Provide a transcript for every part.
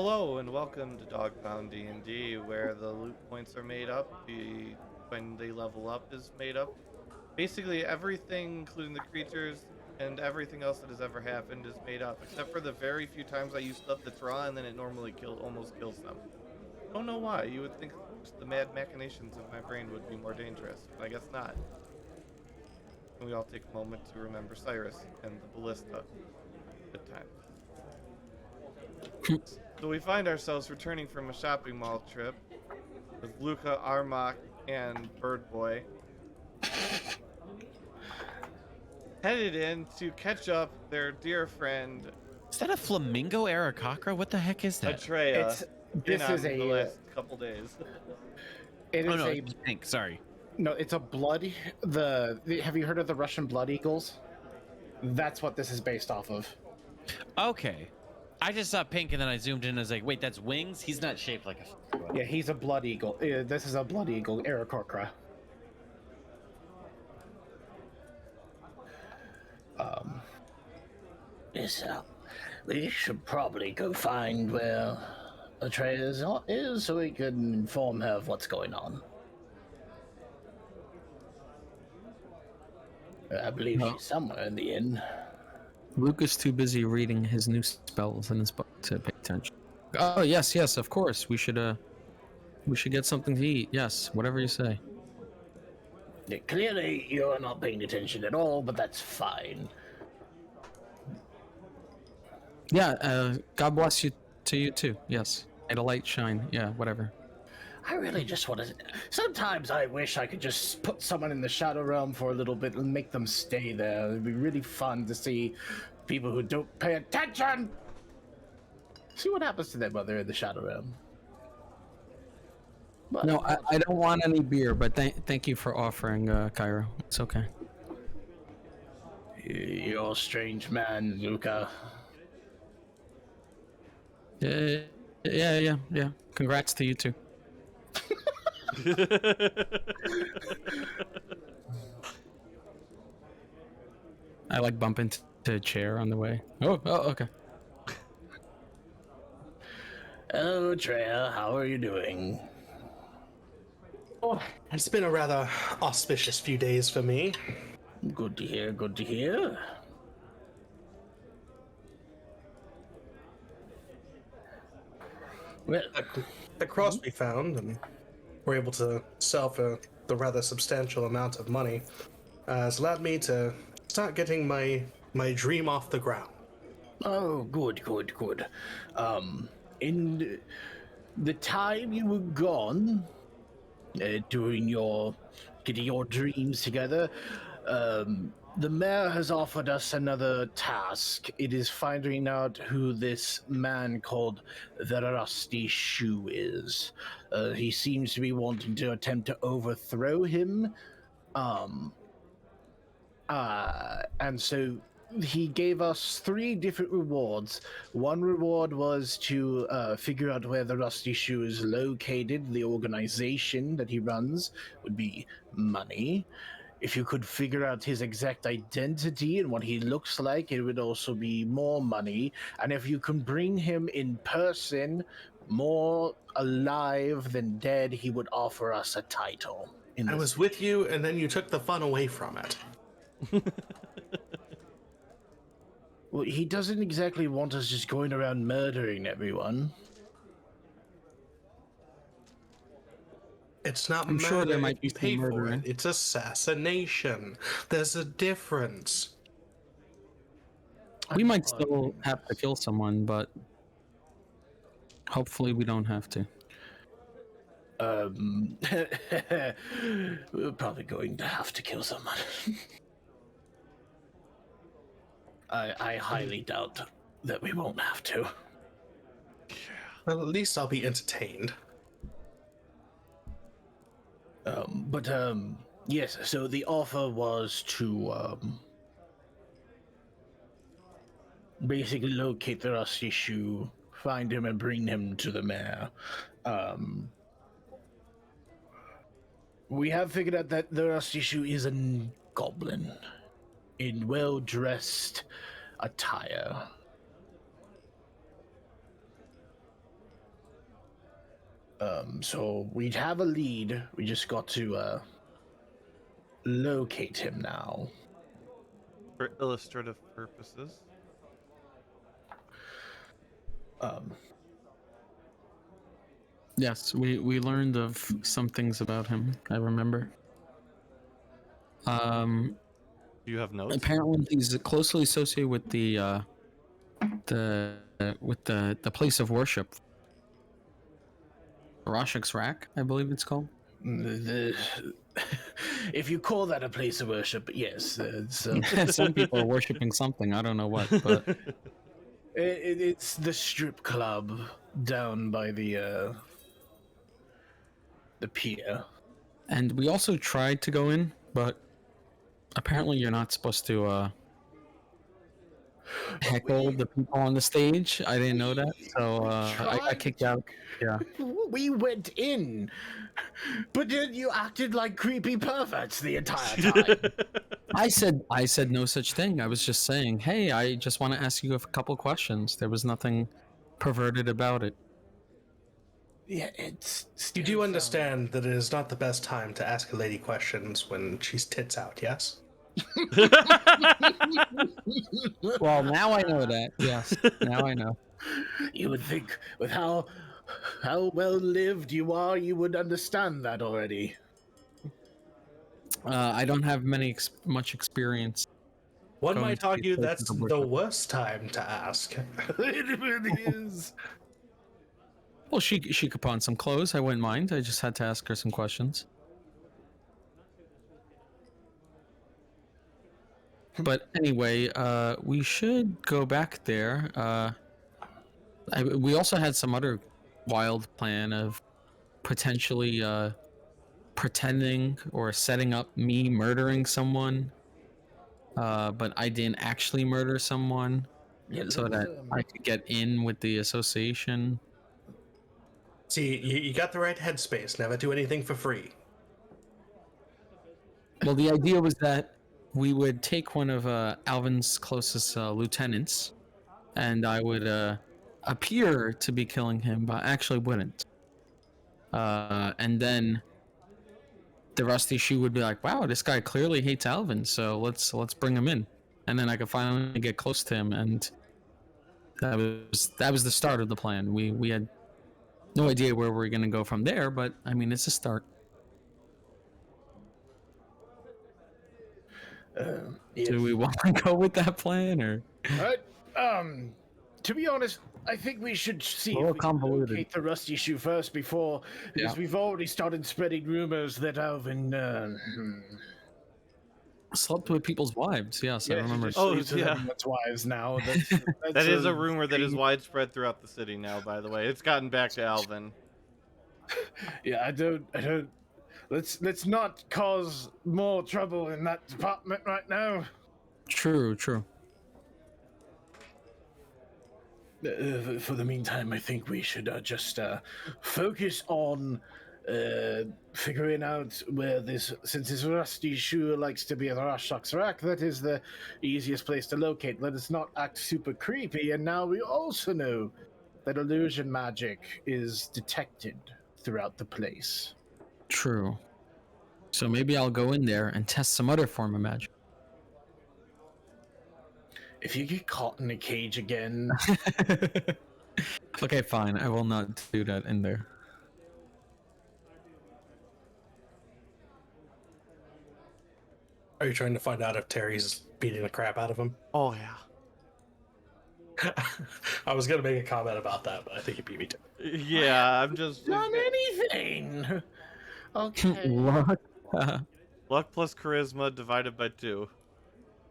Hello and welcome to Dogpound D&D, where the loot points are made up. When they level up is made up. Basically, everything, including the creatures and everything else that has ever happened, is made up, except for the very few times I use stuff that's raw, and then it normally almost kills them. Don't know why. You would think just the mad machinations of my brain would be more dangerous, but I guess not. And we all take a moment to remember Cyrus and the ballista. Good times. So we find ourselves returning from a shopping mall trip with Luca, Armok, and Bird Boy, headed in to catch up their dear friend Is that a flamingo Aarakocra? What the heck is that? Atreya. This is the a last couple days. it Oh is no, a it's pink. Sorry. no, it's a blood. Have you heard of the Russian blood eagles? That's what this is based off of. Okay, I just saw pink and then I zoomed in and I was like, wait, that's wings? He's not shaped like a. Yeah, he's a blood eagle. This is a blood eagle, Aarakocra. Yes, we should probably go find where Atreya is so we can inform her of what's going on. I believe she's somewhere in the inn. Luke is too busy reading his new spells in his book to pay attention. Oh yes, of course. We should get something to eat. Yes, whatever you say. Yeah, clearly, you're not paying attention at all, but that's fine. Yeah, God bless you to you too. Yes. May the light shine. Yeah, whatever. I really just want to. Sometimes I wish I could just put someone in the Shadow Realm for a little bit and make them stay there. It'd be really fun to see people who don't pay attention. See what happens to them while they're in the Shadow Realm. But No, I don't want any beer, but thank you for offering, Cairo. It's okay. You're a strange man, Luca. Yeah. Congrats to you too. I like bump into a chair on the way. Oh, okay. Hello, Atreya. How are you doing? Oh, it's been a rather auspicious few days for me. Good to hear, good to hear. Well, The cross we found and were able to sell for the rather substantial amount of money has allowed me to start getting my dream off the ground. oh, good. In the time you were gone, doing getting your dreams together, the mayor has offered us another task. It is finding out who this man called the Rusty Shoe is. He seems to be wanting to attempt to overthrow him. And so he gave us 3 different rewards. One reward was to figure out where the Rusty Shoe is located. The organization that he runs would be money. If you could figure out his exact identity and what he looks like, it would also be more money. And if you can bring him in person, more alive than dead, he would offer us a title. I was with you, and then you took the fun away from it. Well, he doesn't exactly want us just going around murdering everyone. It's not I'm murder sure there if might you be pay some for murdering. it. It's assassination. There's a difference. We might still have to kill someone, but hopefully we don't have to. We're probably going to have to kill someone. I highly doubt that we won't have to. Well, at least I'll be entertained. Yes, so the offer was to, basically locate the Rusty Shoe, find him and bring him to the mayor. We have figured out that the Rusty Shoe is a goblin in well-dressed attire. So we'd have a lead. We just got to locate him now. For illustrative purposes. Um, Yes, we learned of some things about him. I remember. Do you have notes? Apparently he's closely associated with the place of worship, Rashik's Rack, I believe it's called. if you call that a place of worship, yes, it's Some people are worshiping something. I don't know what, but it's the strip club down by the pier. and we also tried to go in, but apparently you're not supposed to heckle the people on the stage. I didn't know that, so I got kicked out. Yeah. We went in, but then you acted like creepy perverts the entire time. I said no such thing. I was just saying, hey, I just want to ask you a couple questions. There was nothing perverted about it. Yeah, it's. You do understand that it is not the best time to ask a lady questions when she's tits out, yes? Well, now I know that. Yes, now I know. You would think, with how well lived you are, you would understand that already. I don't have much experience. One Going might to argue the that's places of the worship. worst time to ask. It really is. Well, she could pawn some clothes. I wouldn't mind. I just had to ask her some questions. But anyway, we should go back there. We also had some other wild plan of potentially pretending or setting up me murdering someone, but I didn't actually murder someone, Yeah, so that I could get in with the association. See, you got the right headspace. Never do anything for free. Well, the idea was that we would take one of Alvin's closest lieutenants, and I would appear to be killing him, but I actually wouldn't. And then the Rusty Shoe would be like, "Wow, this guy clearly hates Alvin, so let's bring him in." And then I could finally get close to him, and that was the start of the plan. We had no idea where we were gonna go from there, but I mean, it's a start. Yes. Do we want to go with that plan, or? To be honest, I think we should see A if little we can convoluted. locate the Rusty Shoe first before, because Yeah. we've already started spreading rumors that Alvin. Slept with people's wives. Yes, I Yeah, remember. Oh, sleeps with yeah. everyone's wives now. That is a rumor that is widespread throughout the city now, by the way. It's gotten back to Alvin. Yeah, I don't. Let's not cause more trouble in that department right now. True. For the meantime, I think we should just focus on figuring out where since this Rusty Shoe likes to be at Rashok's Rack, that is the easiest place to locate. Let us not act super creepy, and now we also know that illusion magic is detected throughout the place. True. So maybe I'll go in there and test some other form of magic. If you get caught in a cage again, Okay, fine. I will not do that in there. Are you trying to find out if Terry's beating the crap out of him? Oh, yeah. I was gonna make a comment about that, but I think you beat me to it. Yeah, I'm just... done anything. Okay. Luck. Luck plus charisma divided by 2.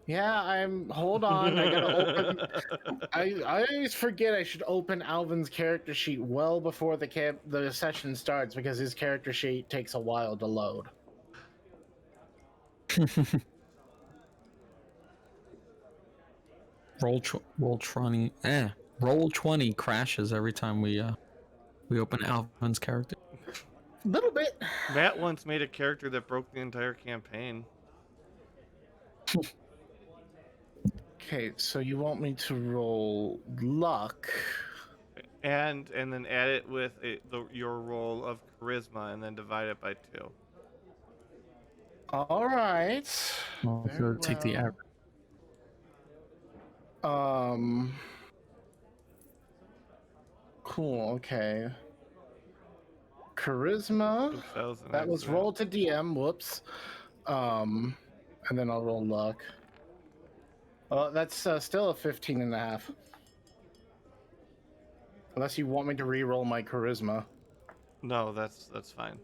Yeah, hold on. I gotta open. I always forget I should open Alvin's character sheet well before the session starts because his character sheet takes a while to load. Roll 20 crashes every time we open Alvin's character. A little bit. Matt once made a character that broke the entire campaign. Okay, so you want me to roll luck? and then add it with your roll of charisma, and then divide it by 2. All right. Well, Very so take the well. average. Cool. Okay. Charisma. Oops, that was an That was accident. roll to DM. Whoops. And then I'll roll luck. Well, that's still a 15.5. Unless you want me to re-roll my charisma. No, that's fine.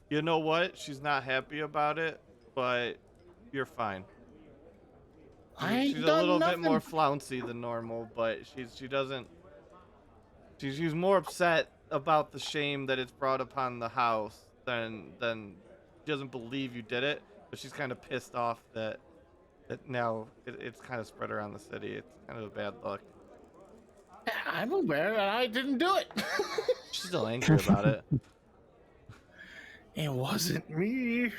You know what? She's not happy about it, but you're fine. She's a little bit more flouncy than normal, but she doesn't. She's more upset about the shame that it's brought upon the house than she doesn't believe you did it, but she's kind of pissed off that now it's kind of spread around the city. It's kind of a bad luck. I'm aware that I didn't do it. She's still angry about it. It wasn't me.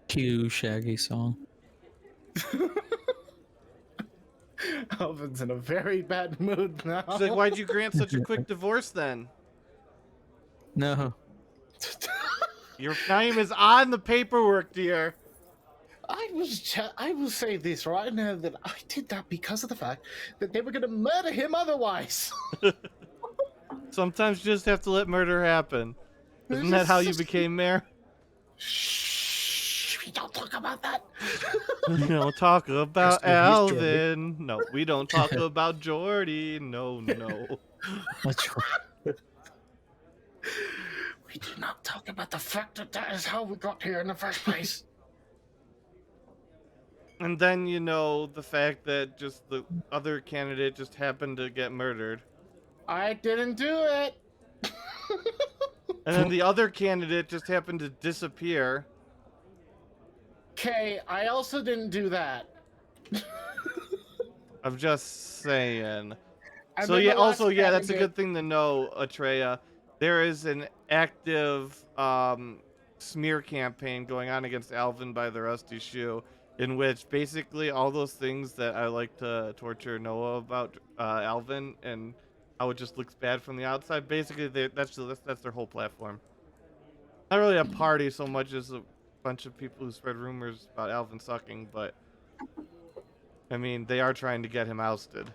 Cue Shaggy song. Alvin's in a very bad mood now. She's like, why'd you grant such a quick divorce then? No. Your name is on the paperwork, dear. I will say this right now that I did that because of the fact that they were going to murder him otherwise. Sometimes you just have to let murder happen. Isn't that how you became mayor? Shh, we don't talk about that. We don't talk about He's Jordy. Alvin. No, we don't talk about Jordy. No. That's right. We do not talk about the fact that that is how we got here in the first place. And then, the fact that just the other candidate just happened to get murdered. I didn't do it. And then the other candidate just happened to disappear. Okay, I also didn't do that. I'm just saying. And So then yeah, the last also yeah, that's a candidate- good thing to know, Atreya. There is an active smear campaign going on against Alvin by the Rusty Shoe, in which basically all those things that I like to torture Noah about Alvin and how it just looks bad from the outside. Basically, that's their whole platform. Not really a party so much as a bunch of people who spread rumors about Alvin sucking, but I mean, they are trying to get him ousted.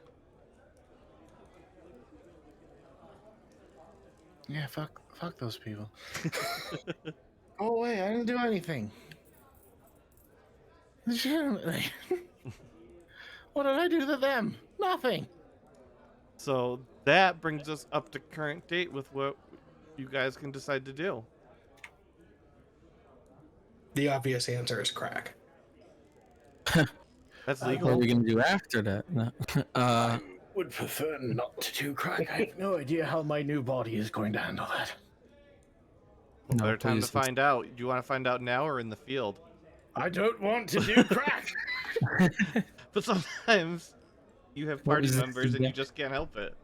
Yeah, fuck those people. Go away, I didn't do anything. Legitimately. What did I do to them? Nothing. So that brings us up to current date with what you guys can decide to do. The obvious answer is crack. That's What are legal. we gonna do after that? No. Would prefer not to do crack. I have no idea how my new body is going to handle that. No, Better time to please, find out. Do you want to find out now or in the field? I don't want to do crack. But sometimes you have What party was the members and you suggestion? just can't help it.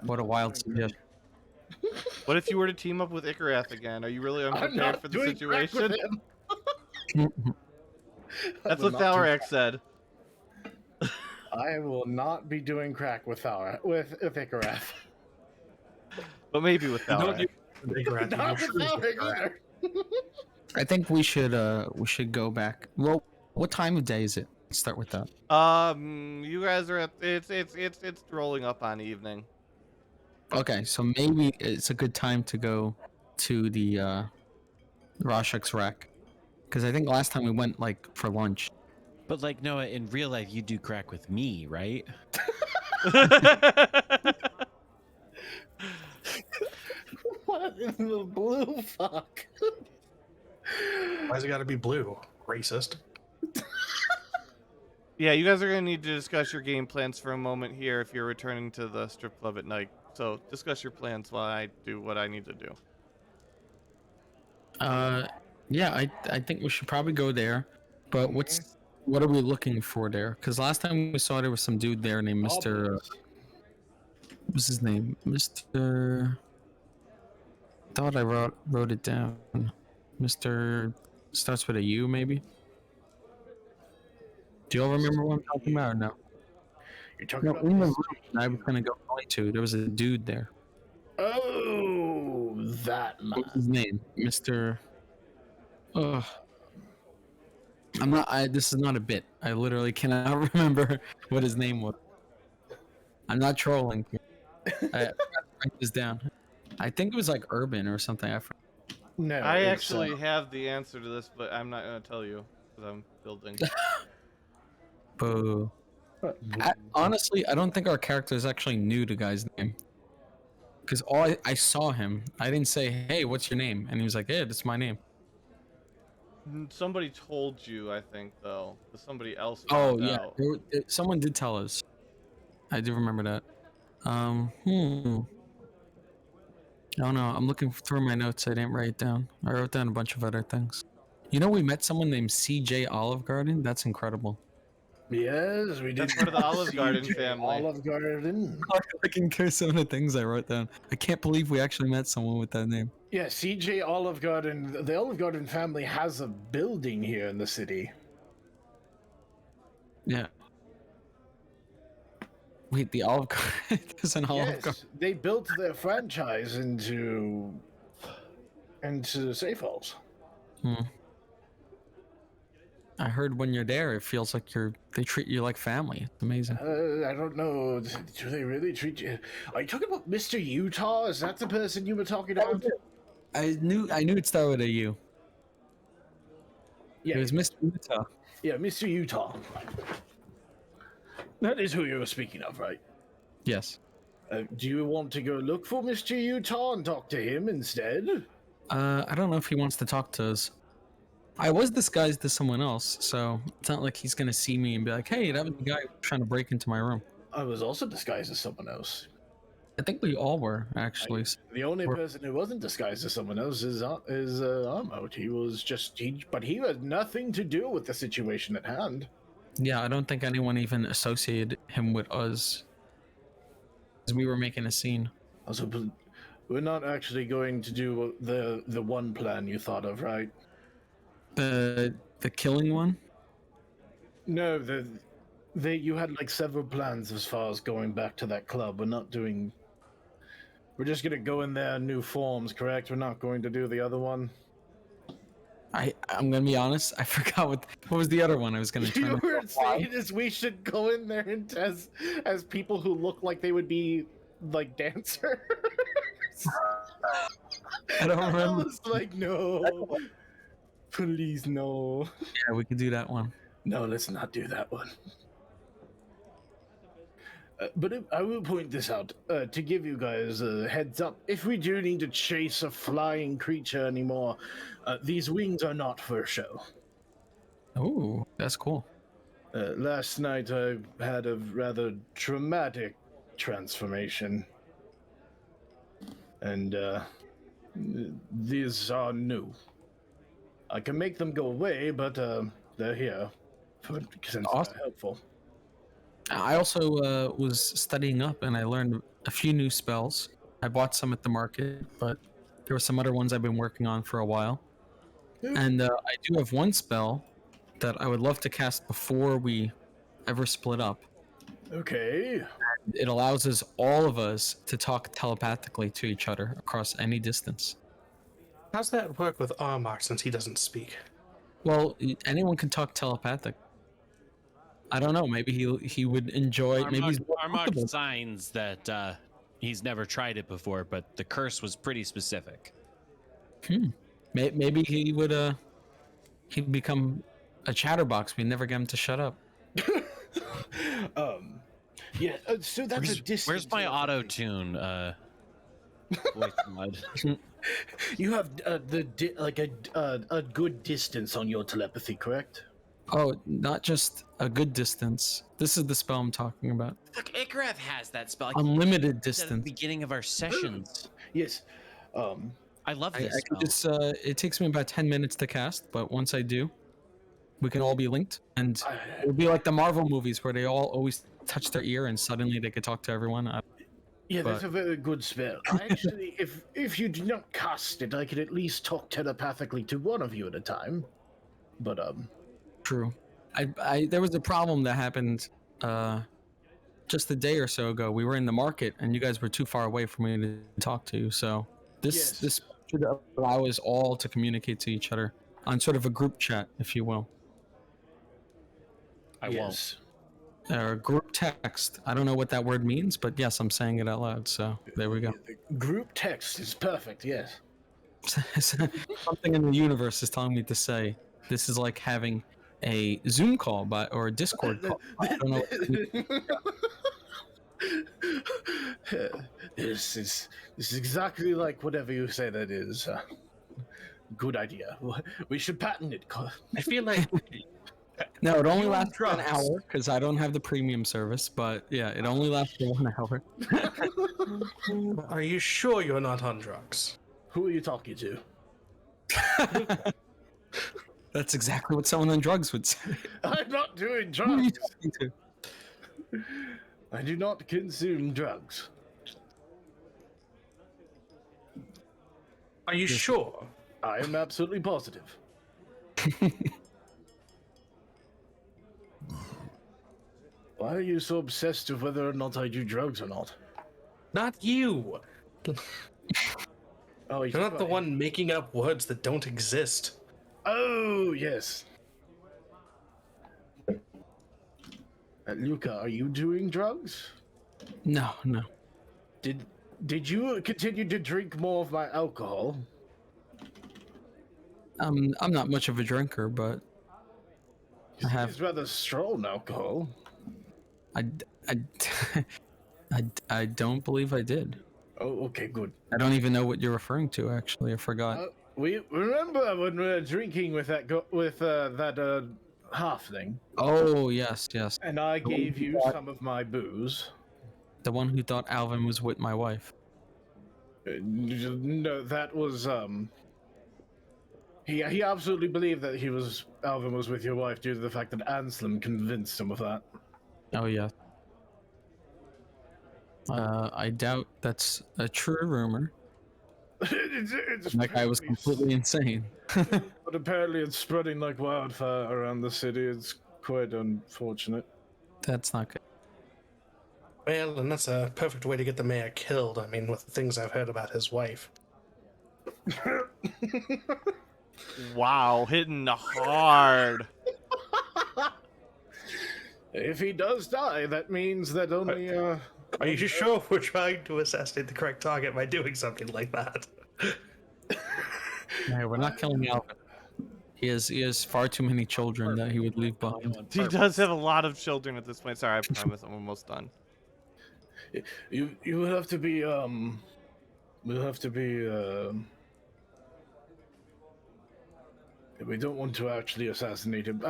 What a wild suggestion. What if you were to team up with Ikarath again? Are you really I'm unprepared not for the doing crack with situation? him. That's I will what not do Thalrak said. I will not be doing crack with Ikarath. But maybe with Don't Thalrak. Not with Thalrak either. I think we should go back. Well, what time of day is it? Let's start with that. You guys are at it's rolling up on evening. Okay, so maybe it's a good time to go to the Rashek's rack, because I think last time we went like for lunch. But like Noah, in real life, you do crack with me, right? What in the blue fuck? Why's it gotta be blue? Racist. Yeah, you guys are gonna need to discuss your game plans for a moment here if you're returning to the strip club at night. So discuss your plans while I do what I need to do. Yeah, I think we should probably go there. But what are we looking for there? Because last time we saw there was some dude there named Mr. What's his name? Mr. Thought I wrote it down. Mr. Starts with a U, maybe. Do you all remember what I'm talking about or no? You're talking No, about in the Mr. room I was gonna go into. There was a dude there. Oh, that man. What's his name? Mr. Ugh. I'm not. This is not a bit. I literally cannot remember what his name was. I'm not trolling. I forgot to write this down. I think it was like Urban or something. I forgot. No, I it's, actually have the answer to this, but I'm not gonna tell you because I'm building. Boo. Honestly, I don't think our character is actually new to guy's name. Because I saw him. I didn't say, "Hey, what's your name?" And he was like, "Yeah, that's my name." Somebody told you, I think, though. 'Cause somebody else Oh found yeah, out. someone did tell us. I do remember that. I don't know. I'm looking through my notes. I didn't write it down. I wrote down a bunch of other things. You know, we met someone named CJ Olive Garden. That's incredible. yes, we did. That's part of the Olive Garden CJ family. Olive Garden. I can carry some of the things I wrote down. I can't believe we actually met someone with that name. Yeah, CJ Olive Garden. The Olive Garden family has a building here in the city. Yeah. Wait, the Olive Garden? There's an Olive Garden. Yes, they built their franchise into Safe Halls. I heard when you're there, it feels like they treat you like family. It's amazing. I don't know. Do they really treat you? Are you talking about Mr. Utah? Is that the person you were talking about? I knew it started with a U. Yeah, It was Mr. Utah. yeah, Mr. Utah. That is who you were speaking of, right? Yes. Do you want to go look for Mr. Utah and talk to him instead? I don't know if he wants to talk to us. I was disguised as someone else, so it's not like he's gonna see me and be like, "Hey, that was the guy trying to break into my room." I was also disguised as someone else. I think we all were actually. The only Or- person who wasn't disguised as someone else is Armod. He was but he had nothing to do with the situation at hand. Yeah, I don't think anyone even associated him with us, because we were making a scene. Also, we're not actually going to do the one plan you thought of, right? The killing one. No, you had like several plans as far as going back to that club. We're not doing. We're just gonna go in there in new forms, correct? We're not going to do the other one. I'm gonna be honest. I forgot what was the other one I was gonna turn. You into were a fly. saying is we should go in there and as people who look like they would be like dancers. I don't I remember. was like, no, please, no, Yeah, we could do that one. no, let's not do that one. But I will point this out to give you guys a heads up. If we do need to chase a flying creature anymore, these wings are not for show. Oh, that's cool. Last night I had a rather traumatic transformation. And these are new. I can make them go away, but they're here since Awesome. they're helpful. I also was studying up, and I learned a few new spells. I bought some at the market, but there were some other ones I've been working on for a while. And I do have one spell that I would love to cast before we ever split up. Okay. It allows us, all of us, to talk telepathically to each other across any distance. How's that work with Armok since he doesn't speak? Well, anyone can talk telepathic. I don't know. Maybe he would enjoy. Maybe he's more Armok comfortable. signs that he's never tried it before, but the curse was pretty specific. Maybe he would he'd become a chatterbox. We never get him to shut up. Yeah. So that's a distance. Where's my auto tune? Voice mod. You have a good distance on your telepathy, correct? Oh, not just a good distance. This is the spell I'm talking about. Look, Ikareth has that spell. Unlimited At the distance. beginning of our sessions. Yes. I love I this can spell. just it takes me about 10 minutes to cast, but once I do, we can all be linked, and it'll be like the Marvel movies where they all always touch their ear and suddenly they could talk to everyone. Yeah, that's But- a very good spell. I actually, if you do not cast it, I could at least talk telepathically to one of you at a time. But True. There was a problem that happened just a day or so ago. We were in the market, and you guys were too far away for me to talk to. So Yes. this should allow us all to communicate to each other on sort of a group chat, if you will, I won't. or group text. I don't know what that word means, but yes, I'm saying it out loud. So there we go. The group text is perfect. Yes. Something in the universe is telling me to say this is like having a Zoom call or a Discord call. I don't know. This is exactly like whatever you say that is. Good idea. We should patent it. I feel like No, it only You on lasts for an drugs? hour because I don't have the premium service. But yeah, it only lasts for 1 hour. Are you sure you're not on drugs? Who are you talking to? That's exactly what someone on drugs would say. I'm not doing Who are you drugs. talking to? I do not consume drugs. Are you sure? I am absolutely positive. Why are you so obsessed with whether or not I do drugs or not? Not you. Oh, You're not the one making up words that don't exist. Oh, yes. Luca, are you doing drugs? No. Did you continue to drink more of my alcohol? I'm not much of a drinker, but I have. It's rather strong alcohol. I I don't believe I did. Oh, okay, good. I don't even know what you're referring to. Actually, I forgot. We remember when we were drinking with that halfling, Oh yes. and I The one gave who you thought- some of my booze. The one who thought Alvin was with my wife. No, that was He absolutely believed that Alvin was with your wife due to the fact that Anselm convinced him of that. Oh yeah. I doubt that's a true rumor. It's That guy was apparently- completely insane. But apparently it's spreading like wildfire around the city. It's quite unfortunate. That's not good. Well, and that's a perfect way to get the mayor killed. I mean, with the things I've heard about his wife. Wow, hitting hard. If he does die, that means that only Are you sure we're trying to assassinate the correct target by doing something like that? Yeah, we're not killing Alvin. He has far too many children that he would leave behind. He does have a lot of children at this point. Sorry, I promise I'm almost done. you will have to be we don't want to actually assassinate him.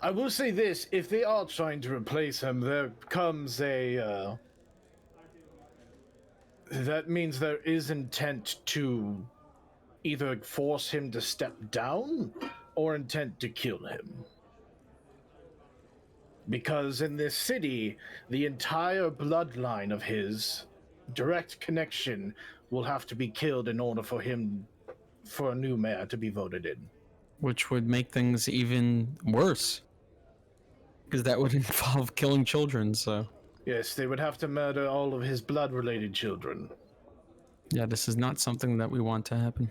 I will say this: if they are trying to replace him, there comes a that means there is intent to either force him to step down or intent to kill him. Because in this city, the entire bloodline of his direct connection will have to be killed in order for a new mayor to be voted in. Which would make things even worse. Because that would involve killing children, so. Yes, they would have to murder all of his blood-related children. Yeah, this is not something that we want to happen.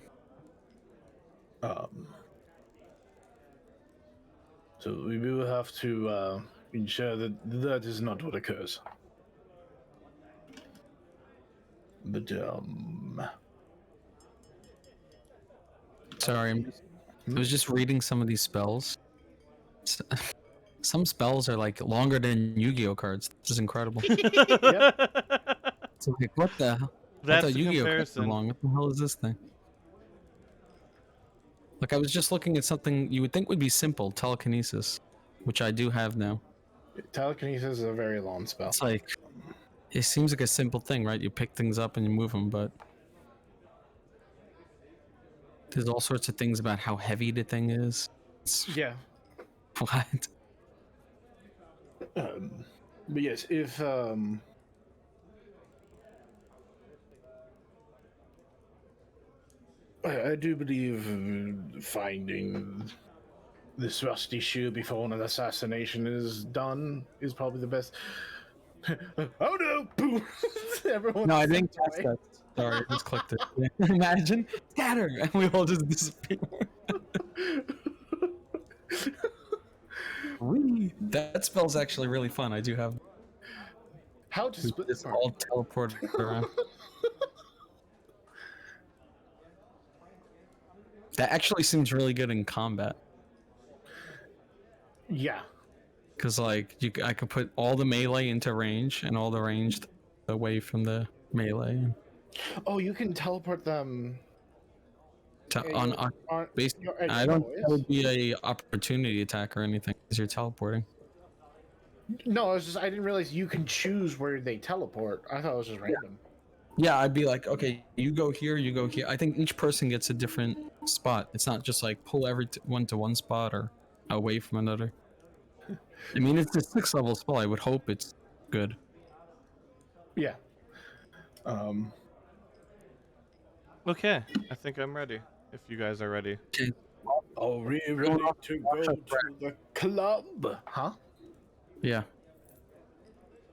So we will have to ensure that that is not what occurs. But Sorry, I was just reading some of these spells. Some spells are like longer than Yu-Gi-Oh cards. This is incredible. It's like, what the hell? I That's thought the Yu-Gi-Oh cards were comparison. long. What the hell is this thing? Like, I was just looking at something you would think would be simple, telekinesis, which I do have now. telekinesis is a very long spell. It's like, it seems like a simple thing, right? You pick things up and you move them, but there's all sorts of things about how heavy the thing is. Yeah. What? But yes, if I do believe finding this rusty shoe before an assassination is done is probably the best. Oh no! Boom! Everyone. No, I think slipped that's away. that. Sorry, I just clicked it. Imagine scatter, and we all just disappear. Whee! That spell's actually really fun. I do have How to split the this party? all teleported around. That actually seems really good in combat. Yeah. Because like I could put all the melee into range and all the ranged away from the melee Oh, you can teleport them. to Yeah, on on base. your edge I don't boys. think that would be a opportunity attack or anything because you're teleporting. No, I didn't realize you can choose where they teleport. I thought it was just random. Yeah, I'd be like, okay, you go here, you go here. I think each person gets a different spot. It's not just like pull everyone to one spot or away from another. I mean, it's a 6th level spell. I would hope it's good. Yeah. Okay, I think I'm ready. If you guys are ready. Are we ready to go to the club? Huh? Yeah.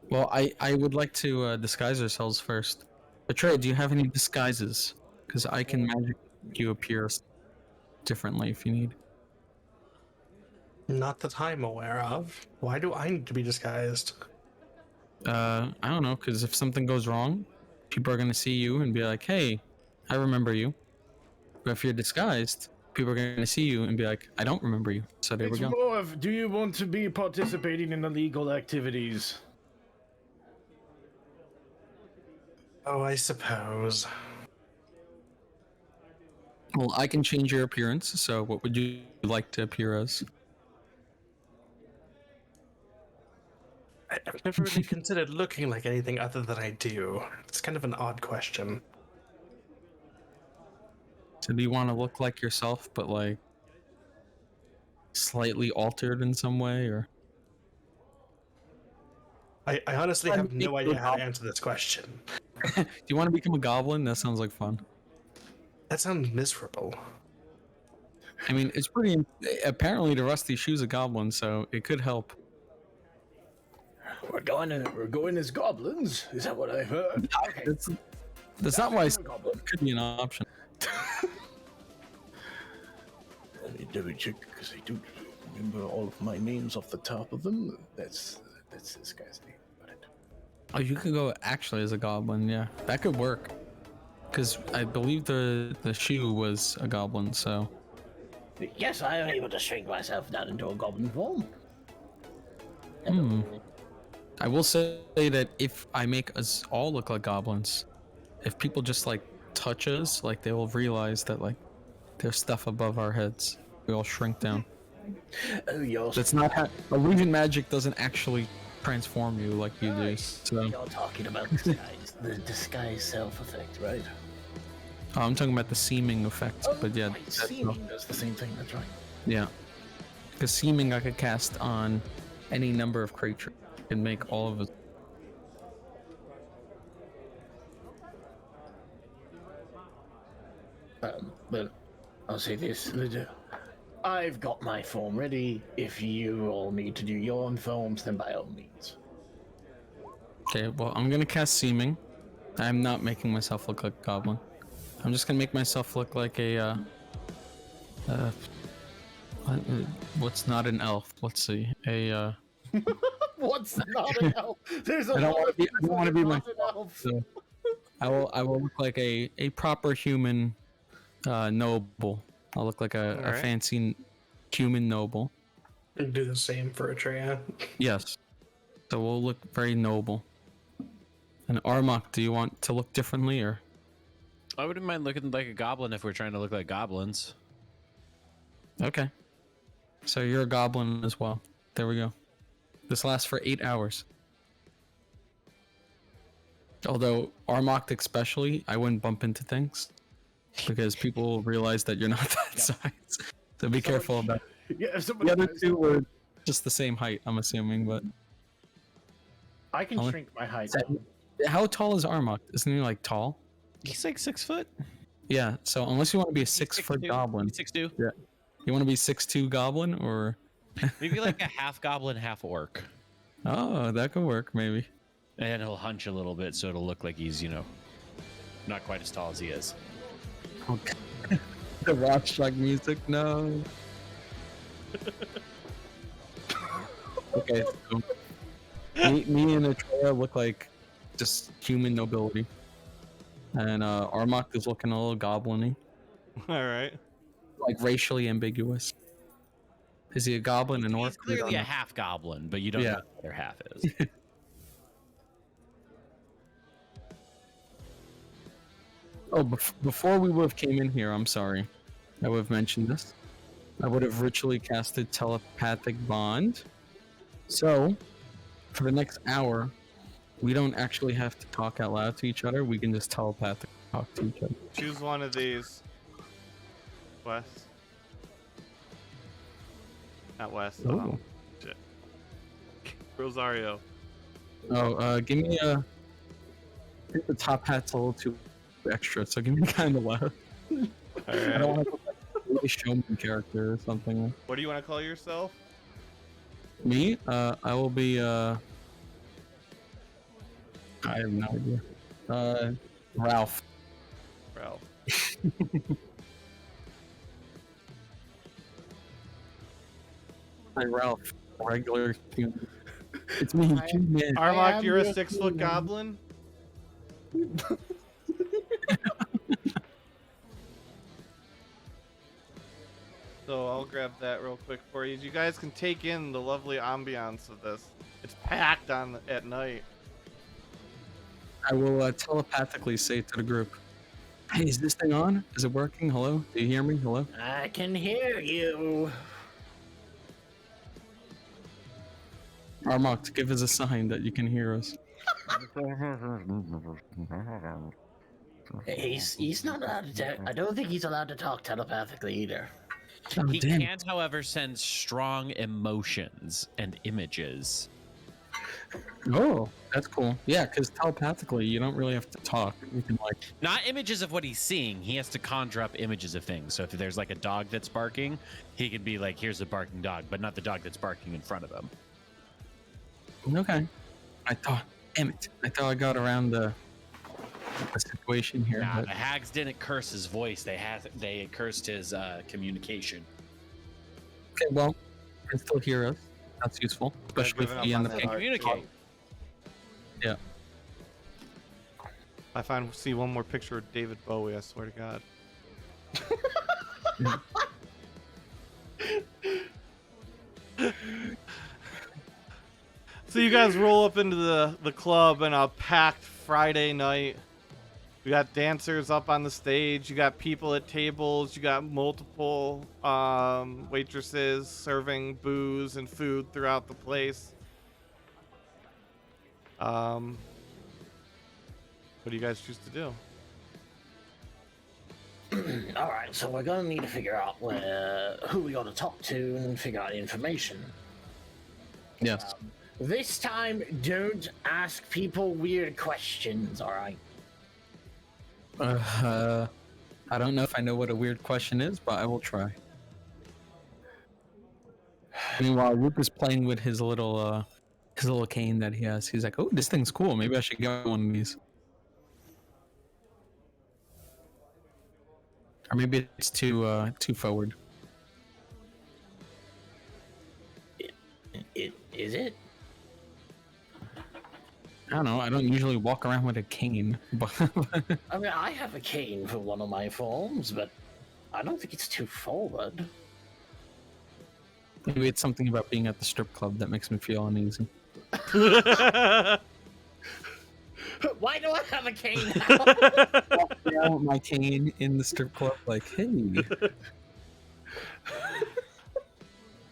Well, I would like to disguise ourselves first. Atreya, do you have any disguises? Because I can magic you appear differently if you need. Not that I'm aware of. Why do I need to be disguised? I don't know, because if something goes wrong, people are gonna see you and be like, "Hey, I remember you." But if you're disguised, people are gonna see you and be like, "I don't remember you." So there we It's go. more of, do you want to be participating in illegal activities? Oh, I suppose. Well, I can change your appearance. So what would you like to appear as? I've never really considered looking like anything other than I do. It's kind of an odd question. So do you want to look like yourself, but like slightly altered in some way, or? I honestly I'm have no thinking idea how to about- answer this question. Do you want to become a goblin? That sounds like fun. That sounds miserable. I mean, it's pretty. Apparently, the rusty shoe's a goblin, so it could help. We're going as goblins. Is that what I've heard? Okay. That's not why I I'm a said goblin. it could be an option. Let me double check because I don't remember all of my names off the top of them. That's this guy's name. Oh, you could go actually as a goblin. Yeah, that could work. Because I believe the shoe was a goblin, so. Yes, I am able to shrink myself down into a goblin form. Hmm. I will say that if I make us all look like goblins, if people just like touch us, like they will realize that like there's stuff above our heads. We all shrink down. Oh, you're That's not how illusion magic doesn't actually transform you like you do. So you're talking about the disguise self effect, right? oh, I'm talking about the seeming effect, but yeah, right, seeming does the same thing. That's right. yeah. Because seeming I could cast on any number of creatures and make all of us. But I'll say this: I've got my form ready. If you all need to do your own forms, then by all means. Okay, well I'm gonna cast seeming. I'm not making myself look like a goblin. I'm just gonna make myself look like a what's not an elf? Let's see. What's not an elf? There's a I don't lot want of to be. I don't want to be not my. an elf. So I will look like a proper human noble. I'll look like a Alright. fancy human noble. And do the same for Atreya. Yes. So we'll look very noble. And Armok, do you want to look differently or? I wouldn't mind looking like a goblin if we're trying to look like goblins. Okay. So you're a goblin as well. There we go. This lasts for 8 hours. Although Armok especially, I wouldn't bump into things because people will realize that you're not that size. So be careful about. Yeah, if The somebody other tries- two were just the same height, I'm assuming. But I can Only- shrink my height. how tall is Armok? Isn't he like tall? He's like 6 foot. Yeah. So unless you want to be a 6 foot 6'2". goblin, 6'2". You want to be 6'2" goblin or? Maybe like a half goblin, half orc. Oh, that could work maybe. And he'll hunch a little bit so it'll look like he's, not quite as tall as he is. Okay. The Rockstruck music, no. Okay, so me and Atreya look like just human nobility, and Armok is looking a little goblin-y, All right. like racially ambiguous. Is he a goblin, an orc? He's We don't clearly a know. half goblin, but you don't Yeah. know what the other half is. Oh, before we would have came in here, I'm sorry, I would have mentioned this. I would have ritually casted telepathic bond. So, for the next hour, we don't actually have to talk out loud to each other. We can just telepathically talk to each other. Choose one of these. Wes. Not Wes. Ooh. Shit. Rosario. Oh, give me a. I think the top hat's a little too extra, so give me kind of loud. All I right. don't want to look like a really showman character or something. What do you want to call yourself? Me? I will be. I have no idea. Ralph. Ralph. Hi, Ralph. Regular human. It's me, G-Man. Armok, am you're a your 6-foot human. goblin? So I'll grab that real quick for you. You guys can take in the lovely ambiance of this. It's packed on at night. I will telepathically say to the group, "Hey, is this thing on? Is it working? Hello? Do you hear me? Hello?" I can hear you. Armok, give us a sign that you can hear us. He's not allowed to. I don't think he's allowed to talk telepathically either. Oh, He damn. can, however, send strong emotions and images. Oh, that's cool. Yeah, because telepathically, you don't really have to talk. You can like. Not images of what he's seeing. He has to conjure up images of things. So if there's like a dog that's barking, he could be like, here's a barking dog, but not the dog that's barking in front of him. Okay. Damn it. I thought I got around the situation here. Nah, but- the hags didn't curse his voice. They cursed his communication. Okay, well, you can still hear us. That's useful, especially if giving we up end on up. that Can't art. communicate. Yeah. I see one more picture of David Bowie, I swear to God. So you guys roll up into the club on a packed Friday night. You got dancers up on the stage. You got people at tables. You got multiple waitresses serving booze and food throughout the place. What do you guys choose to do? All right, so we're gonna need to figure out who we gotta talk to and figure out information. Yes. This time, don't ask people weird questions. All right. I don't know if I know what a weird question is, but I will try. Meanwhile, Luke is playing with his little cane that he has. He's like, "Oh, this thing's cool. Maybe I should get one of these." Or maybe it's too forward. Is it? I don't know. I don't usually walk around with a cane, but I mean, I have a cane for one of my forms, but I don't think it's too forward. maybe it's something about being at the strip club that makes me feel uneasy. Why do I have a cane now? Walking around with my cane in the strip club, like, hey.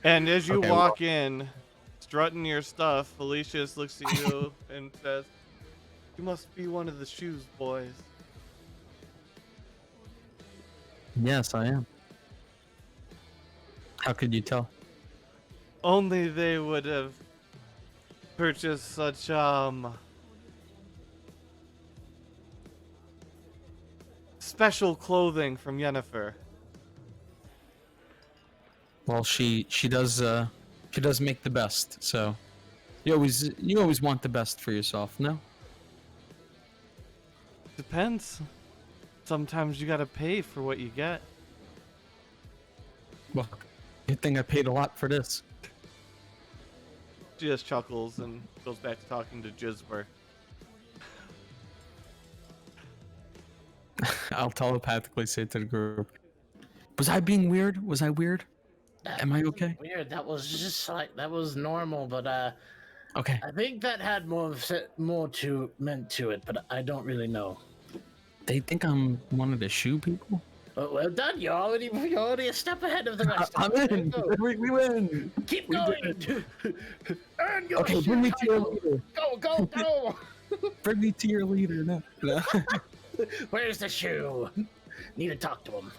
And as you Okay, walk in, strutting your stuff, Felicius looks at you and says, "You must be one of the shoes boys." Yes, I am. How could you tell? Only they would have purchased such special clothing from Yennefer. Well, she does make the best. So you always want the best for yourself, no? Depends. Sometimes you gotta pay for what you get. Well, good thing I paid a lot for this. She just chuckles and goes back to talking to Jizber. I'll telepathically say to the group, "Was I being weird? Was I weird? Am I okay?" Weird. That was just like that was normal, but Okay. I think that had more meant to it, but I don't really know. They think I'm one of the shoe people. Well done. You're already a step ahead of the rest. I'm of us. in. There you go. We win. Keep We going. did Earn your Okay, shoe bring me to your title. leader. Go. Bring me to your leader now. No. Where's the shoe? Need to talk to him.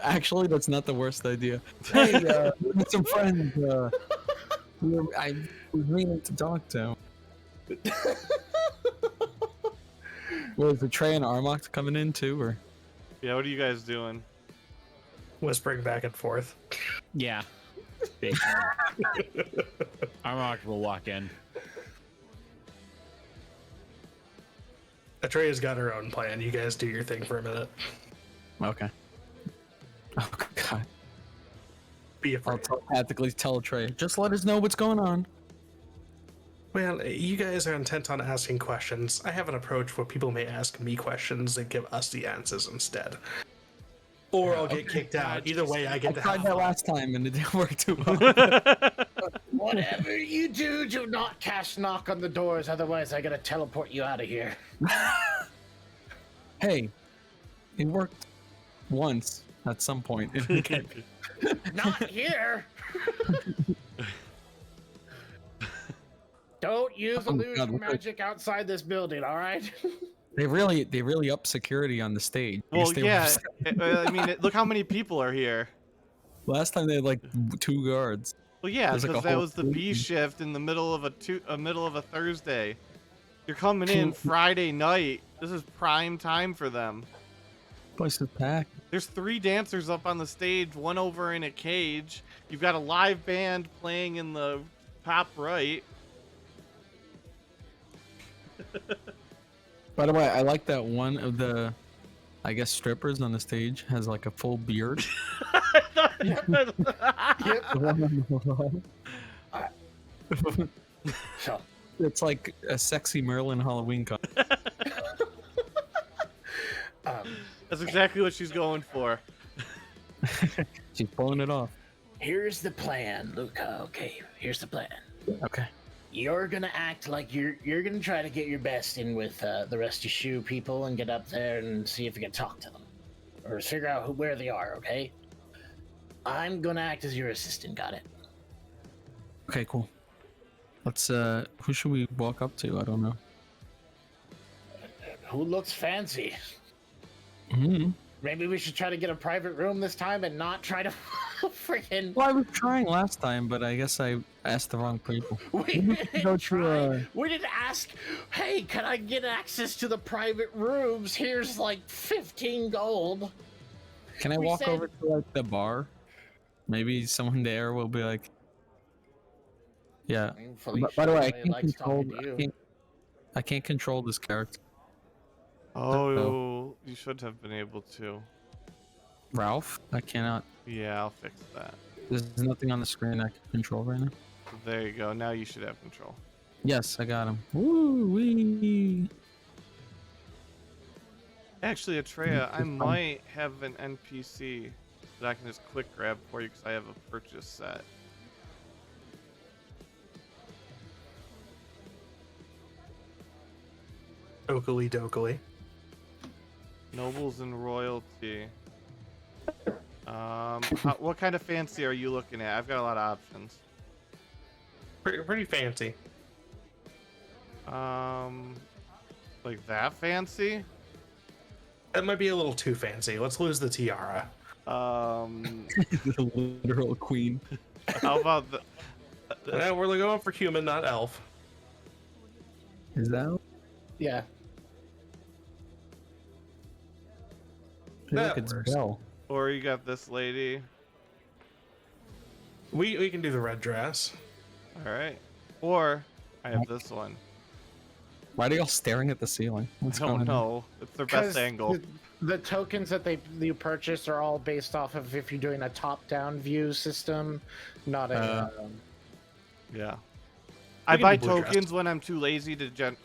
Actually, that's not the worst idea. Hey, we met some friends. I was meaning to talk to. Was the Trey and Armok coming in too, or? Yeah, what are you guys doing? Whispering back and forth. Yeah. Armok will walk in. Atreya's got her own plan. You guys do your thing for a minute. Okay. Oh God. Be I'll afraid. telepathically tell Trey. Just let us know what's going on. Well, you guys are intent on asking questions. I have an approach where people may ask me questions and give us the answers instead. Or I'll get kicked out. Either way, I I get to tried have that fun. last time and it didn't work too well. Whatever you do not cast knock on the doors, otherwise I gotta teleport you out of here. Hey, it worked once at some point. Not here. Don't use Oh, God, illusion look at- magic outside this building, all right? They really up security on the stage. I Well, guess they yeah. I mean, look how many people are here. last time they had like 2 guards. Well, yeah, There's like because a that whole was the B fleet. shift in the middle of a Thursday. You're coming in Friday night. This is prime time for them. Place is packed. There's 3 dancers up on the stage, one over in a cage. You've got a live band playing in the top right. By the way, I like that one of the, I guess, strippers on the stage has like a full beard. So, It's like a sexy Merlin Halloween costume. That's exactly what she's going for. She's pulling it off. here's the plan, Luca. Okay, here's the plan. Okay. You're gonna act like you're gonna try to get your best in with the Rusty Shoe people and get up there and see if you can talk to them, or figure out where they are. Okay. I'm gonna act as your assistant. Got it? Okay, cool. Let's who should we walk up to? I don't know. Who looks fancy? Hmm. Maybe we should try to get a private room this time and not try to freaking. Well, I was trying last time, but I guess I asked the wrong people. We Maybe we didn't should go to, try. We didn't ask. Hey, can I get access to the private rooms? Here's like 15 gold. Can I We walk said- over to like the bar? Maybe someone there will be like, yeah. By the way, I can't control. I can't control this character. Oh, you should have been able to. Ralph, I cannot. Yeah, I'll fix that. There's nothing on the screen I can control right now. There you go. Now you should have control. Yes, I got him. Woo wee. Actually, Atreya, I might have an NPC that I can just quick grab for you because I have a purchase set. Dokily dokily. Nobles and royalty. What kind of fancy are you looking at? I've got a lot of options. Pretty fancy. Like that fancy? That might be a little too fancy. Let's lose the tiara. The literal queen. How about the? Now we're going for human, not elf. Is that? Yeah. I feel That like it's works. Belle. Or you got this lady. We can do the red dress. All right. Or I have this one. Why are y'all staring at the ceiling? What's I don't going on? know. It's their best angle. The tokens that you purchase are all based off of if you're doing a top-down view system, not a. Yeah. I can buy do blue dress. tokens when I'm too lazy to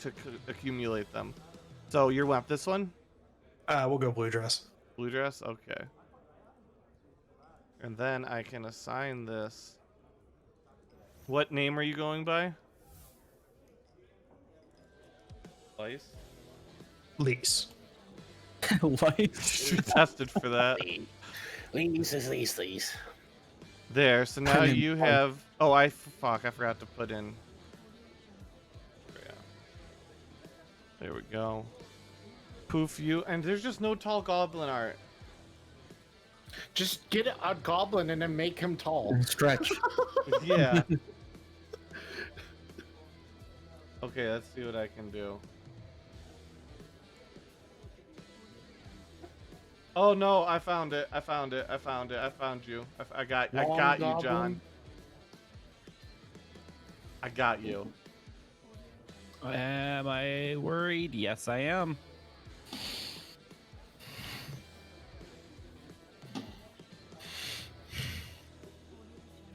accumulate them. So you want this one? We'll go blue dress. Blue dress? Okay. And then I can assign this. What name are you going by? Slice? Lease. You tested for that. Lease. There. So now you have. Oh, fuck! I forgot to put in. Yeah. There we go. Poof you, and there's just no tall goblin art. Just get a goblin and then make him tall. Stretch. Yeah. Okay, let's see what I can do. Oh no, I found it. I found you. I got you, Goblin. John. I got you. Am I worried? Yes, I am.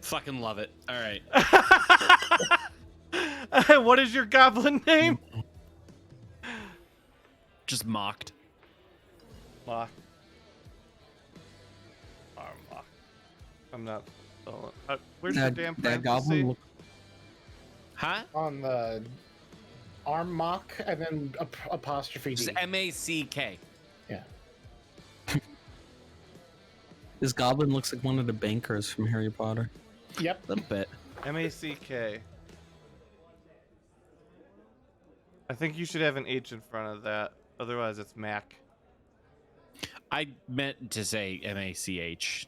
Fucking love it. All right. What is your goblin name? Just mocked. Mock. Mock. I'm not. Where's your damn that parenthesis? goblin look, Huh? On the arm mock and then apostrophe D. Just M-A-C-K. Yeah. this goblin looks like one of the bankers from Harry Potter. Yep. A little bit. M-A-C-K. I think you should have an H in front of that. Otherwise, it's Mac. I meant to say M-A-C-H.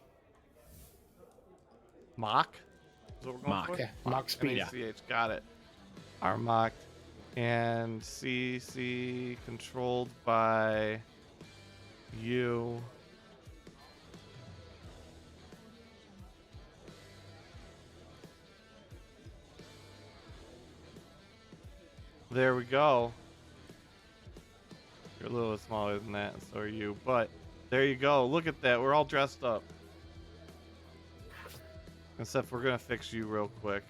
Mock? Is what we're going Mock. for? Yeah. Mock speed. M-A-C-H. Got it. Are mocked. And CC controlled by you. There we go. You're a little bit smaller than that, and so are you. But there you go. Look at that. We're all dressed up. Except we're gonna fix you real quick.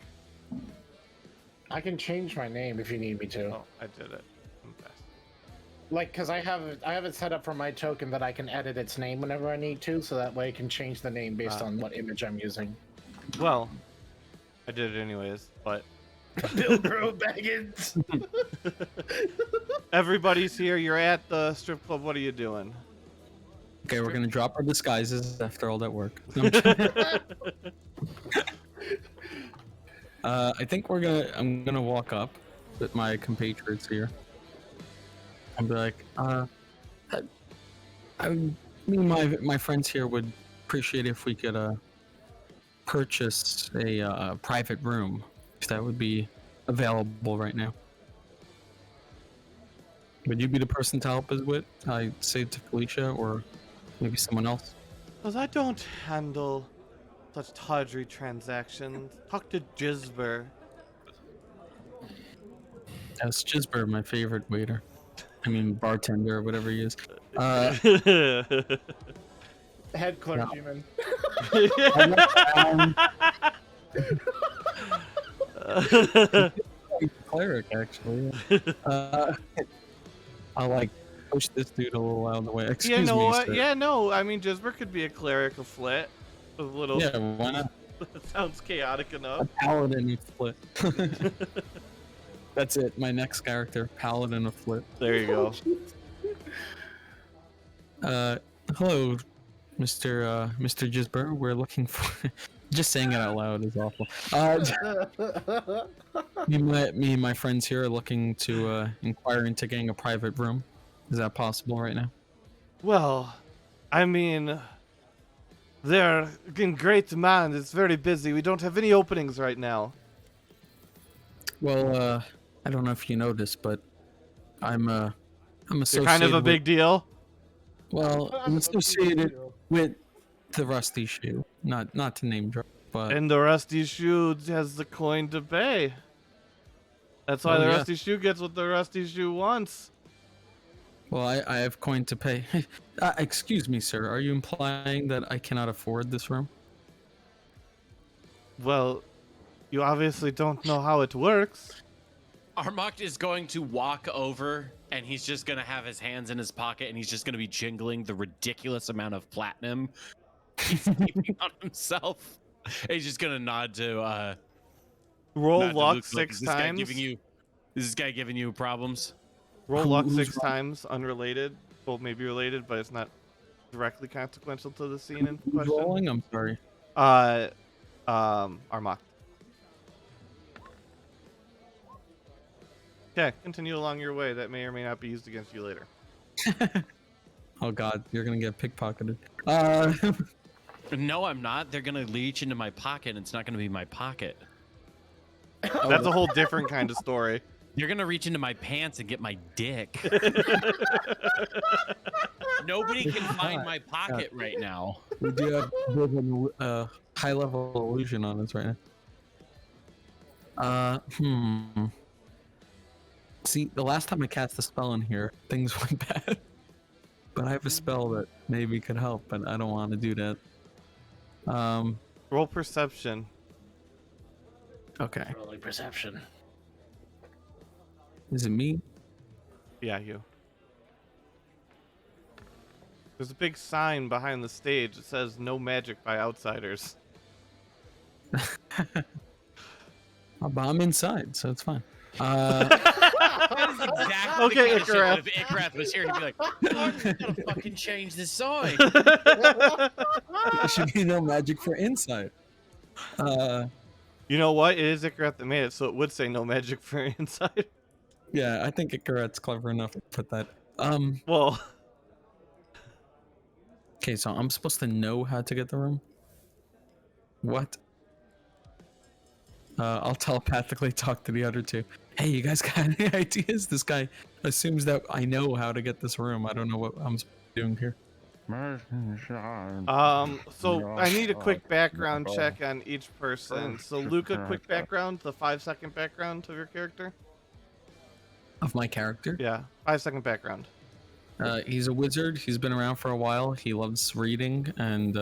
I can change my name if you need me to. Oh, I did it. I'm fast. Like, cause I have it set up for my token that I can edit its name whenever I need to, so that way I can change the name based on what image I'm using. Well, I did it anyways, but Bill Bro Baggins. everybody's here. You're at the strip club. What are you doing? Okay, we're gonna drop our disguises after all that work. I think I'm gonna walk up with my compatriots here and be like, me and my friends here would appreciate if we could purchase a private room, if that would be available right now. Would you be the person to help us with? I say to Felicia or maybe someone else. Because I don't handle such tawdry transactions. Talk to Jizber. That's Jizber, my favorite waiter. I mean, bartender or whatever he is. Head clergyman. Cleric, actually. I'll like push this dude a little out of the way. Excuse You know me, what? sir. Yeah, no. I mean, Jizber could be a cleric of Flit. A little. Yeah, why not? Sounds chaotic A enough. paladin of Flit. That's it. My next character, paladin of Flit. There you go. Hello, Mr. Jizber. We're looking for. Just saying it out loud is awful. Me and my friends here are looking to inquire into getting a private room. Is that possible right now? Well, I mean, they're in great demand. It's very busy. We don't have any openings right now. Well, I don't know if you know this, but I'm associated. You're kind of a big deal. Well, I'm associated with the Rusty Shoe. Not to name drop. but And the rusty shoe has the coin to pay. That's why Oh, the yeah. rusty shoe gets what the rusty shoe wants. well, I have coin to pay. Excuse me, sir. Are you implying that I cannot afford this room? Well, you obviously don't know how it works. Armok is going to walk over and he's just going to have his hands in his pocket and he's just going to be jingling the ridiculous amount of platinum he's keeping on himself. And he's just going to nod to Roll nod to luck Luke, 6 is this guy times. is this guy giving you problems? Roll luck Who's 6 times, unrelated. Well, maybe related, but it's not directly consequential to the scene in Who's question. rolling? I'm sorry. Armok. Okay, continue along your way. That may or may not be used against you later. Oh God, you're gonna get pickpocketed. No, I'm not. They're going to reach into my pocket and it's not going to be my pocket. That's a whole different kind of story. You're going to reach into my pants and get my dick. Nobody can find my pocket right now. We do have a high level illusion on us right now. See, the last time I cast a spell in here, things went bad. But I have a spell that maybe could help, but I don't want to do that. Roll perception. Okay. Rolling perception. Is it me? Yeah, you. There's a big sign behind the stage that says "No magic by outsiders." But I'm inside, so it's fine. That is exactly Okay, the kind of shit that Icarus. if Icarus was here, he'd be like, oh, I'm gonna fucking change the sign. There should be no magic for inside. You know what? It is Icarus that made it, so it would say "No magic for inside." Yeah, I think Icarus's clever enough to put that. Well, Okay, so I'm supposed to know how to get the room? What? I'll telepathically talk to the other two. Hey, you guys got any ideas? This guy assumes that I know how to get this room. I don't know what I'm doing here. so I need a quick background check on each person. So Luca, quick background, the 5-second background of your character. Of my character? Yeah, 5-second background. He's a wizard. He's been around for a while. He loves reading and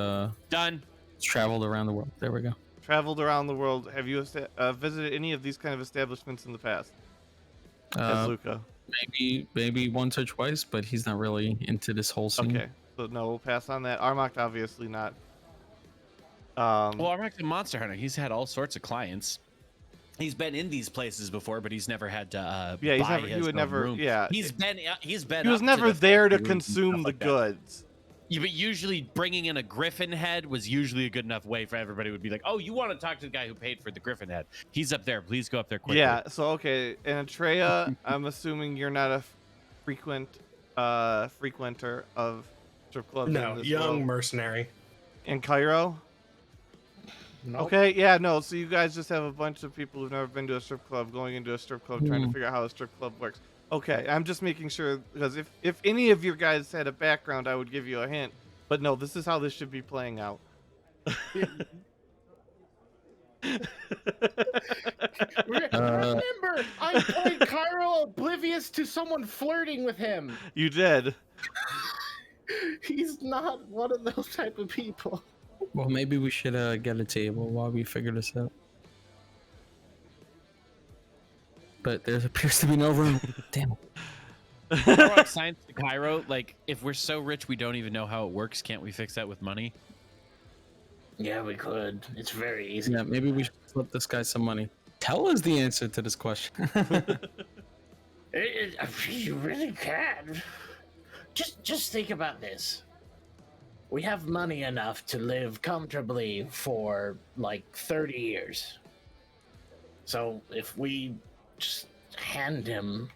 Done. traveled around the world. There we go. Traveled around the world. Have you visited any of these kind of establishments in the past? As Luca. Maybe once or twice, but he's not really into this whole scene. Okay, so no, we'll pass on that. Armok, obviously not. Well, Armok's a monster hunter. He's had all sorts of clients. He's been in these places before, but he's never had to. Yeah, buy he his would own never. room. Yeah, He's been. He's been. he was up never the there to fancy rooms and consume stuff the like that. goods. Yeah, but usually bringing in a griffin head was usually a good enough way for everybody would be like, oh, you want to talk to the guy who paid for the griffin head? He's up there. Please go up there quickly. Yeah. So okay, and Atreya, I'm assuming you're not a frequenter of strip clubs. No, in this young world. mercenary. In Cairo. Nope. Okay, yeah, no. So you guys just have a bunch of people who've never been to a strip club going into a strip club trying to figure out how a strip club works. Okay, I'm just making sure because if any of your guys had a background, I would give you a hint. But no, this is how this should be playing out. Remember, I played Cairo oblivious to someone flirting with him. You did. He's not one of those type of people. Well, maybe we should get a table while we figure this out. But there appears to be no room. Damn it. Armok science to Cairo. Like, if we're so rich we don't even know how it works, can't we fix that with money? Yeah, we could. It's very easy. Yeah, maybe we should flip this guy some money. Tell us the answer to this question. You really can. Just think about this. We have money enough to live comfortably for like 30 years. So if we just hand him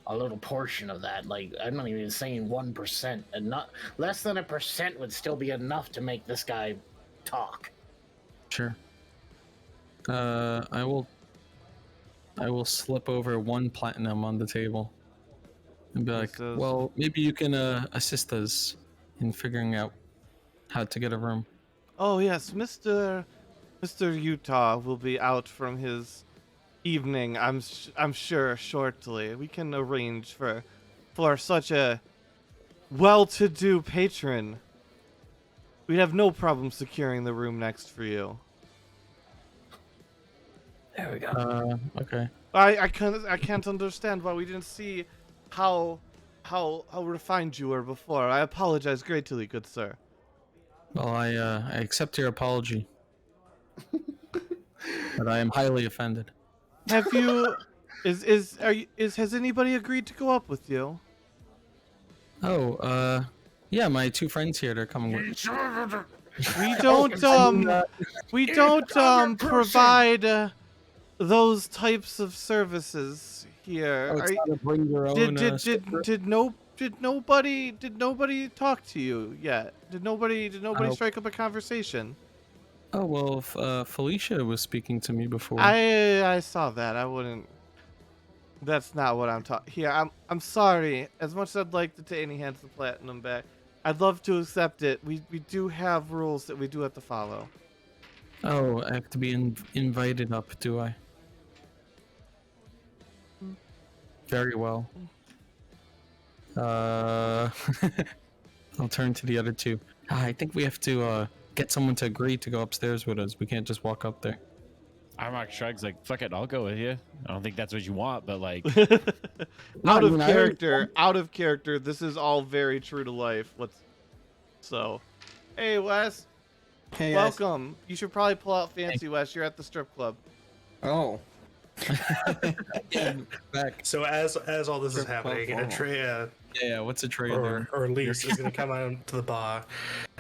a little portion of that, like I'm not even saying 1%, and not less than 1% would still be enough to make this guy talk. Sure. I will slip over 1 platinum on the table and be like, This is- well, maybe you can assist us in figuring out how to get a room. Oh yes, Mr. Mr. Utah will be out from his evening, I'm sure, shortly. We can arrange for such a well-to-do patron. We'd have no problem securing the room next for you. There we go. Okay. I can't understand why we didn't see how refined you were before. I apologize greatly, good sir. Well, I accept your apology, but I am highly offended. Have you has anybody agreed to go up with you? Oh, yeah, my two friends here, they're coming with me. We don't provide those types of services here. Oh, it's Are not a bring your own. did nobody talk to you yet? Did nobody strike up a conversation? Oh well, Felicia was speaking to me before. I saw that. I wouldn't. That's not what I'm talking. Here, I'm sorry. As much as I'd like to take any hands the platinum back, I'd love to accept it. We do have rules that we do have to follow. Oh, I have to be invited up, do I? Very well. I'll turn to the other two. I think we have to get someone to agree to go upstairs with us. We can't just walk up there. Armok shrugs like, fuck it, I'll go with you. I don't think that's what you want, but like... Out of I character, this is all very true to life. Hey Wes, Hey, guys. welcome. You should probably pull out Fancy Wes. You're at the strip club. Oh. Back. So as all this is They're happening, quite formal. Atreya Yeah, what's a trailer? or Lise is gonna come out to the bar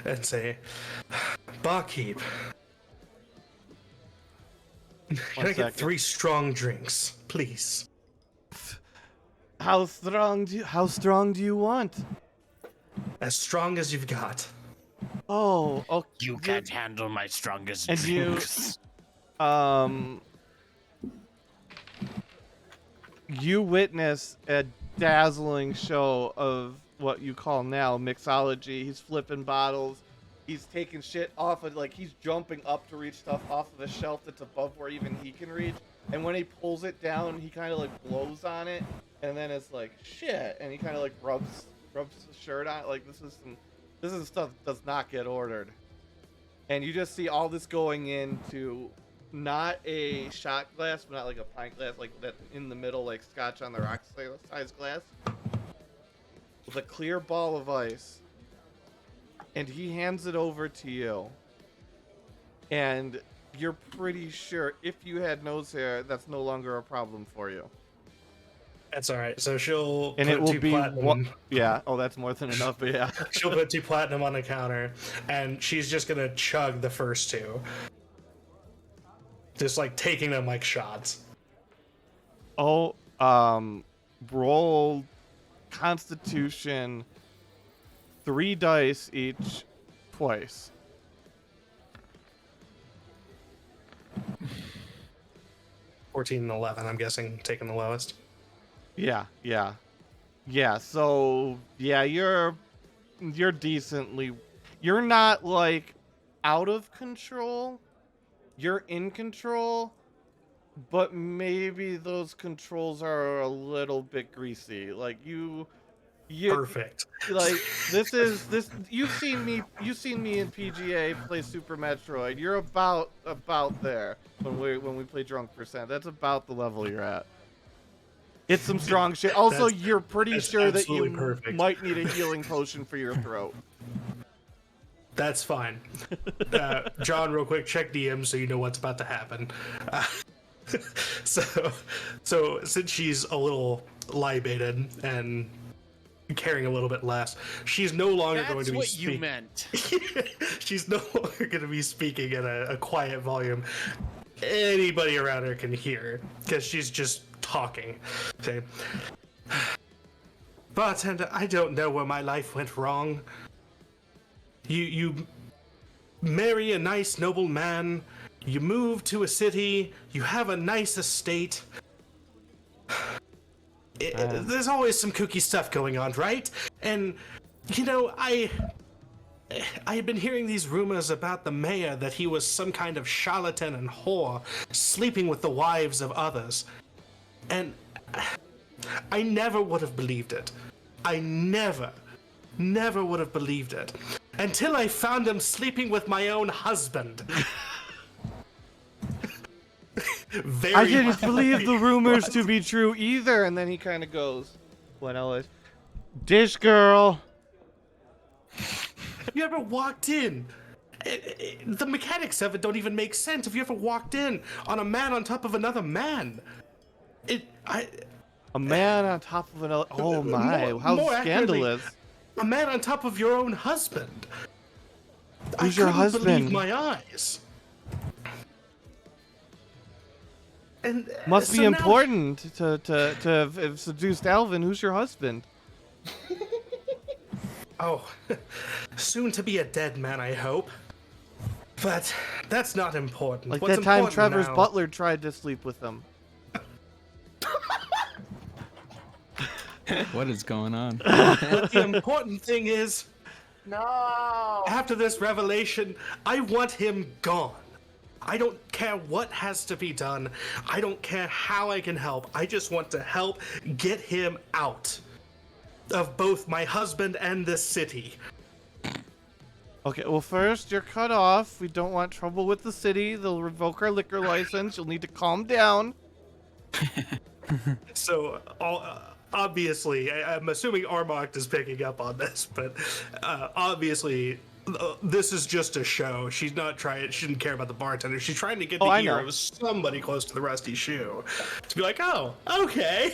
and say, "Barkeep, can I One get second. 3 strong drinks, please?" How strong do you want? As strong as you've got. Oh, okay. You can't handle my strongest And you- drinks. You witness a dazzling show of what you call now mixology. He's flipping bottles. He's taking shit off of, like, he's jumping up to reach stuff off of a shelf that's above where even he can reach. And when he pulls it down, he kind of like blows on it, and then it's like shit, and he kind of like rubs the shirt on it. Like, this is stuff that does not get ordered. And you just see all this going into not a shot glass, but not like a pint glass, like that in the middle, like scotch on the rock size glass, with a clear ball of ice. And he hands it over to you. And you're pretty sure if you had nose hair, that's no longer a problem for you. That's all right. So she'll And put it will 2 be platinum. yeah. Oh, that's more than enough. But yeah. She'll put 2 platinum on the counter, and she's just gonna chug the first 2. Just like taking them like shots. Oh, roll Constitution 3 dice each twice. 14 and 11, I'm guessing, taking the lowest. Yeah. So yeah, you're decently. You're not like out of control. You're in control, but maybe those controls are a little bit greasy. Like you Perfect. like this. You've seen me in PGA play Super Metroid. You're about there when we play Drunk Percent. That's about the level you're at. It's some strong shit. Also, you're pretty that's sure that you absolutely perfect. might need a healing potion for your throat. That's fine. John, real quick, check DM so you know what's about to happen. So since she's a little libated and caring a little bit less, she's no longer That's going to be what you meant. She's no longer going to be speaking at a quiet volume. Anybody around her can hear because she's just talking. Okay. Bartender, I don't know where my life went wrong. You marry a nice noble man, you move to a city, you have a nice estate. There's always some kooky stuff going on, right? And you know, I had been hearing these rumors about the mayor that he was some kind of charlatan and whore, sleeping with the wives of others. And I never would have believed it. I never would have believed it. Until I found him sleeping with my own husband. I didn't believe the rumors to be true either. And then he kind of goes, what else? Dish girl. Have you ever walked in? The mechanics of it don't even make sense. Have you ever walked in on a man on top of another man? A man on top of another. Oh my! How more scandalous! A man on top of your own husband. Who's your husband? Believe my eyes. And Must be so now- important to have seduced Alvin. Who's your husband? Oh, soon to be a dead man, I hope. But that's not important. Like What's that time important Trevor's now- butler tried to sleep with him. What is going on? But the important thing is, No. after this revelation, I want him gone. I don't care what has to be done. I don't care how I can help. I just want to help get him out of both my husband and this city. Okay, well first you're cut off. We don't want trouble with the city. They'll revoke our liquor license. You'll need to calm down. So, obviously, I'm assuming Armok is picking up on this, but obviously, this is just a show. She's not trying. She didn't care about the bartender. She's trying to get the I ear know. of somebody close to the rusty shoe to be like, oh, okay.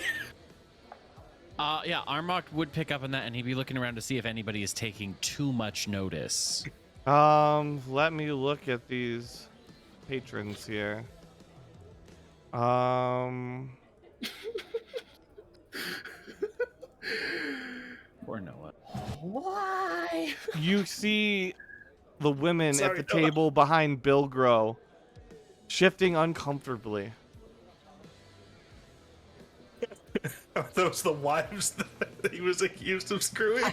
Yeah, Armok would pick up on that, and he'd be looking around to see if anybody is taking too much notice. Let me look at these patrons here. Or Noah. Why? You see the women Sorry, at the Noah. table behind Bill Grow shifting uncomfortably. Are those the wives that he was accused of screwing?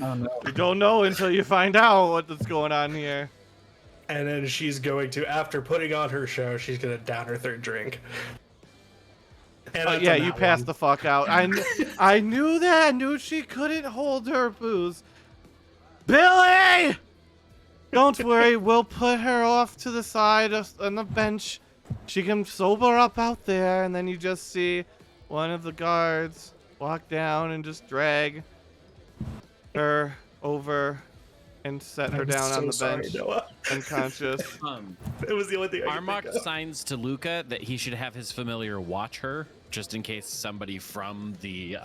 Oh no. You don't know until you find out what's going on here. And then she's going to, after putting on her show, she's going to down her third drink. And that's Yeah, on you that passed one. the fuck out. I knew that. I knew she couldn't hold her booze. Billy! Don't worry, we'll put her off to the side on the bench. She can sober up out there, and then you just see one of the guards walk down and just drag her over and set her I'm down so on the sorry, bench, Noah. unconscious. It was the only thing I could Armok think of. signs to Luca that he should have his familiar watch her, just in case somebody from the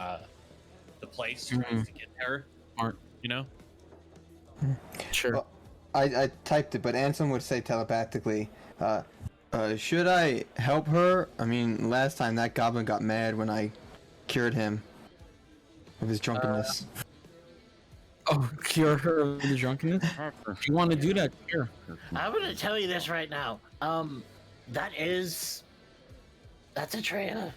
place tries to get her. Smart. You know? Sure. Well, I typed it, but Anselm would say telepathically, should I help her? I mean, last time that goblin got mad when I cured him of his drunkenness. Oh, cure her of the drunkenness? If you want to do that, sure. I'm gonna tell you this right now. That's a traitor.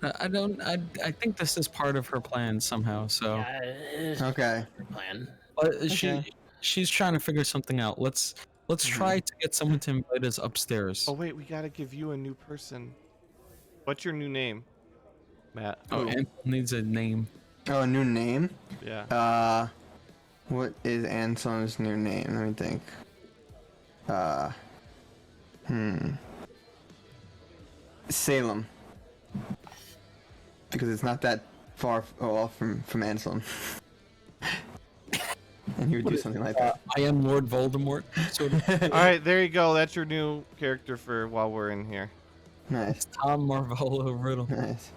I think this is part of her plan somehow, so. Yeah, it is Okay. her plan. But Okay. she's trying to figure something out. Let's try to get someone to invite us upstairs. Oh wait, we gotta give you a new person. What's your new name, Matt? Oh, Ansel needs a name. Oh, a new name? Yeah. What is Anselm's new name? Let me think. Salem. Because it's not that far off from Anselm. And he would do something like that. I am Lord Voldemort. Sort of. All right, there you go. That's your new character for while we're in here. Nice, Tom Marvolo Riddle. nice.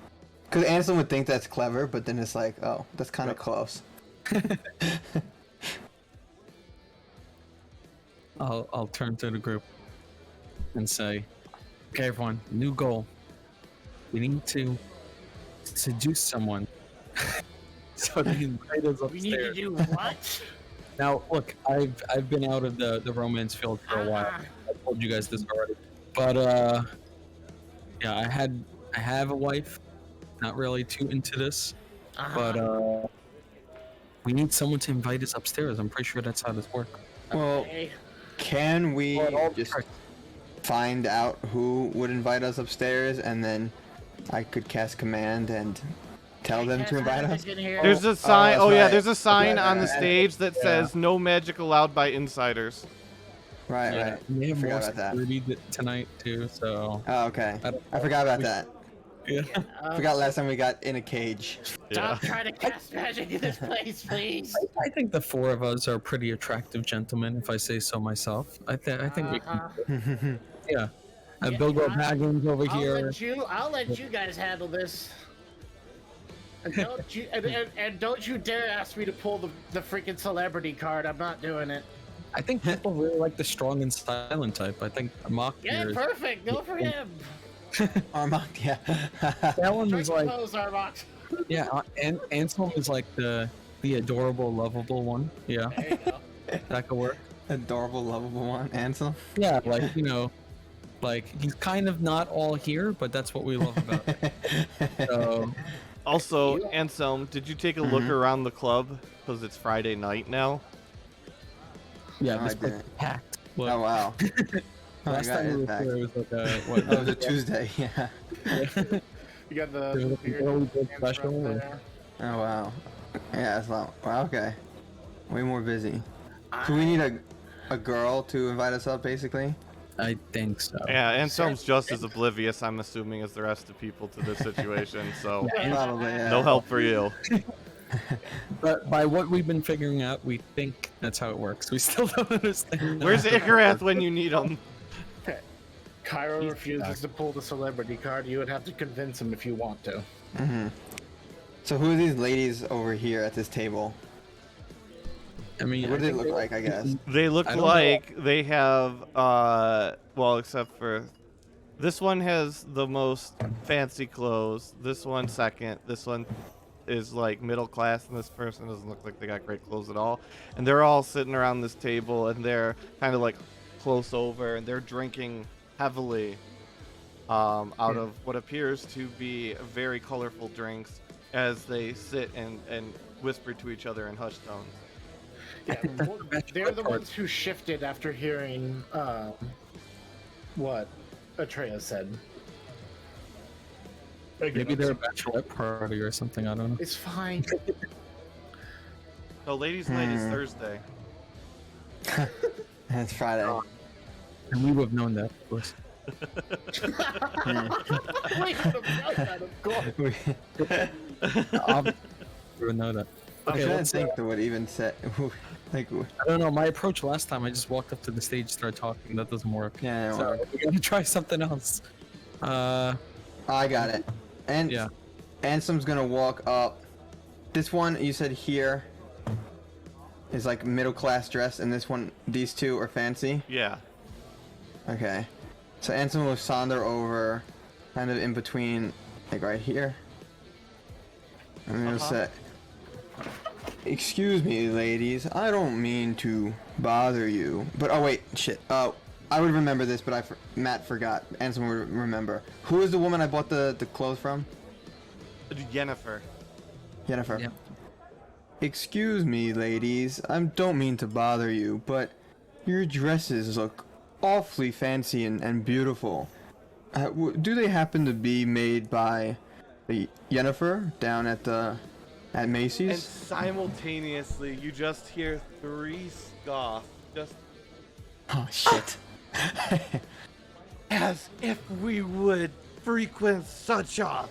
Because Anselm would think that's clever, but then it's like, oh, that's kind of close. I'll turn to the group and say, okay, everyone, new goal. We need to seduce someone. So they invite us We need to upstairs. do what? Now, look, I've been out of the romance field for a while. I told you guys this already. But yeah, I have a wife. Not really too into this. but we need someone to invite us upstairs. I'm pretty sure that's how this works. Well, Okay. can we Well, all just right. find out who would invite us upstairs, and then I could cast command and tell them to invite us? There's a sign. that's Oh yeah, right. there's a sign Right, on the right. stage that says "No magic allowed by insiders." Right, Yeah, right. we have Forgot more about that. security tonight too, so Oh, okay. I don't- I forgot about that. yeah. Forgot last time we got in a cage. Stop trying to cast magic in this place, please. I think the four of us are pretty attractive gentlemen, if I say so myself. I think we can. Yeah. Bilbo Baggins over here. I'll let you guys handle this. And don't you dare ask me to pull the freaking celebrity card. I'm not doing it. I think people really like the strong and silent type. I think Mock Yeah, here is- perfect. Go for him. Armand, yeah. that one is like, Those are box. yeah, and Anselm is like the adorable, lovable one. Yeah, There you go. that could work. Adorable, lovable one. Ansel? Yeah, like, like he's kind of not all here, but that's what we love about it. So, Also, Anselm, did you take a look around the club? Because it's Friday night now. yeah, No, this I place didn't. is packed. Oh, Look, wow. Oh my last god, time it we is were back. here, it was like a, what? Oh, it was a Tuesday, yeah. You got There was the like an early bird special. or- there. Oh, wow. Yeah, that's a lot. Wow, okay. Way more busy. So we need a girl to invite us up, basically? I think so. Yeah, Anselm's just as oblivious, I'm assuming, as the rest of people to this situation. So Probably, yeah. no help for you. But by what we've been figuring out, we think that's how it works. We still don't understand. Where's Ikarath when you need him? Cairo refuses to pull the celebrity card. You would have to convince him if you want to. So who are these ladies over here at this table? I mean, What do they think look like, I guess? They look I don't know. like they have, well, except for this one has the most fancy clothes. This one second. This one is like middle class, and this person doesn't look like they got great clothes at all. And they're all sitting around this table, and they're kind of like close over, and they're drinking heavily out of what appears to be very colorful drinks as they sit and whisper to each other in hushed tones. Yeah, they're the ones who shifted after hearing what Atreya said. maybe they're a bachelorette party or something. I don't know. It's fine. So ladies' night is Thursday. It's Friday. And we would have known that, of course. We could have done that, of course. We would know that. I'm Okay, trying to let's, think to what even said. Like, I don't know. My approach last time, I just walked up to the stage, started talking. That doesn't work. yeah, So we gotta try something else. I got it. And Yeah. Ansem's gonna walk up. This one you said here is like middle class dress, and this one, these two are fancy. Yeah. Okay. So Ansem will saunter over, kind of in between, like right here. And he'll say, "Excuse me, ladies. I don't mean to bother you, but oh wait, shit. I would remember this, but Matt forgot. Ansem would remember. Who is the woman I bought the clothes from? Yennefer. Jennifer. Yep. Excuse me, ladies. I don't mean to bother you, but your dresses look awfully fancy and beautiful. Do they happen to be made by the Yennefer down at And Macy's?" simultaneously, you just hear 3 scoff. Just Oh shit. as if we would frequent such a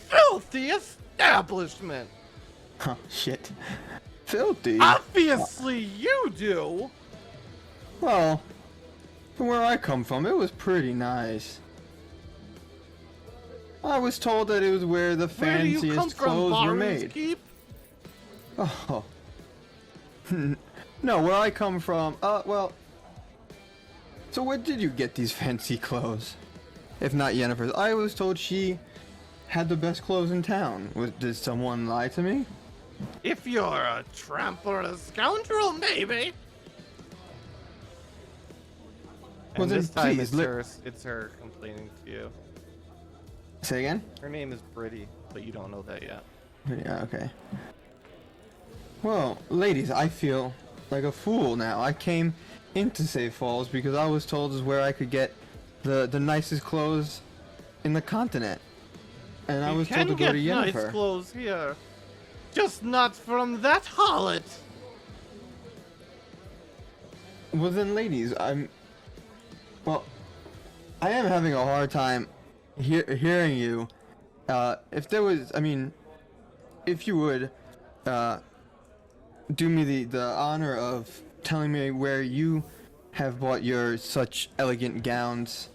filthy establishment. Oh shit. Filthy. Obviously, you do. Well, from where I come from, it was pretty nice. I was told that it was where the Where do you come fanciest from, clothes were Baron's made. Keep? Oh. No, where I come from, well. So where did you get these fancy clothes? If not Yennefer's. I was told she had the best clothes in town. Did someone lie to me? If you're a tramp or a scoundrel, maybe. Well, And then this time please, it's her complaining to you. Say again? Her name is Brittany, but you don't know that yet. Yeah, okay. Well, ladies, I feel like a fool now. I came into Safe Falls because I was told is where I could get the nicest clothes in the continent. And I You was told to can go to get nice Yennefer. clothes here, just not from that harlot. Well then, ladies, well, I am having a hard time hearing you. If there was, I mean, if you would, do me the honor of telling me where you have bought your such elegant gowns,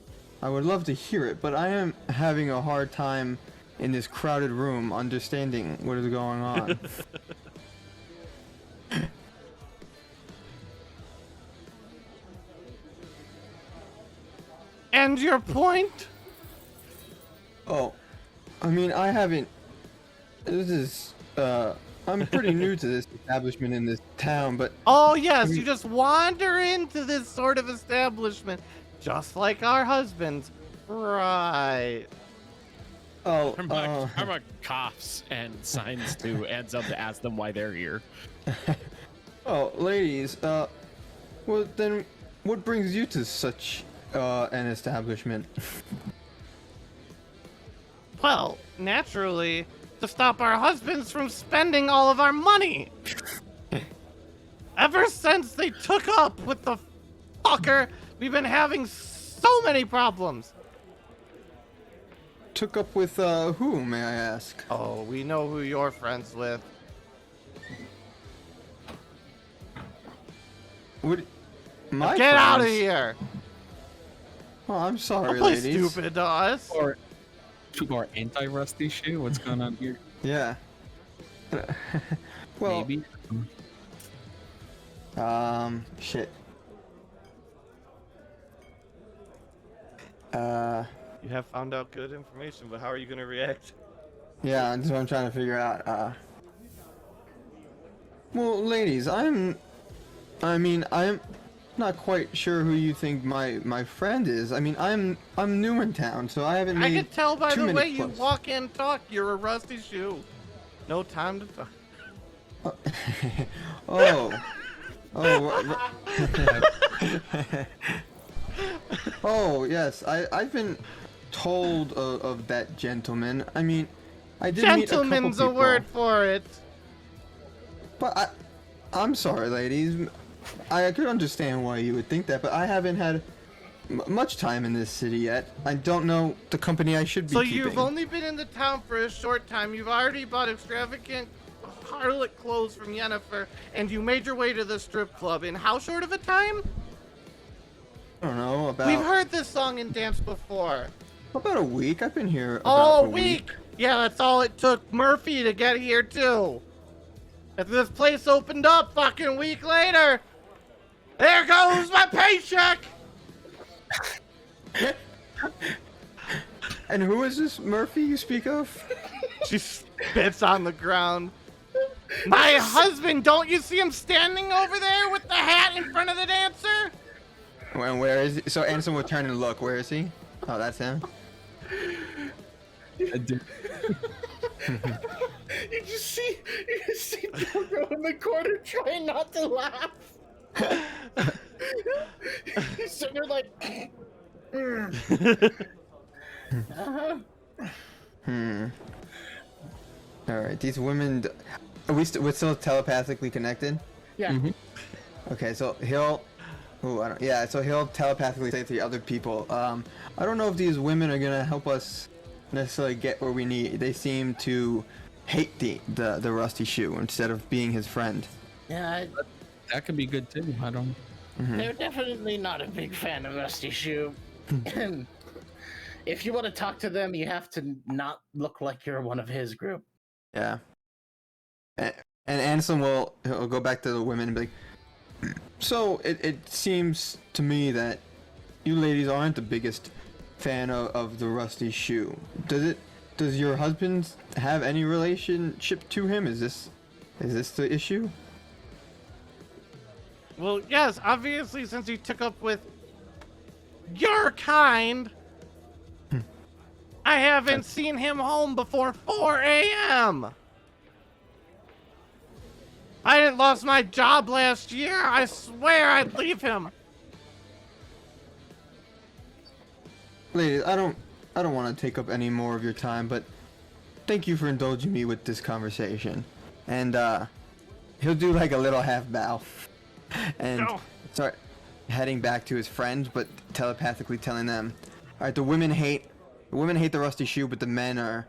I would love to hear it, but I am having a hard time in this crowded room understanding what is going on. And your point? Oh, I mean, I haven't. This is, I'm pretty new to this establishment in this town, but Oh yes, you just wander into this sort of establishment, just like our husbands. Right. oh, Karma coughs and signs to Ansem to ask them why they're here. oh, ladies, well then, what brings you to such an establishment? Well, naturally, to stop our husbands from spending all of our money. Ever since they took up with the fucker, we've been having so many problems. Took up with who, may I ask? Oh, we know who you're friends with. What? My Get out of friends? here! Oh, I'm sorry, Don't play ladies. stupid to us. Or people are anti-Rusty shoe. What's going on here? Yeah. Well, Maybe. shit. You have found out good information, but how are you gonna react? Yeah, that's what I'm trying to figure out. Well, ladies, I'm not quite sure who you think my friend is. I mean, I'm new in town, so I haven't I made can tell by too the many way you close. walk and talk, you're a rusty shoe. No time to talk. Oh. Oh. Oh, yes. I've been told of that gentleman. I mean, I did meet a couple Gentleman's a people, word for it. But I'm sorry, ladies. I could understand why you would think that, but I haven't had much time in this city yet. I don't know the company I should be So keeping. you've only been in the town for a short time. You've already bought extravagant harlot clothes from Yennefer, and you made your way to the strip club in how short of a time? I don't know, We've heard this song and dance before. about a week. I've been here about Oh, a week. Yeah, that's all it took Murphy to get here too. If this place opened up fucking week later, there goes my paycheck. And who is this Murphy you speak of? She spits on the ground. My husband, don't you see him standing over there with the hat in front of the dancer? And where is he? So Anderson will turn and look. Where is he? Oh, that's him. You just see Pogo in the corner trying not to laugh. He's sitting there like. All right, these women. Are we're still telepathically connected? Yeah. Okay, so he'll. Ooh, I don't. Yeah, so he'll telepathically say to the other people. I don't know if these women are gonna help us necessarily get where we need. They seem to hate the Rusty Shoe instead of being his friend. Yeah, That could be good too. I don't. they're definitely not a big fan of Rusty Shoe. If you want to talk to them, you have to not look like you're one of his group. Yeah. And Anson he'll go back to the women and be like, so it seems to me that you ladies aren't the biggest fan of the Rusty Shoe. Does your husband have any relationship to him? Is this the issue? Well, yes, obviously, since he took up with your kind, I haven't seen him home before 4 a.m. I didn't lost my job last year. I swear I'd leave him. Ladies, I don't want to take up any more of your time, but thank you for indulging me with this conversation. And he'll do like a little half bow and start heading back to his friends, but telepathically telling them, all right, the women hate the Rusty Shoe, but the men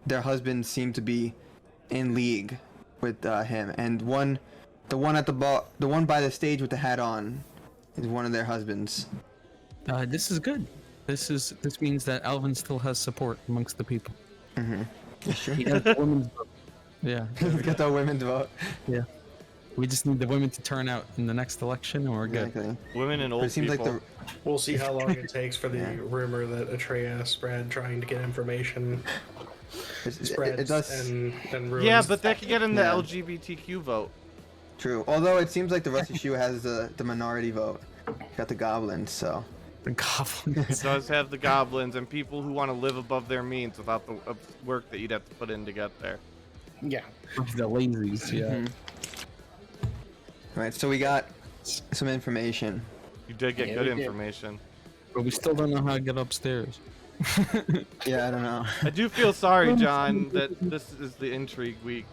their husbands seem to be in league with him, and the one by the stage with the hat on is one of their husbands. This is good. This means that Alvin still has support amongst the people. Sure. He has the women's vote. Yeah. He's got the women's vote. Yeah. We just need the women to turn out in the next election, and we're good. Exactly. Women and But old it seems people. like We'll see how long it takes for the Yeah. rumor that Atreus spread trying to get information spreads it does and ruins. Yeah, but that could get in the Yeah. LGBTQ vote. true. Although it seems like the Rusty Shoe has the minority vote. Got the goblins, so. The goblins. It does have the goblins and people who want to live above their means without the work that you'd have to put in to get there. Yeah. The lazies, yeah. Right, so we got some information. You did get Yeah, good we did. information. But we still don't know how to get upstairs. Yeah, I don't know. I do feel sorry, John, that this is the intrigue week,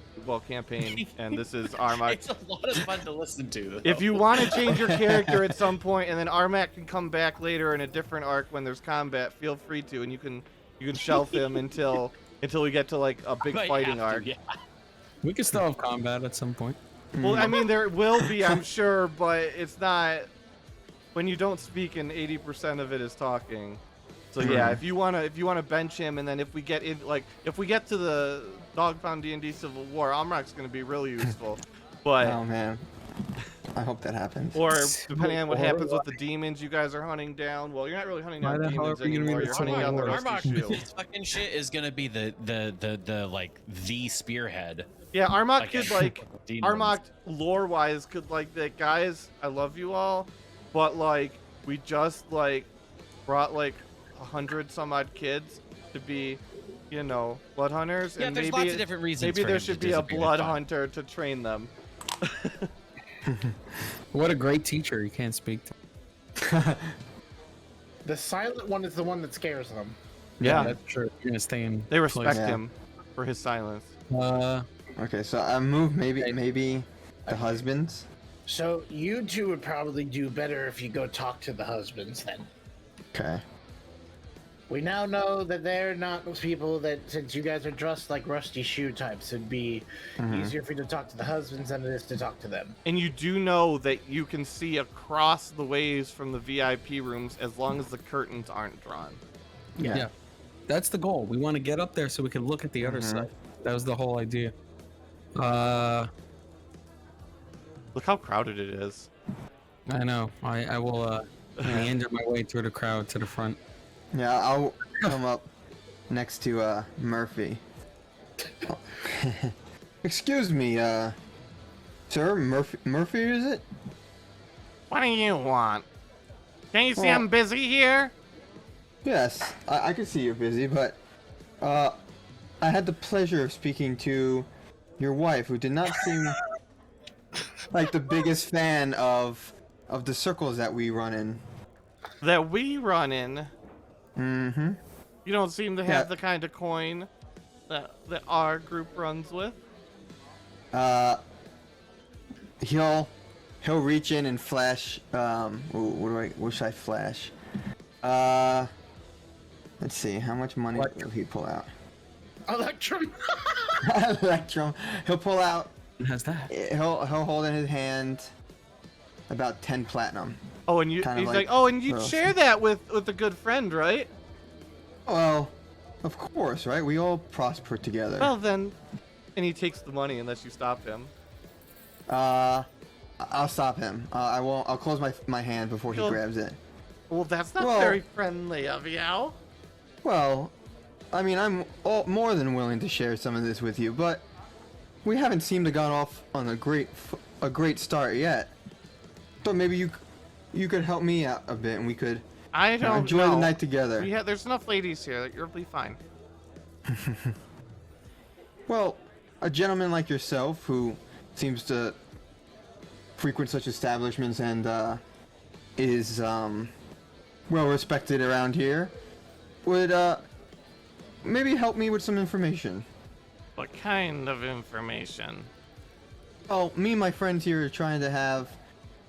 campaign, and this is Armak. It's a lot of fun to listen to. If you want to change your character at some point, and then Armak can come back later in a different arc when there's combat, feel free to, and you can shelf him until we get to like a big Might fighting have to, arc. yeah. We could still have combat at some point. Well, I mean, there will be, I'm sure, but it's not when you don't speak and 80% of it is talking. So yeah, if you wanna bench him, and then if we get to the Dogpound D&D Civil War, Amrak's gonna be really useful. But Oh man, I hope that happens. or depending on what happens with the demons you guys are hunting down. Well, you're not really hunting Why down the hell demons are we gonna be anymore. the You're hunting Civil down the War? Rusty Armak, Shield. this fucking shit is gonna be the like the spearhead. Yeah, Armak Like, could like demons. Armak lore-wise could like that. Guys, I love you all, but like we just like brought like 100 some odd kids to be, blood hunters. Yeah, and there's maybe lots of different reasons. maybe for there him to should be a disappear, blood it's fine. hunter to train them. What a great teacher you can't speak to. The silent one is the one that scares them. Yeah, that's true. You're gonna stay in. they respect Yeah. him for his silence. Okay, so I move maybe the husbands. So you two would probably do better if you go talk to the husbands then. Okay. We now know that they're not those people that, since you guys are dressed like Rusty Shoe types, it'd be easier for you to talk to the husbands than it is to talk to them. And you do know that you can see across the ways from the VIP rooms as long as the curtains aren't drawn. Yeah. That's the goal. We want to get up there so we can look at the other side. That was the whole idea. Look how crowded it is. I know. I will meander my way through the crowd to the front. Yeah, I'll come up next to Murphy. Oh. Excuse me, sir, Murphy is it? What do you want? Can you see Well- I'm busy here? Yes, I can see you're busy, but I had the pleasure of speaking to your wife, who did not seem like the biggest fan of the circles that we run in. That we run in. Mm-hmm. You don't seem to have Yeah. the kind of coin that our group runs with. He'll reach in and flash. What should I flash? Let's see. How much money will he pull out? Electrum! Electrum. He'll pull out. It has that. He'll hold in his hand about 10 platinum. Oh, and Kind of he's like like, oh, and you'd Rose. share that with a good friend, right? Well, of course, right? We all prosper together. Well then, and he takes the money unless you stop him. I'll stop him. I won't. I'll close my hand before he You'll- grabs it. Well, that's not Well- very friendly of you. Well, I mean, I'm more than willing to share some of this with you, but we haven't seemed to got off on a great start yet. So maybe you could help me out a bit, and we could I don't enjoy know. the night together. There's enough ladies here that you'll be fine. Well, a gentleman like yourself who seems to frequent such establishments and is well respected around here, would maybe help me with some information. What kind of information? Oh, me and my friends here are trying to have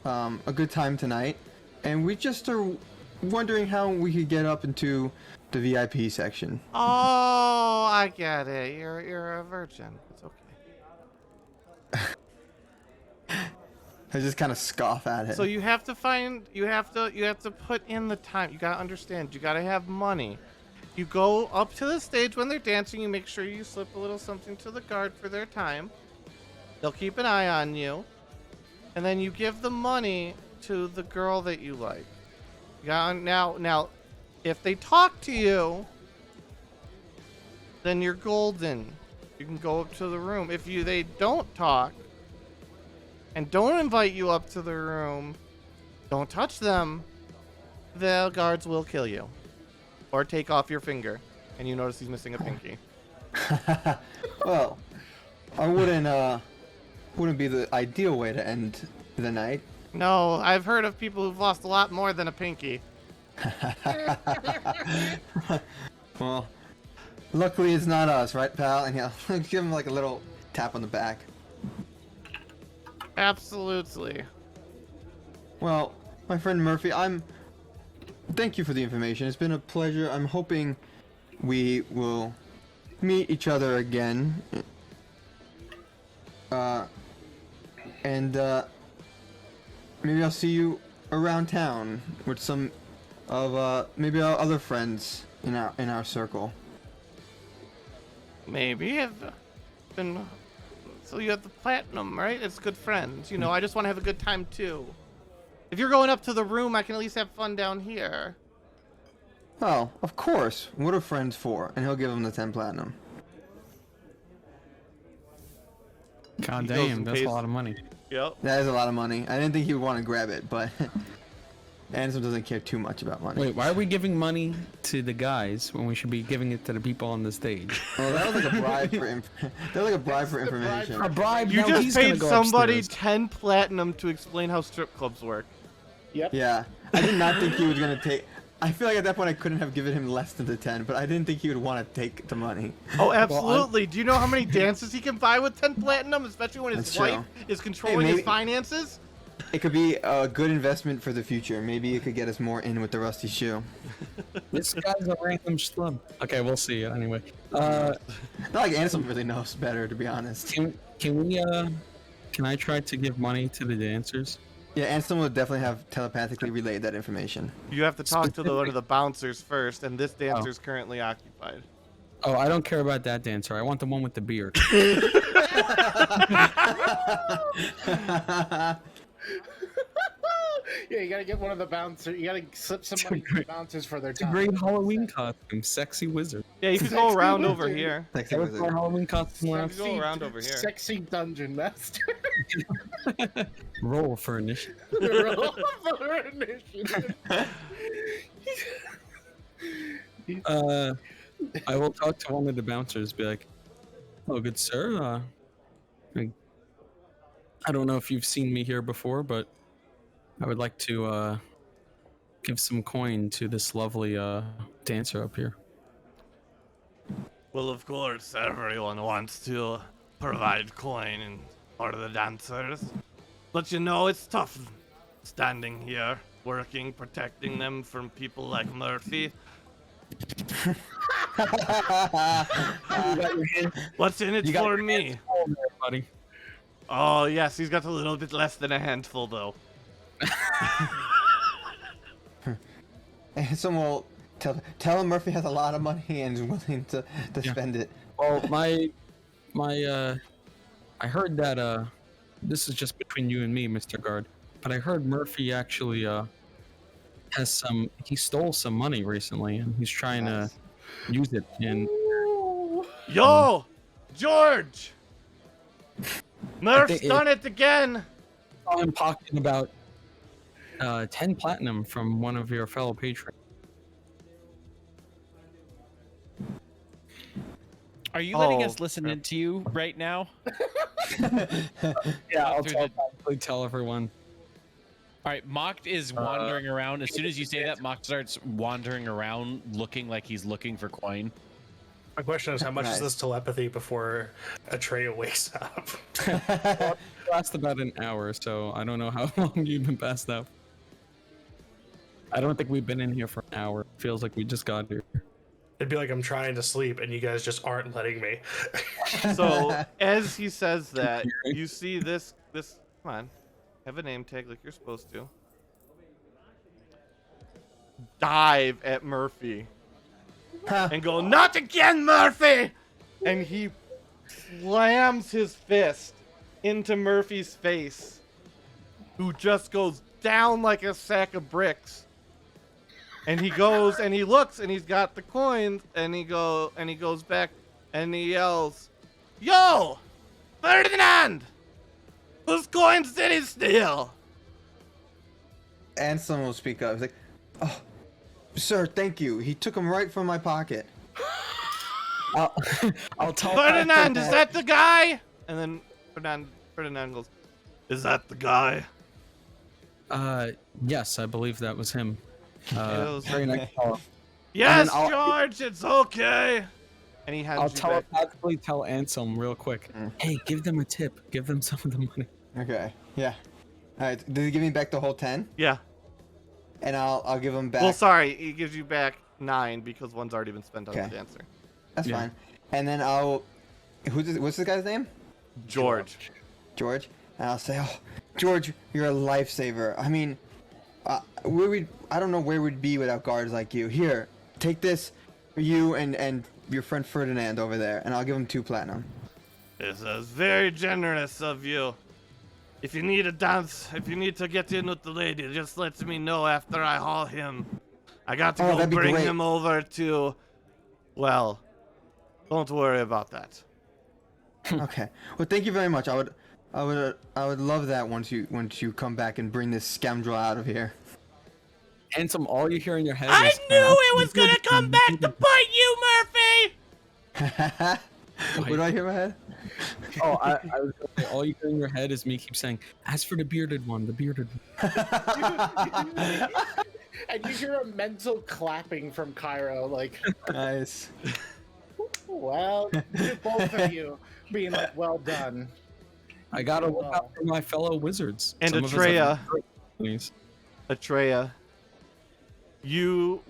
a good time tonight, and we just are wondering how we could get up into the VIP section. Oh, I get it. You're a virgin. It's okay. I just kind of scoff at it. So you have to put in the time. You gotta understand. You gotta have money. You go up to the stage when they're dancing. You make sure you slip a little something to the guard for their time. They'll keep an eye on you, and then you give the money to the girl that you like. Now, if they talk to you, then you're golden. You can go up to the room. If they don't talk and don't invite you up to the room, don't touch them. The guards will kill you, or take off your finger. And you notice he's missing a pinky. Well, I wouldn't be the ideal way to end the night. No, I've heard of people who've lost a lot more than a pinky. Well, luckily it's not us, right, pal? And yeah, give him like a little tap on the back. Absolutely. Well, my friend Murphy, thank you for the information. It's been a pleasure. I'm hoping we will meet each other again. And maybe I'll see you around town with some of maybe our other friends in our circle. Maybe I've been. So you have the platinum, right? It's good friends. You know, I just want to have a good time too. If you're going up to the room, I can at least have fun down here. Oh, of course. What are friends for? And he'll give him the 10 platinum. God He goes damn, and that's a pays- lot of money. Yep. That is a lot of money. I didn't think he would want to grab it, but Ansem doesn't care too much about money. Wait, why are we giving money to the guys when we should be giving it to the people on the stage? Well, that was like a bribe for that was like a bribe for information. A bribe? You No, just he's gonna paid go somebody upstairs. 10 platinum to explain how strip clubs work. Yeah, I did not think he was gonna take. I feel like at that point I couldn't have given him less than the 10, but I didn't think he would want to take the money. Oh, absolutely. Do you know how many dances he can buy with 10 platinum, especially when his That's wife true. is controlling maybe- his finances? It could be a good investment for the future. Maybe it could get us more in with the rusty shoe. This guy's a random schlub. Okay, we'll see. Anyway, Not like Ansem really knows better, to be honest. can I try to give money to the dancers? Yeah, Ansem will definitely have telepathically relayed that information. You have to talk to one of the bouncers first, and this dancer's currently occupied. Oh, I don't care about that dancer. I want the one with the beard. Yeah, you gotta get one of the bouncers. You gotta slip some money to the bouncers for their It's a time. great Halloween costume, sexy wizard. Yeah, you can go Sexy around wizard. over here. Sexy That was wizard. our Halloween costume You last. can go around over here. Sexy dungeon master. Roll for initiative. Roll for initiative. I will talk to one of the bouncers. Be like, "Oh, good sir. I don't know if you've seen me here before, but I would like to give some coin to this lovely dancer up here." Well, of course, everyone wants to provide coin and for the dancers. But you know, it's tough standing here, working, protecting them from people like Murphy. What's in it for me? Buddy. Oh, yes, he's got a little bit less than a handful, though. Ansem will tell him Murphy has a lot of money and is willing to spend it. Well, I heard that this is just between you and me, Mr. Guard, but I heard Murphy actually he stole some money recently, and he's trying to use it in. Yo! George! Murph's think done it again! saw him pocketing about 10 platinum from one of your fellow patrons. Are you letting Oh, us listen into you right now? Yeah, I'll Through the- tell everyone. All right, Mocked is wandering around. As soon as you say that, Mocked starts wandering around, looking like he's looking for coin. My question is, how much Nice. is this telepathy before Atreya wakes up? It lasts about an hour, so I don't know how long you've been passed out. I don't think we've been in here for an hour. Feels like we just got here. It'd be like I'm trying to sleep and you guys just aren't letting me. So as he says that, you see this. Come on, have a name tag like you're supposed to. Dive at Murphy and go, "Not again, Murphy!" And he slams his fist into Murphy's face, who just goes down like a sack of bricks. And he goes and he looks and he's got the coins and he goes back and he yells, "Yo, Ferdinand! Whose coins did he steal?" Ansem will speak up. He's like, "Oh, sir, thank you. He took them right from my pocket." I'll tell "Ferdinand, is that the guy?" And then Ferdinand goes, "Is that the guy?" Yes, I believe that was him. Yes. Very nice fellow. "Yes, I'll- George, it's okay." And he hands I'll you back. telepathically tell Ansem real quick. Hey, give them a tip. Give them some of the money. Okay, yeah. All right, did he give me back the whole 10? Yeah. And I'll give him back. Well, sorry, he gives you back 9 because one's already been spent on Okay. the dancer. That's Yeah. fine. And then what's this guy's name? George. George. And I'll say, "Oh, George, you're a lifesaver. I mean, I don't know where we'd be without guards like you. Here, take this for you and your friend Ferdinand over there, and I'll give him 2 platinum." This is very generous of you. If you need a dance, if you need to get in with the lady, just let me know after I haul him. I got to Oh, go that'd be bring great. him over to, well, don't worry about that. Okay. Well, thank you very much. I would love that once you come back and bring this scoundrel out of here. Ansem, all you hear in your head I is... knew it was gonna come back to bite you, Murphy! What do I hear in my head? Oh, I was gonna say, all you hear in your head is me keep saying, "As for the bearded one, the bearded one." And you hear a mental clapping from Cairo, like, Nice. well, both of you being like, well done. I gotta look out for my fellow wizards. And Some of us have Atreya. great companies. Atreya, you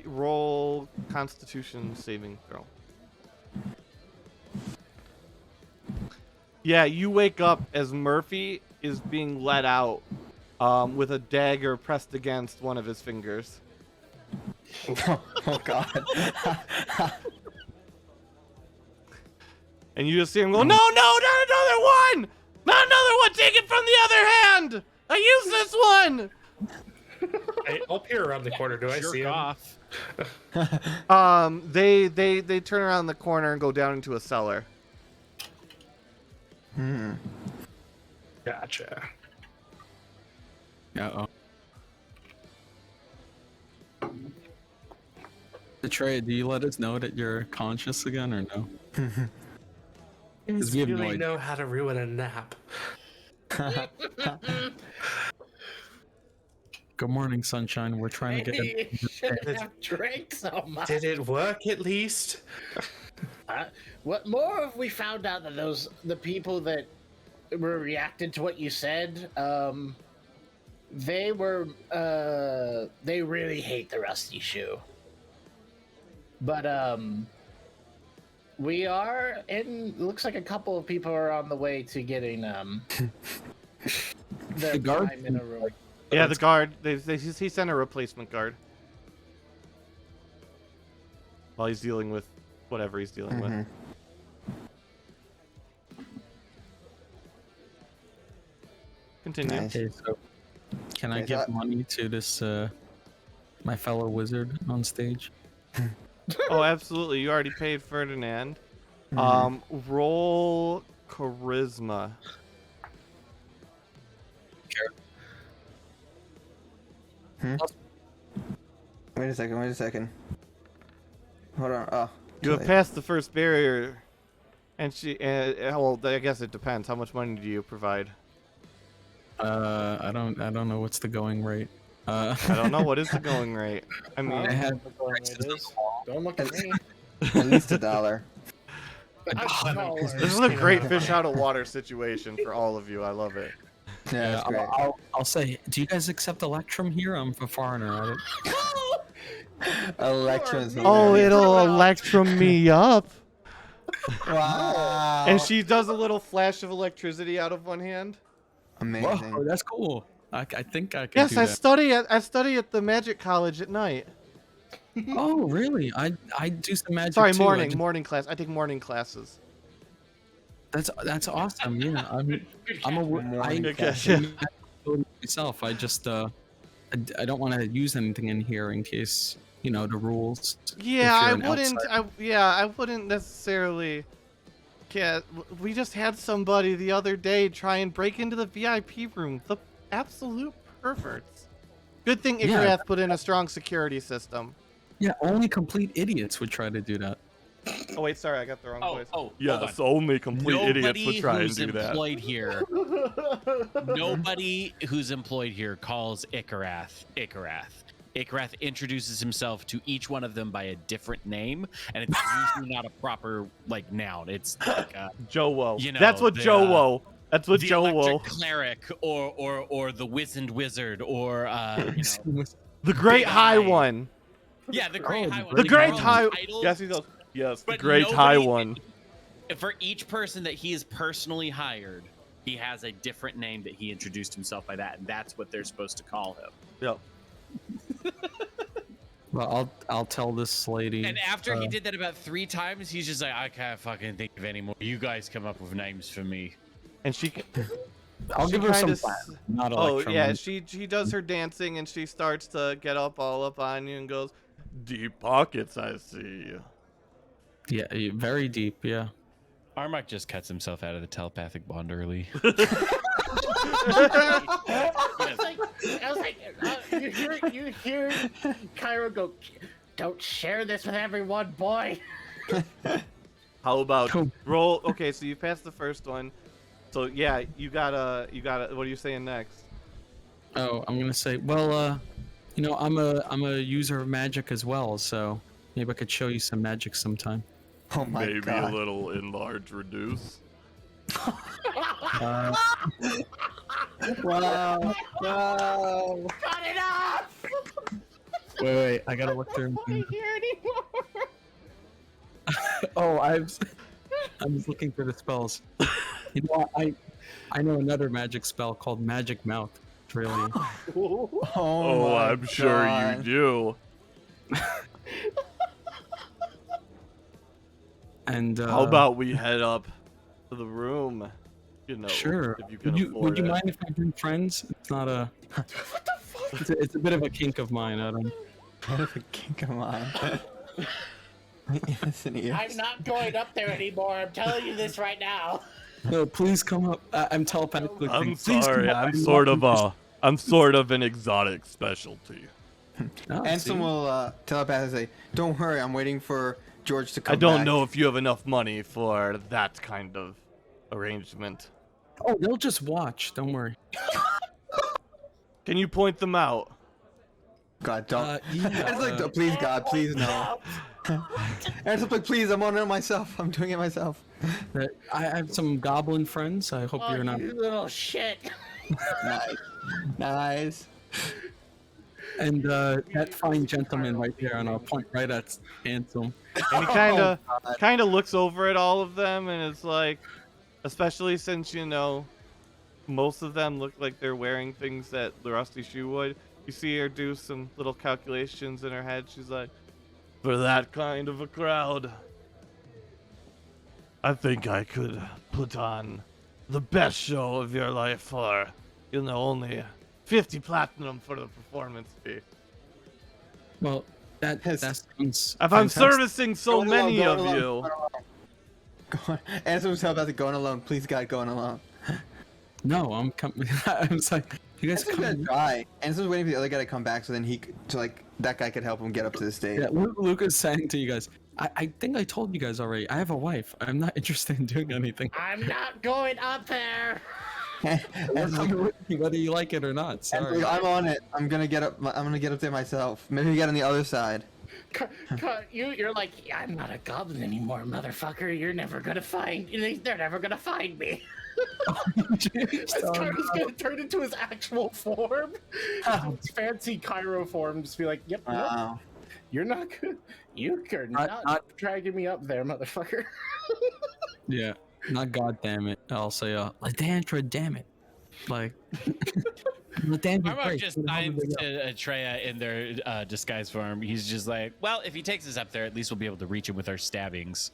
roll Constitution saving throw. Yeah, you wake up as Murphy is being let out with a dagger pressed against one of his fingers. Oh God. And you just see him go, "No, not another one! Not another one! Take it from the other hand! I use this one!" I'll peer around the corner. Do I see Jerk him? off. They turn around the corner and go down into a cellar. Gotcha. Uh-oh. Atreya, do you let us know that you're conscious again or no? Kids we have no really idea. know how to ruin a nap. Good morning, sunshine. We're trying to get Maybe you shouldn't have drank so much. Did it work at least? What more have we found out that the people that were reacted to what you said, they really hate the Rusty Shoe. But we are in. Looks like a couple of people are on the way to getting the guard- time in a room. Yeah, the guard. He sent a replacement guard. While he's dealing with whatever he's dealing with. Continue. Nice. Okay, so can I Okay, give so money to this my fellow wizard on stage? Oh, absolutely. You already paid Ferdinand. Roll charisma. Wait a second. Hold on. Oh, You have passed the first barrier, and well, I guess it depends. How much money do you provide? I don't know what's the going rate. I don't know what is the going rate. I mean, I have Don't look at me. At least $1. this is a great fish out of water situation for all of you. I love it. Yeah, that's great. I'll say, do you guys accept Electrum here? I'm a foreigner. Electrons. Oh, it'll electrum me up. Wow. And she does a little flash of electricity out of one hand. Amazing. Whoa, that's cool. I think I can Yes, do I that. study at the magic college at night. Oh, really? I do some magic Sorry, too. morning class. I take morning classes. That's awesome. Yeah, I'm a Morning class. myself. I just I don't want to use anything in here in case the rules. Yeah, if I you're an wouldn't. outsider. I wouldn't necessarily. Yeah, we just had somebody the other day try and break into the VIP room. The absolute perverts. Good thing Yeah. Igrath put in a strong security system. Yeah, only complete idiots would try to do that. Oh wait, sorry, I got the wrong voice. Yes, only Nobody who's employed here. Nobody who's employed here calls Ikarath Ikarath. Ikarath introduces himself to each one of them by a different name, and it's usually not a proper noun. It's like Joe-wo. You know, That's what the, Joe-wo. That's what the Joe-wo. electric cleric or the wizened wizard or The great Big high Eye. one. yeah, the great high one. The They great call them high. titles, Yes, he does. Yes, the but great high nobody- one. For each person that he is personally hired, he has a different name that he introduced himself by that, and that's what they're supposed to call him. Yep. Well, I'll tell this lady. And after he did that about 3 times, he's just like, I can't fucking think of any more. You guys come up with names for me. And she. I'll she give her some kinda plan, not Oh Electrum. yeah, she does her dancing and she starts to get all up on you and goes, "Deep pockets, I see." Yeah, very deep. Yeah. Armak just cuts himself out of the telepathic bond early. I was like, you hear Kyra go, don't share this with everyone, boy. How about Cool. roll? Okay, so you passed the first one. So yeah, you gotta. What are you saying next? Oh, I'm gonna say, well, I'm a user of magic as well, so maybe I could show you some magic sometime. Oh my god. little enlarge, reduce. Uh, Wow. Wow. Cut it off! wait, I gotta look through. I can't hear anymore. Oh, I was looking for the spells. You know, I know another magic spell called Magic Mouth. It's really. Oh, my I'm sure God. you do. And How about we head up to the room? sure? If you can Would you afford it. mind if I bring friends? It's not a. It's a bit of a kink of mine. I don't. What if a kink of mine? Innocent ears. I'm not going up there anymore. I'm telling you this right now. No, please come up. I'm telepathically. I'm Please come sorry. up. I'm sort of an exotic specialty. Oh, Ansem see? will telepathically say, "Don't worry, I'm waiting for George to come I don't back." know if you have enough money for that kind of arrangement. Oh, they'll just watch. Don't worry. Can you point them out? God, don't. Yeah, It's like, please, God, please, no. Ansem like, please, I'm on it myself. I'm doing it myself. I have some goblin friends. I hope you're not. You little shit. Nice. Nice. And that fine gentleman right there, and I'll point right at Ansem. And he kind of looks over at all of them, and it's like, especially since most of them look like they're wearing things that the Rusty Shoe would. You see her do some little calculations in her head. She's like, for that kind of a crowd, I think I could put on the best show of your life for, only 50 platinum for the performance fee. Well, that Yes. sounds. If I'm fantastic. servicing so many of you. Ansem was telepathically going alone. Please, God, going alone. No, I'm coming. I was like, you guys Ansem's gonna come. try. Ansem's waiting for the other guy to come back so then that guy could help him get up to the stage. Yeah, Luke is saying to you guys, I think I told you guys already. I have a wife. I'm not interested in doing anything. I'm not going up there. Whether you like it or not. Sorry. I'm on it. I'm gonna get up. I'm gonna get up there myself. Maybe get on the other side. You're like, yeah, I'm not a goblin anymore, motherfucker. You're never gonna find. They're never gonna find me. As Cairo's gonna turn into his actual form, his fancy Cairo form. Just be like, yep, Wow. you're not good. You're not dragging me up there, motherfucker. Yeah. Not God damn it. I'll say Ladandra, damn it. Like Ladandra. Armok just signs to Atreya in their disguise form. He's just like, well, if he takes us up there, at least we'll be able to reach him with our stabbings.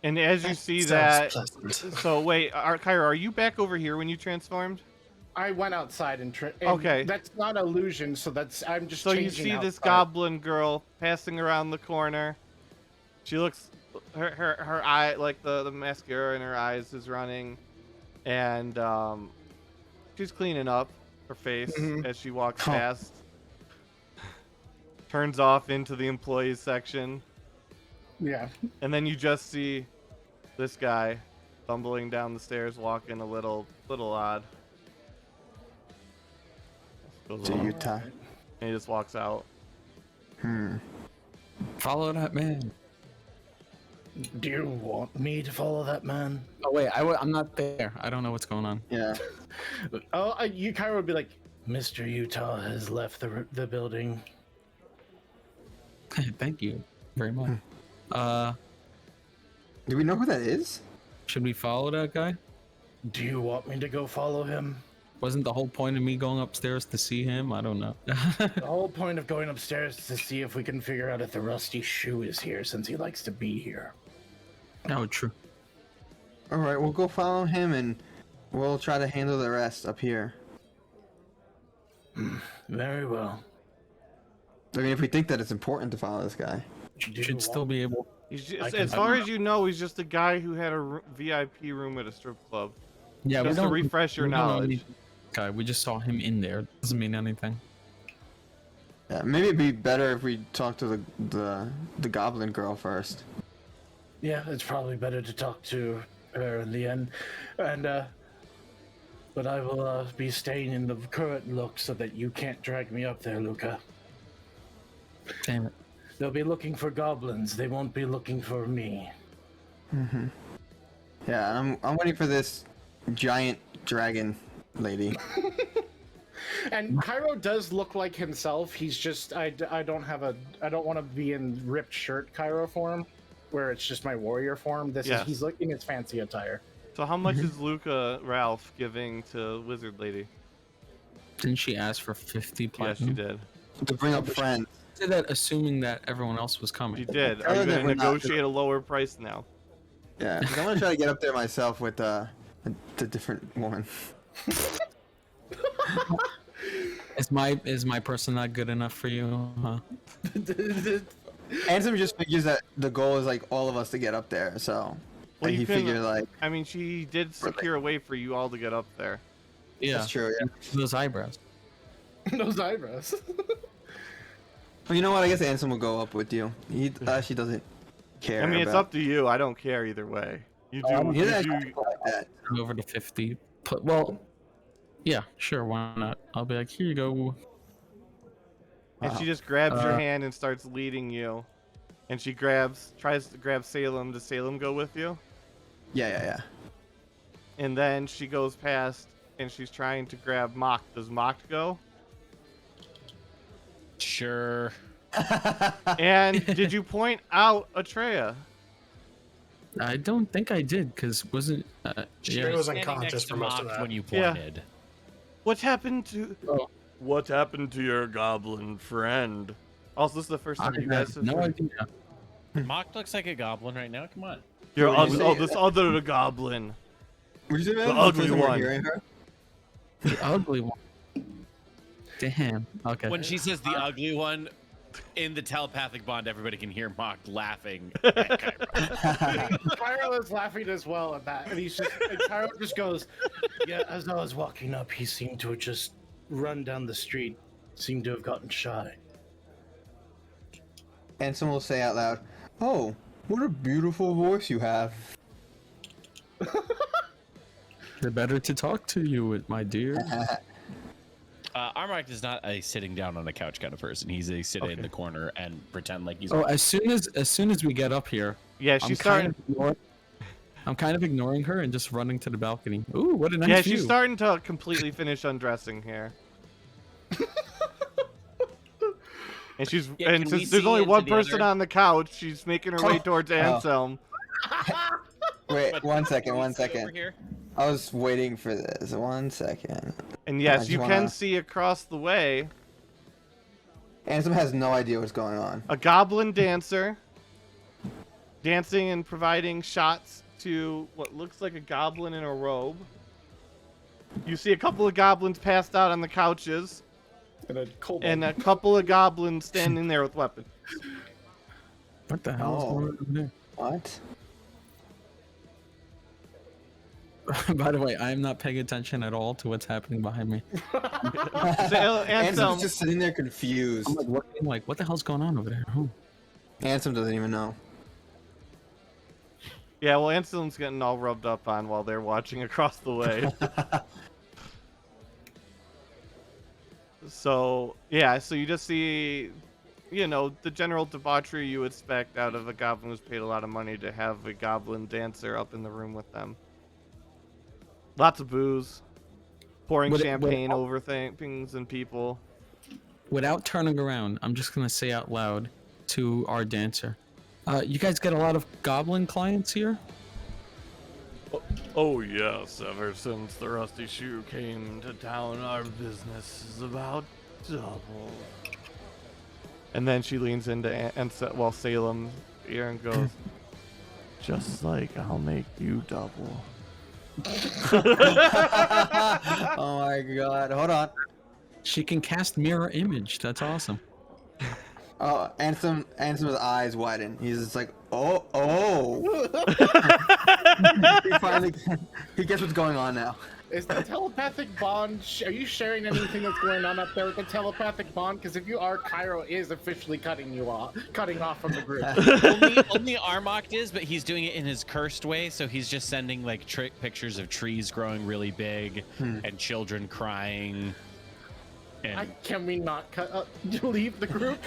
And as you see that, so wait, Cairo, are you back over here when you transformed? I went outside and okay. That's not illusion, so I'm just. So you see this goblin girl passing around the corner. She looks, her eye, like the mascara in her eyes is running, and she's cleaning up her face as she walks past. Turns off into the employees section. Yeah. And then you just see this guy stumbling down the stairs, walking a little odd. To Utah. And he just walks out. Follow that man. Do you want me to follow that man? Oh wait, I'm not there. I don't know what's going on. Yeah. Cairo would be like, Mr. Utah has left the building. Thank you very much. Do we know who that is? Should we follow that guy? Do you want me to go follow him? Wasn't the whole point of me going upstairs to see him? I don't know. The whole point of going upstairs is to see if we can figure out if the rusty shoe is here, since he likes to be here. Oh, true. All right, we'll go follow him, and we'll try to handle the rest up here. Very well. I mean, if we think that it's important to follow this guy. Should still be able. He's just, as far as you know, he's just a guy who had a VIP room at a strip club. Yeah, just to refresh your knowledge. Okay, we just saw him in there. Doesn't mean anything. Yeah, maybe it'd be better if we talk to the goblin girl first. Yeah, it's probably better to talk to her in the end. And, but I will be staying in the current look so that you can't drag me up there, Luca. Damn it. They'll be looking for goblins. They won't be looking for me. Yeah, I'm waiting for this giant dragon lady. And Cairo does look like himself. He's just I don't want to be in ripped shirt Cairo form, where it's just my warrior form. He's looking his fancy attire. So how much is Luca Ralph giving to Wizard Lady? Didn't she ask for 50 Yes, platinum? she did. To bring up friends. Did that assuming that everyone else was coming. She did. Are you going to negotiate a lower price now? Yeah, 'cause I'm gonna try to get up there myself with the different woman. Is my person not good enough for you? Huh? Ansem just figures that the goal is like all of us to get up there, so like, he figured like. I mean, she did secure a way for you all to get up there. Yeah, That's true. Yeah. Those eyebrows. Those eyebrows. Well, you know what? I guess Ansem will go up with you. He actually doesn't care. I mean, it's up to you. I don't care either way. You do. He's You actually do. like that. Over to 50. Well, yeah, sure, why not? I'll be like, here you go. And she just grabs your hand and starts leading you. And she tries to grab Salem. Does Salem go with you? Yeah. And then she goes past and she's trying to grab Mock. Does Mock go? Sure. And did you point out Atreya? I don't think I did, because wasn't... She yeah. was Standing unconscious next to for most of Mock that. when you Yeah. pointed. What happened to... Oh. What happened to your goblin friend? Also, this is the first time you guys have... no idea. Mock looks like a goblin right now. Come on. This other goblin. Would you say The that? ugly Wasn't one. hearing her? The ugly one. Damn. Okay. When she says the ugly one, in the telepathic bond, everybody can hear Mock laughing at Cairo. Cairo is laughing as well at that, and Cairo just goes, "Yeah." As I was walking up, he seemed to have just run down the street. Seemed to have gotten shy. Ansem will say out loud, "Oh, what a beautiful voice you have." The better to talk to you, my dear. Armok is not a sitting down on a couch kind of person. He's a sit in the corner and pretend like he's. Oh, as soon as we get up here, Yeah, she's starting. I'm kind of ignoring her and just running to the balcony. Ooh, what a nice Yeah, view. she's starting to completely finish undressing here. And she's Yeah, and can we since there's see only into one the person other- on the couch, she's making her way towards Anselm. Wait, But one can second, we one see over second. here? I was waiting for this. 1 second. And I yes, just you wanna- can see across the way Ansem has no idea what's going on. a goblin dancer dancing and providing shots to what looks like a goblin in a robe. You see a couple of goblins passed out on the couches, And a kobold. and a couple of goblins standing there with weapons. What the hell is Oh. going on over What? there? By the way, I am not paying attention at all to what's happening behind me. Anselm, Ansem's just sitting there confused. I'm like looking like, what the hell's going on over there? Oh. Ansem doesn't even know. yeah, well, Anselm's getting all rubbed up on while they're watching across the way. So, yeah, so you just see, you know, the general debauchery you would expect out of a goblin who's paid a lot of money to have a goblin dancer up in the room with them. Lots of booze, pouring Would it- champagne over things and people. Without turning around, I'm just gonna say out loud to our dancer. You guys get a lot of goblin clients here? Oh, yes, ever since the Rusty Shoe came to town, our business is about double. And then she leans into Salem's ear and goes, just like I'll make you double. Oh my god, hold on. She can cast mirror image. That's awesome. Oh, Ansem's eyes widen. He's just like, oh. He gets what's going on now. Is the telepathic bond? Are you sharing anything that's going on up there with the telepathic bond? Because if you are, Cairo is officially cutting off from the group. only Armok is, but he's doing it in his cursed way. So he's just sending like pictures of trees growing really big and children crying. And Can we not leave the group?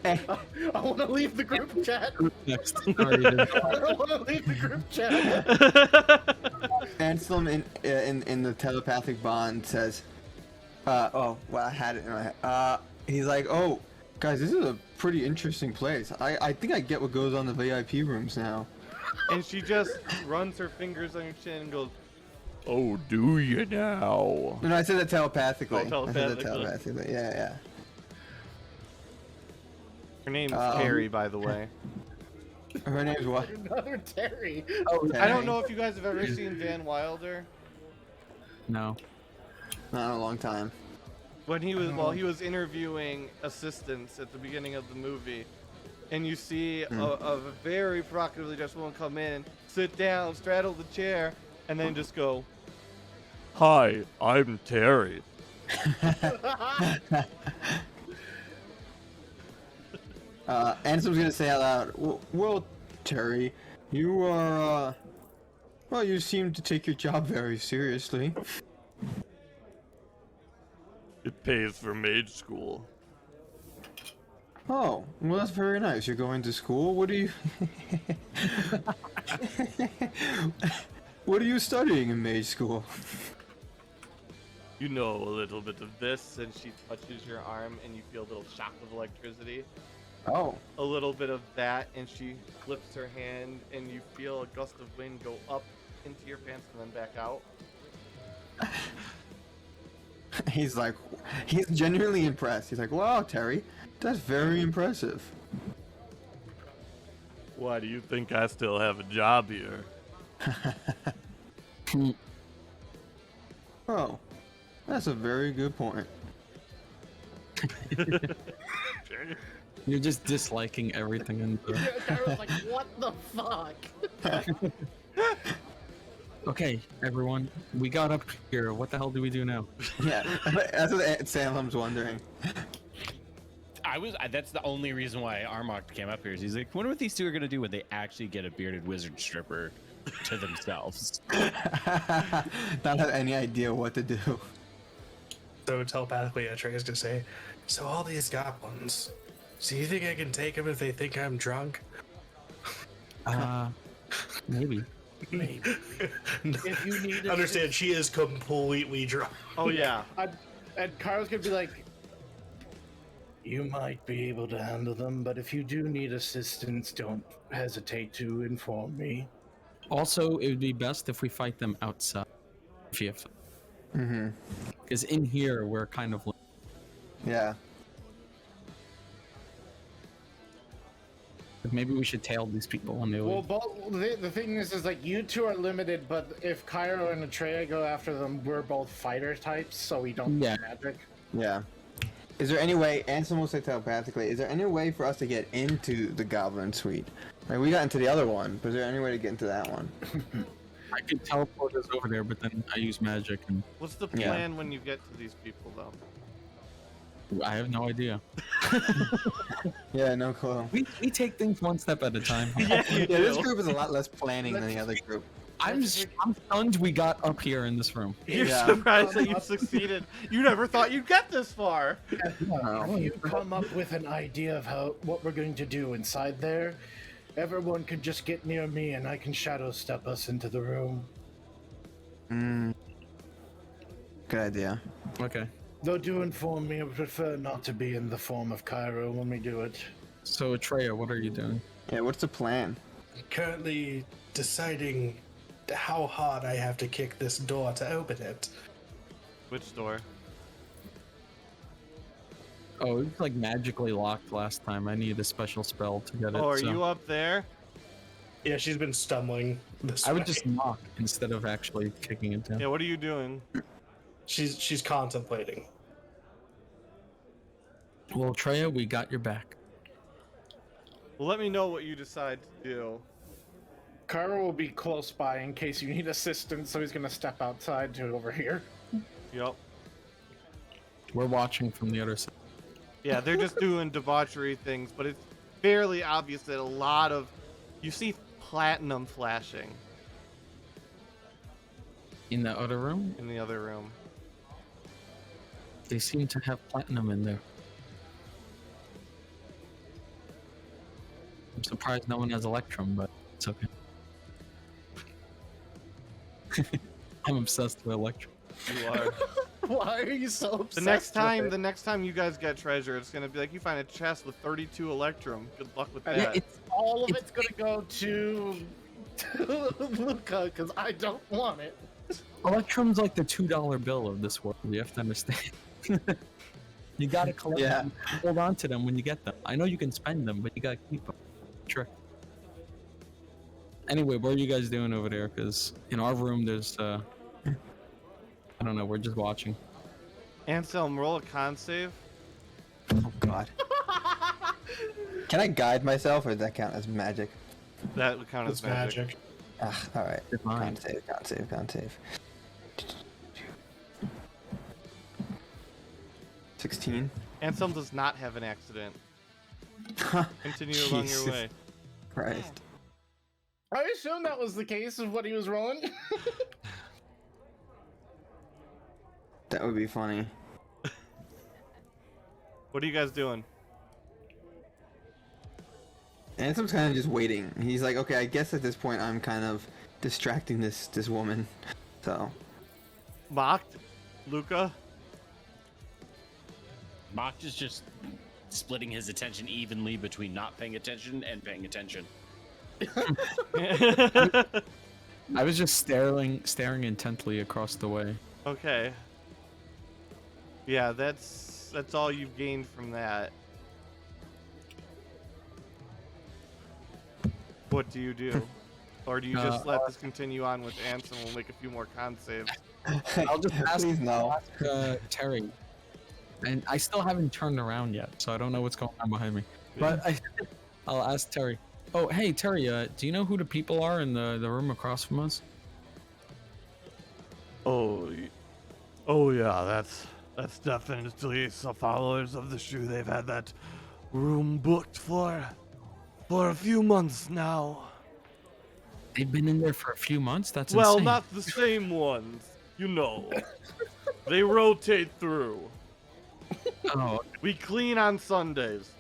I want to leave the group chat. Next. I want to leave the group chat. Anselm in the telepathic bond says, I had it in my head. He's like, oh, guys, this is a pretty interesting place. I think I get what goes on in the VIP rooms now. And she just runs her fingers on your chin and goes, oh, do you now? No, I said that telepathically. Oh, I said that telepathically. telepathically. Yeah. Her name's Terry, by the way. Her name's what? Another Terry. Oh, I don't know if you guys have ever seen Van Wilder. No. Not in a long time. When he was while he was interviewing assistants at the beginning of the movie, and you see a very provocatively dressed woman come in, sit down, straddle the chair, and then just go, "Hi, I'm Terry." Ansem's gonna say out loud, well, Terry, you are, well, you seem to take your job very seriously. It pays for mage school. Oh, well, that's very nice. You're going to school? What are you... What are you studying in mage school? You know a little bit of this, and she touches your arm, and you feel a little shock of electricity. Oh. A little bit of that, and she flips her hand, and you feel a gust of wind go up into your pants and then back out. He's like, he's genuinely impressed. He's like, wow, Terry, that's very impressive. Why do you think I still have a job here? Oh, that's a very good point. You're just disliking everything in the... Cairo's like, what the fuck? Okay, everyone, we got up here. What the hell do we do now? Yeah, that's what Salem's wondering. That's the only reason why Armok came up here. Is he's like, wonder what these two are gonna do when they actually get a bearded wizard stripper to themselves. Not have any idea what to do. So telepathically, Trey's gonna say, "So all these goblins, so you think I can take them if they think I'm drunk?" Maybe. Maybe. If you need Understand, she is completely drunk. Oh yeah. And Kyle's gonna be like, you might be able to handle them, but if you do need assistance, don't hesitate to inform me. Also, it would be best if we fight them outside. If you have, because in here we're kind of. Yeah. Maybe we should tail these people when they Well, leave. the thing is like you two are limited, but if Cairo and Atreya go after them, we're both fighter types, so we don't Yeah. use magic. Yeah. Is there any way, Ansem will say telepathically, is there any way for us to get into the Goblin Suite? Like, we got into the other one, but is there any way to get into that one? I could teleport us over there, but then I use magic, and What's the Yeah. plan when you get to these people, though? I have no idea. Yeah, no clue. We take things one step at a time. Yeah, you Yeah, this do. group is a lot less planning than the other group. I'm stunned we got up here in this room. You're Yeah. surprised that you succeeded. You never thought you'd get this far. You come up with an idea of what we're going to do inside there. Everyone can just get near me, and I can shadow step us into the room. Good idea. Okay. Though do inform me, I prefer not to be in the form of Cairo when we do it. So, Atreya, what are you doing? Yeah, what's the plan? Currently deciding how hard I have to kick this door to open it. Which door? Oh, it was like magically locked last time. I need a special spell to get it. Oh, are so you up there? Yeah, she's been stumbling this I would way. just knock instead of actually kicking it down. Yeah, what are you doing? She's contemplating. Well, Atreya, we got your back. Well, let me know what you decide to do. Cairo will be close by in case you need assistance, so he's gonna step outside to over here. Yep. We're watching from the other side. Yeah, they're just doing debauchery things, but it's fairly obvious that a lot of... You see platinum flashing In the other room, in the other room. they seem to have platinum in there. I'm surprised no one has Electrum, but it's okay. I'm obsessed with Electrum. You are. Why are you so obsessed? The next time you guys get treasure, it's gonna be like you find a chest with 32 Electrum. Good luck with that. Yeah, it's all of it's gonna go to Luca because I don't want it. Electrum's like the $2 bill of this world. You have to understand. You gotta collect Yeah. them, hold on to them when you get them. I know you can spend them, but you gotta keep them. Sure. Anyway, what are you guys doing over there? Because in our room, there's I don't know. We're just watching. Anselm, roll a con save. Oh, God. Can I guide myself, or does that count as magic? That would count It's as magic. Ah, alright. It's fine. Con save. 16. Anselm does not have an accident. Continue along your Jesus way. Christ. I assume that was the case of what he was rolling. That would be funny. What are you guys doing? Ansem's kind of just waiting. He's like, okay, I guess at this point I'm kind of distracting this woman. So, Mocked? Luca? Mock is just splitting his attention evenly between not paying attention and paying attention. I was just staring intently across the way. Okay. Yeah, that's all you've gained from that. What do you do? Or do you just let this continue on with Ansem? We'll make a few more con saves. I'll just ask, please no. Terry. And I still haven't turned around yet, so I don't know what's going on behind me. But I'll ask Terry. Oh, hey, Terry, do you know who the people are in the room across from us? Oh yeah, that's definitely some followers of the shoe. They've had that room booked for a few months now. They've been in there for a few months. That's Well, insane. not the same ones, you know. They rotate through. Oh, We clean on Sundays.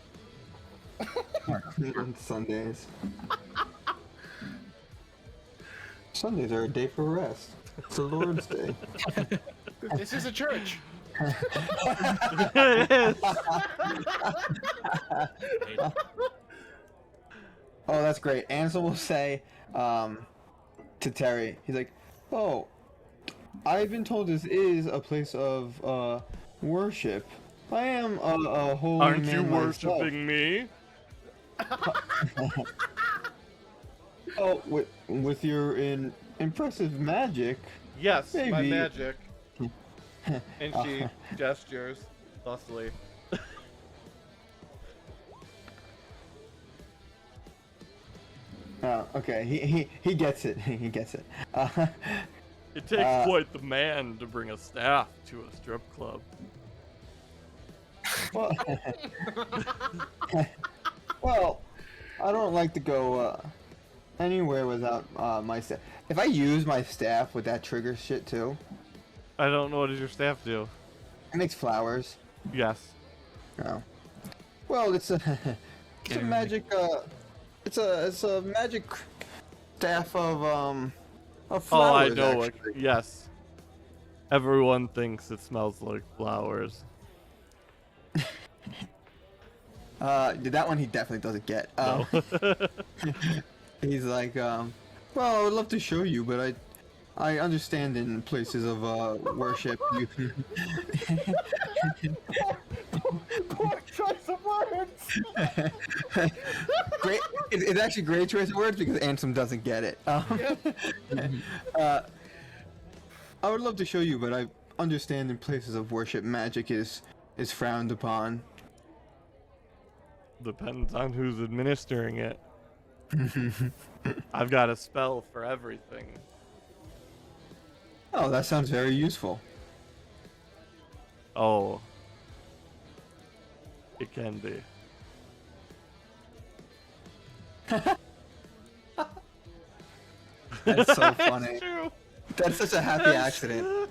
On Sundays. Sundays are a day for rest. It's the Lord's Day. This is a church. It is. Oh, that's great. Ansel will say to Terry, he's like, "Oh, I've been told this is a place of worship. I am a holy Aren't man you myself." worshiping me? Oh, with your impressive magic. Yes, my Maybe. magic. And she gestures thusly. Oh, okay. He gets it. He gets it. It takes quite the man to bring a staff to a strip club. Well, well, I don't like to go anywhere without my staff. If I use my staff, would that trigger shit too? I don't know, what does your staff do? It makes flowers. Yes. Oh. Well, it's a it's a magic it's a magic staff of Oh, flowers. I know. Actually. Yes. Everyone thinks it smells like flowers. That one he definitely doesn't get. No. He's like, well, I would love to show you, but I understand in places of worship you. Poor choice of words. Great, it's actually great choice of words because Ansem doesn't get it. I would love to show you, but I understand in places of worship magic is frowned upon. Depends on who's administering it. I've got a spell for everything. Oh, that sounds very useful. Oh. It can be. That's so funny. It's true. That's such a happy accident.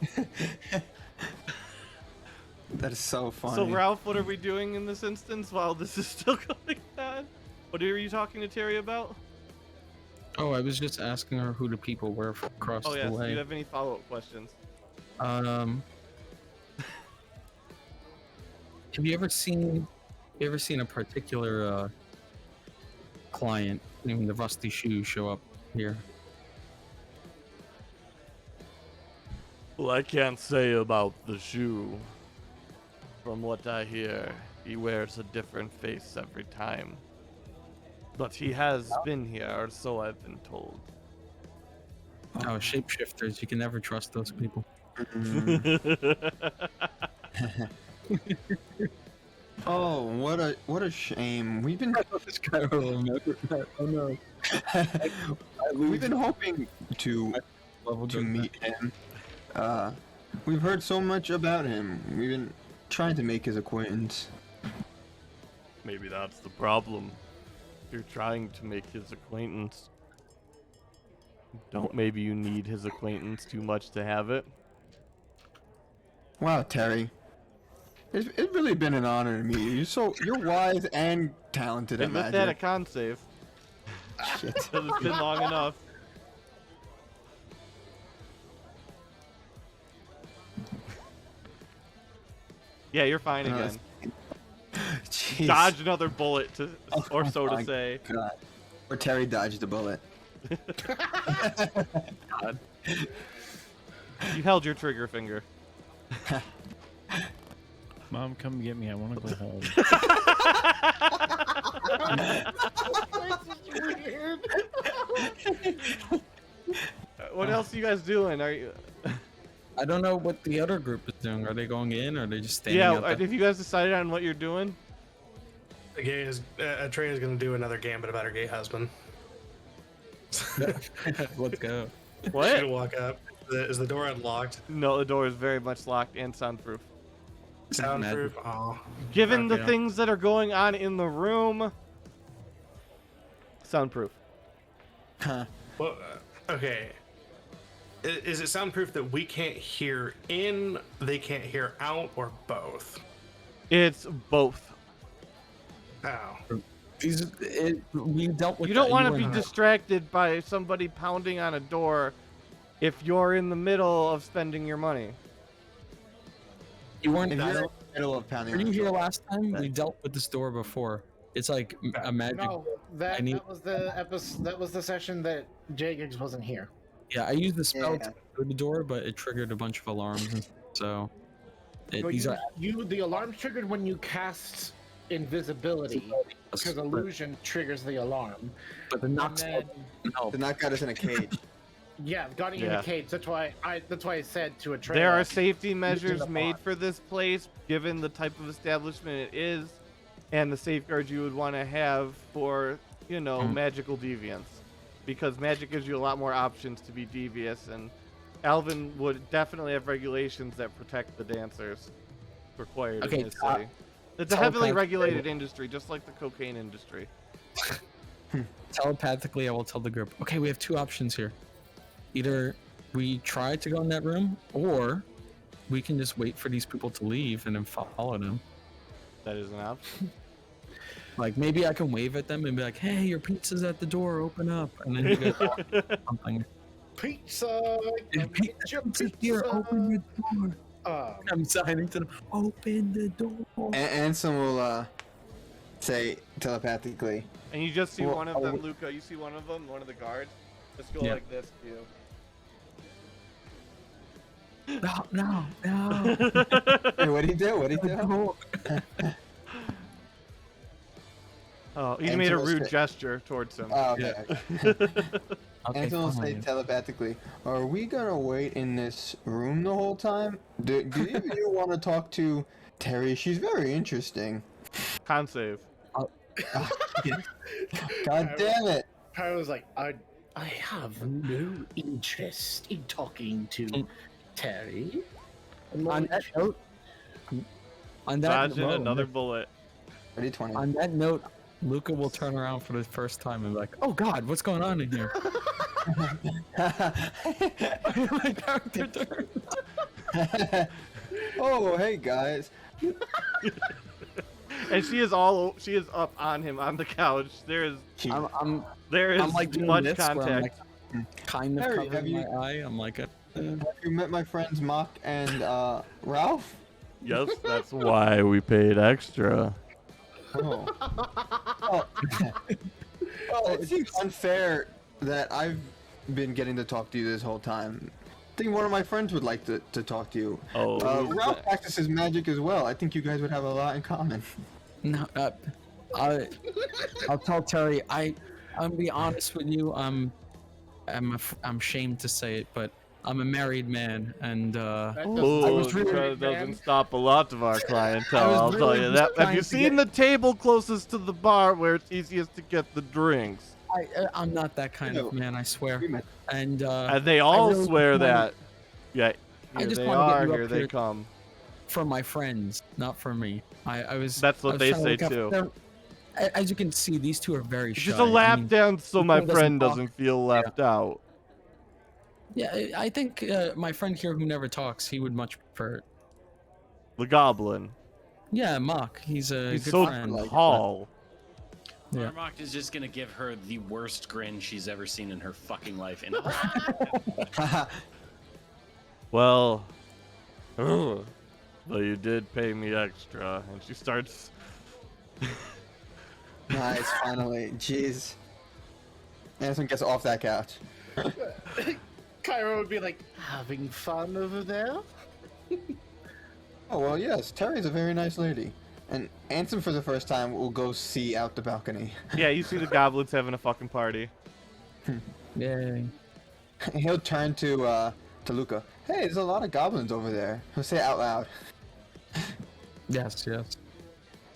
That is so funny. So Ralph, what are we doing in this instance while this is still going bad? What are you talking to Terry about? Oh, I was just asking her who the people were across Oh the yes, do way. you have any follow-up questions? Have you ever seen a particular client named the Rusty Shoe show up here? Well, I can't say about the shoe. From what I hear, he wears a different face every time. But he has been here, or so I've been told. Oh, shapeshifters! You can never trust those people. Oh, what a shame. We've been This guy will remember that. Oh no. we've been hoping to Level meet him. We've heard so much about him. We've been trying to make his acquaintance. Maybe that's the problem. You're trying to make his acquaintance. Maybe you need his acquaintance too much to have it? Wow, Terry. It's really been an honor to meet you. You're wise and talented at And with that, a magic. con save. Shit. Because it's been long enough. Yeah, you're fine No, again. Jeez. Dodge another bullet, or so my to say. God. Or Terry dodged a bullet. You held your trigger finger. Mom, come get me. I want to go home. What else are you guys doing? Are you? I don't know what the other group is doing. Are they going in, or are they just standing Yeah, out there? have you guys decided on what you're doing? The gay is Trey is going to do another gambit about her gay husband. Let's go. She's What? gonna walk up. Is the door unlocked? No, the door is very much locked and soundproof. Soundproof. Oh. Given the Okay. things that are going on in the room, soundproof. Huh. Well, okay. Is it soundproof that we can't hear in, they can't hear out, or both? It's both. Oh. We dealt with You don't that. want to were be in- distracted by somebody pounding on a door if you're in the middle of spending your money. You weren't. If you're in Were the middle of pounding, you on the here door, last time? We dealt with this door before. It's like a magic. No, that, I need- that was the episode. That was the session that Jagex wasn't here. Yeah, I used the spell Yeah. to open the door, but it triggered a bunch of alarms. And so But these are the alarm triggered when you cast invisibility, because illusion triggers the alarm. but the And knock spell then, doesn't help. the knock got us in a cage. yeah, got in Yeah. the cage. That's why I said to a trainer. There are safety in measures the made pot. for this place, given the type of establishment it is, and the safeguards you would want to have for, magical deviance. Because magic gives you a lot more options to be devious, and Alvin would definitely have regulations that protect the dancers required Okay, in his city. It's a tell heavily Pat- regulated industry, just like the cocaine industry. Telepathically, I will tell the group, okay, we have two options here. Either we try to go in that room, or we can just wait for these people to leave and then follow them. That is an option. Like, maybe I can wave at them and be like, hey, your pizza's at the door, open up. And then you guys walk or something. Pizza. come Pizza get your here, pizza. open the door. Um, I'm signing to them, open the door. Anson will say telepathically. And you just see Well, one of them, Luca, you see one of them, one of the guards, just go Yeah. like this to you. No. Hey, what'd he do? What'd he do? No. Oh, he And made a to us rude that- gesture towards him. Oh, okay. Okay, Anson will say fine. telepathically, are we gonna wait in this room the whole time? Do you want to talk to Terry? She's very interesting. Con save. God damn it. I was like, I have no interest in talking to Terry. On that note, on that Dodging note, another bullet. Ready 20. on that note, Luca will turn around for the first time and be like, "Oh God, what's going on in here?" My character turns. Oh, hey guys. And she is up on him on the couch. There is I'm like doing much this where I'm contact. like kind of Harry, have covering you- my eye. I'm like, Have you met my friends Mock and Ralph? Yes, that's why we paid extra. Oh. Well, it seems unfair that I've been getting to talk to you this whole time. I think one of my friends would like to talk to you. Oh, who's Ralph that? practices magic as well. I think you guys would have a lot in common. no, I'll tell Terry. I'm be honest with you. I'm ashamed to say it, but I'm a married man, and That Ooh, doesn't- I was really- that doesn't stop a lot of our clientele, I was I'll tell really you just that. Have trying you to seen the table closest to the bar where it's easiest to get the drinks? I'm not that kind of man. I swear. We met. And And they all really swear just wanna- that. Yeah, I here just they wanna get are, you up here they here. come. for my friends, not for me. I was. That's what I was they trying to say look out for too. them. As you can see, these two are very It's shy. just a lap dance so my one doesn't friend talk. doesn't feel left out. Yeah, I think my friend here who never talks, he would much prefer it. The goblin. Yeah, Mock. He's a He's good so friend. tall. Yeah. Marmok is just gonna give her the worst grin she's ever seen in her fucking life. And Well, but you did pay me extra. And she starts. Nice, finally. Jeez. Anson gets off that couch. Cairo would be like, having fun over there? Oh, well, yes. Terry's a very nice lady. And Anson, for the first time, will go see out the balcony. Yeah, you see the goblins having a fucking party. Yay. He'll turn to Luca. Hey, there's a lot of goblins over there. He'll say it out loud. Yes, yes.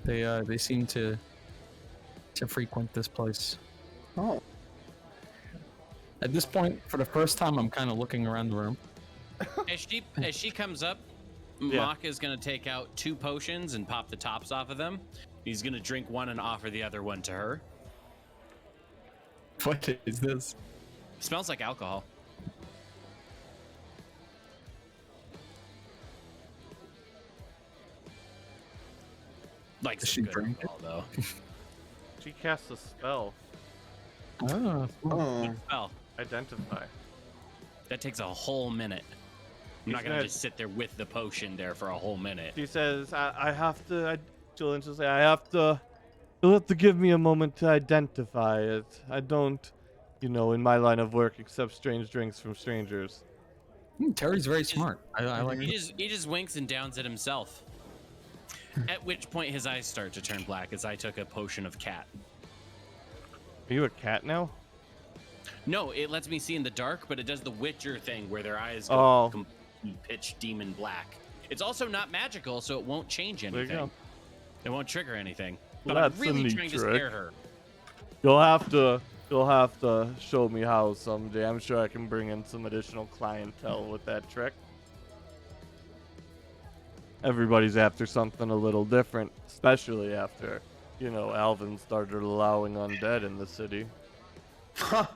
They seem to frequent this place. Oh. At this point, for the first time, I'm kind of looking around the room. as she comes up, Mock is going to take out 2 potions and pop the tops off of them. He's going to drink one and offer the other one to her. What is this? Smells like alcohol. Like Does some she good drink it? alcohol, though. She casts a spell. Oh, Oh, Well, Identify. that takes a whole minute. I'm not He's gonna gonna- just sit there with the potion there for a whole minute. She says, I have to, she'll say, I have to, you'll have to give me a moment to identify it. I don't, in my line of work, accept strange drinks from strangers. Terry's very smart. I like He just winks and downs it himself. At which point his eyes start to turn black as I took a potion of cat. Are you a cat now? No, it lets me see in the dark, but it does the Witcher thing where their eyes go Oh. completely pitch demon black. It's also not magical, so it won't change There you anything. go. It won't trigger anything. But That's I'm a really neat trying to trick. scare her. You'll have to show me how someday. I'm sure I can bring in some additional clientele with that trick. Everybody's after something a little different, especially after, Alvin started allowing undead in the city. huh.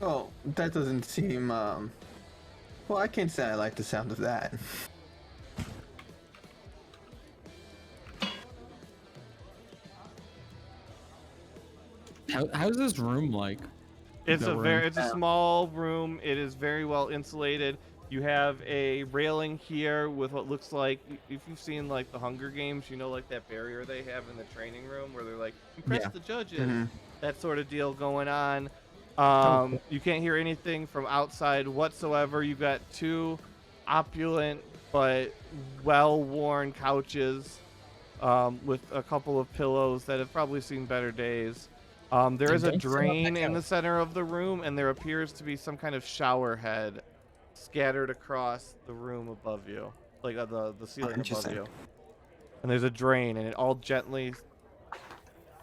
Oh, that doesn't seem, well, I can't say I like the sound of that. How's this room like? It's No a room. it's a small room. It is very well insulated. You have a railing here with what looks like, if you've seen like the Hunger Games, like that barrier they have in the training room where they're like, impress Yeah. the judges, Mhm. that sort of deal going on. You can't hear anything from outside whatsoever. You've got 2 opulent but well-worn couches with a couple of pillows that have probably seen better days. There is a Don't fill up the drain in the couch. center of the room, and there appears to be some kind of shower head scattered across the room above you, like the ceiling above interesting. you. And there's a drain, and it all gently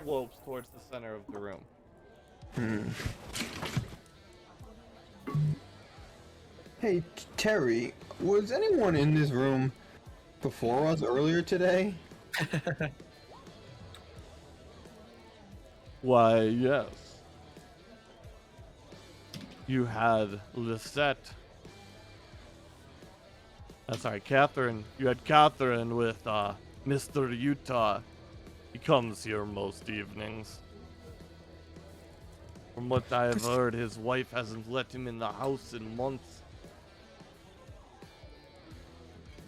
slopes towards the center of the room. Hey, Terry, was anyone in this room before us earlier today? Why, yes. You had Lisette. Sorry, Catherine. You had Catherine with Mr. Utah. He comes here most evenings. From what I have heard, his wife hasn't let him in the house in months.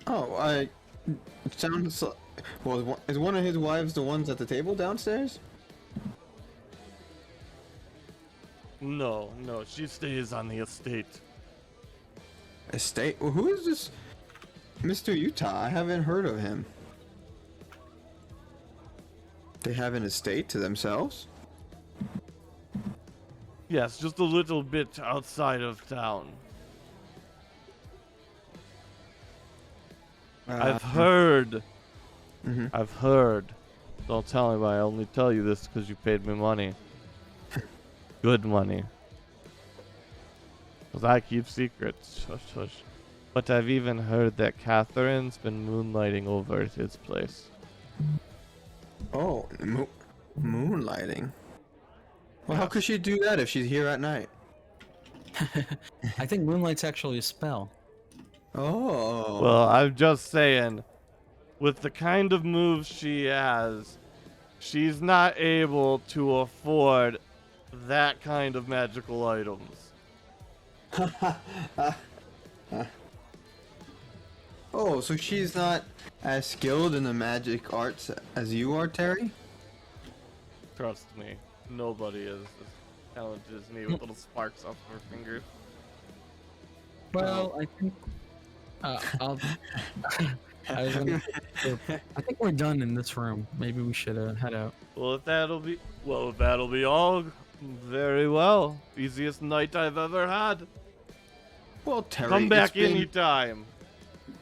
Oh, it sounds. Well, is one of his wives the ones at the table downstairs? No, she stays on the estate. Estate? Well, who is this Mr. Utah? I haven't heard of him. They have an estate to themselves? Yes, just a little bit outside of town. I've heard. Mhm. I've heard. Don't tell anybody. I only tell you this because you paid me money. Good money. Because I keep secrets. Shush, shush. But I've even heard that Catherine's been moonlighting over at his place. Oh, moonlighting. Well, how could she do that if she's here at night? I think moonlight's actually a spell. Oh. Well, I'm just saying, with the kind of moves she has, she's not able to afford that kind of magical items. Oh, so she's not as skilled in the magic arts as you are, Terry? Trust me, nobody is as talented as me with little sparks off her fingers. Well, I think I'll. I think we're done in this room. Maybe we should head out. Well, if that'll be all, very well. Easiest night I've ever had. Well, Terry, Come back it's been- anytime.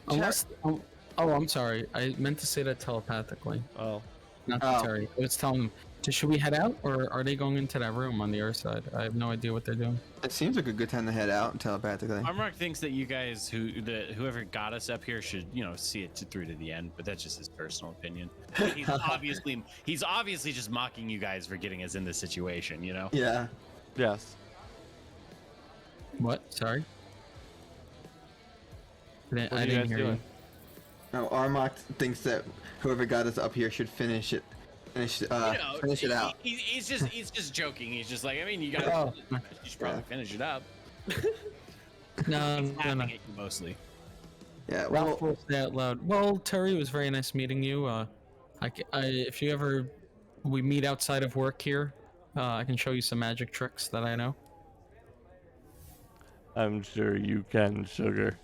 Unless, oh, I'm sorry. I meant to say that telepathically, Oh, not Oh. to Terry. I was telling him So should we head out, or are they going into that room on the other side? I have no idea what they're doing. It seems like a good time to head out telepathically. Armrock thinks that you guys, whoever got us up here, should see it through to the end. But that's just his personal opinion. He's obviously just mocking you guys for getting us in this situation. Yeah. Yes. What? Sorry. What are I you didn't guys hear doing? you. No, Armok thinks that whoever got us up here should finish it. Finish it out. He's just joking. He's just like, I mean, you guys, Oh. you should probably finish it up. No, He's no, laughing no. at you mostly. Yeah. Ralph Well, will say out loud. Well, Terry, it was very nice meeting you. If you ever we meet outside of work here, I can show you some magic tricks that I know. I'm sure you can, sugar.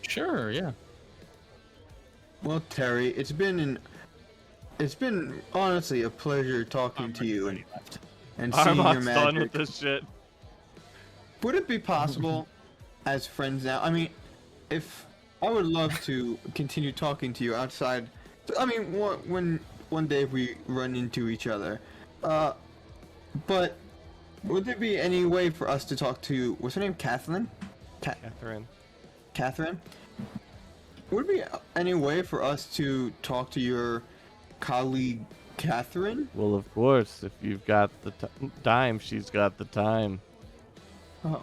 Sure, yeah. well, Terry, it's been honestly a pleasure talking to you and seeing your Armok's done magic. with this shit. Would it be possible, as friends now? I mean, if I would love to continue talking to you outside. I mean, one day if we run into each other, but would there be any way for us to talk to? What's her name? Catherine. Catherine. Would there be any way for us to talk to your colleague, Catherine? Well, of course, if you've got the time, she's got the time. Oh,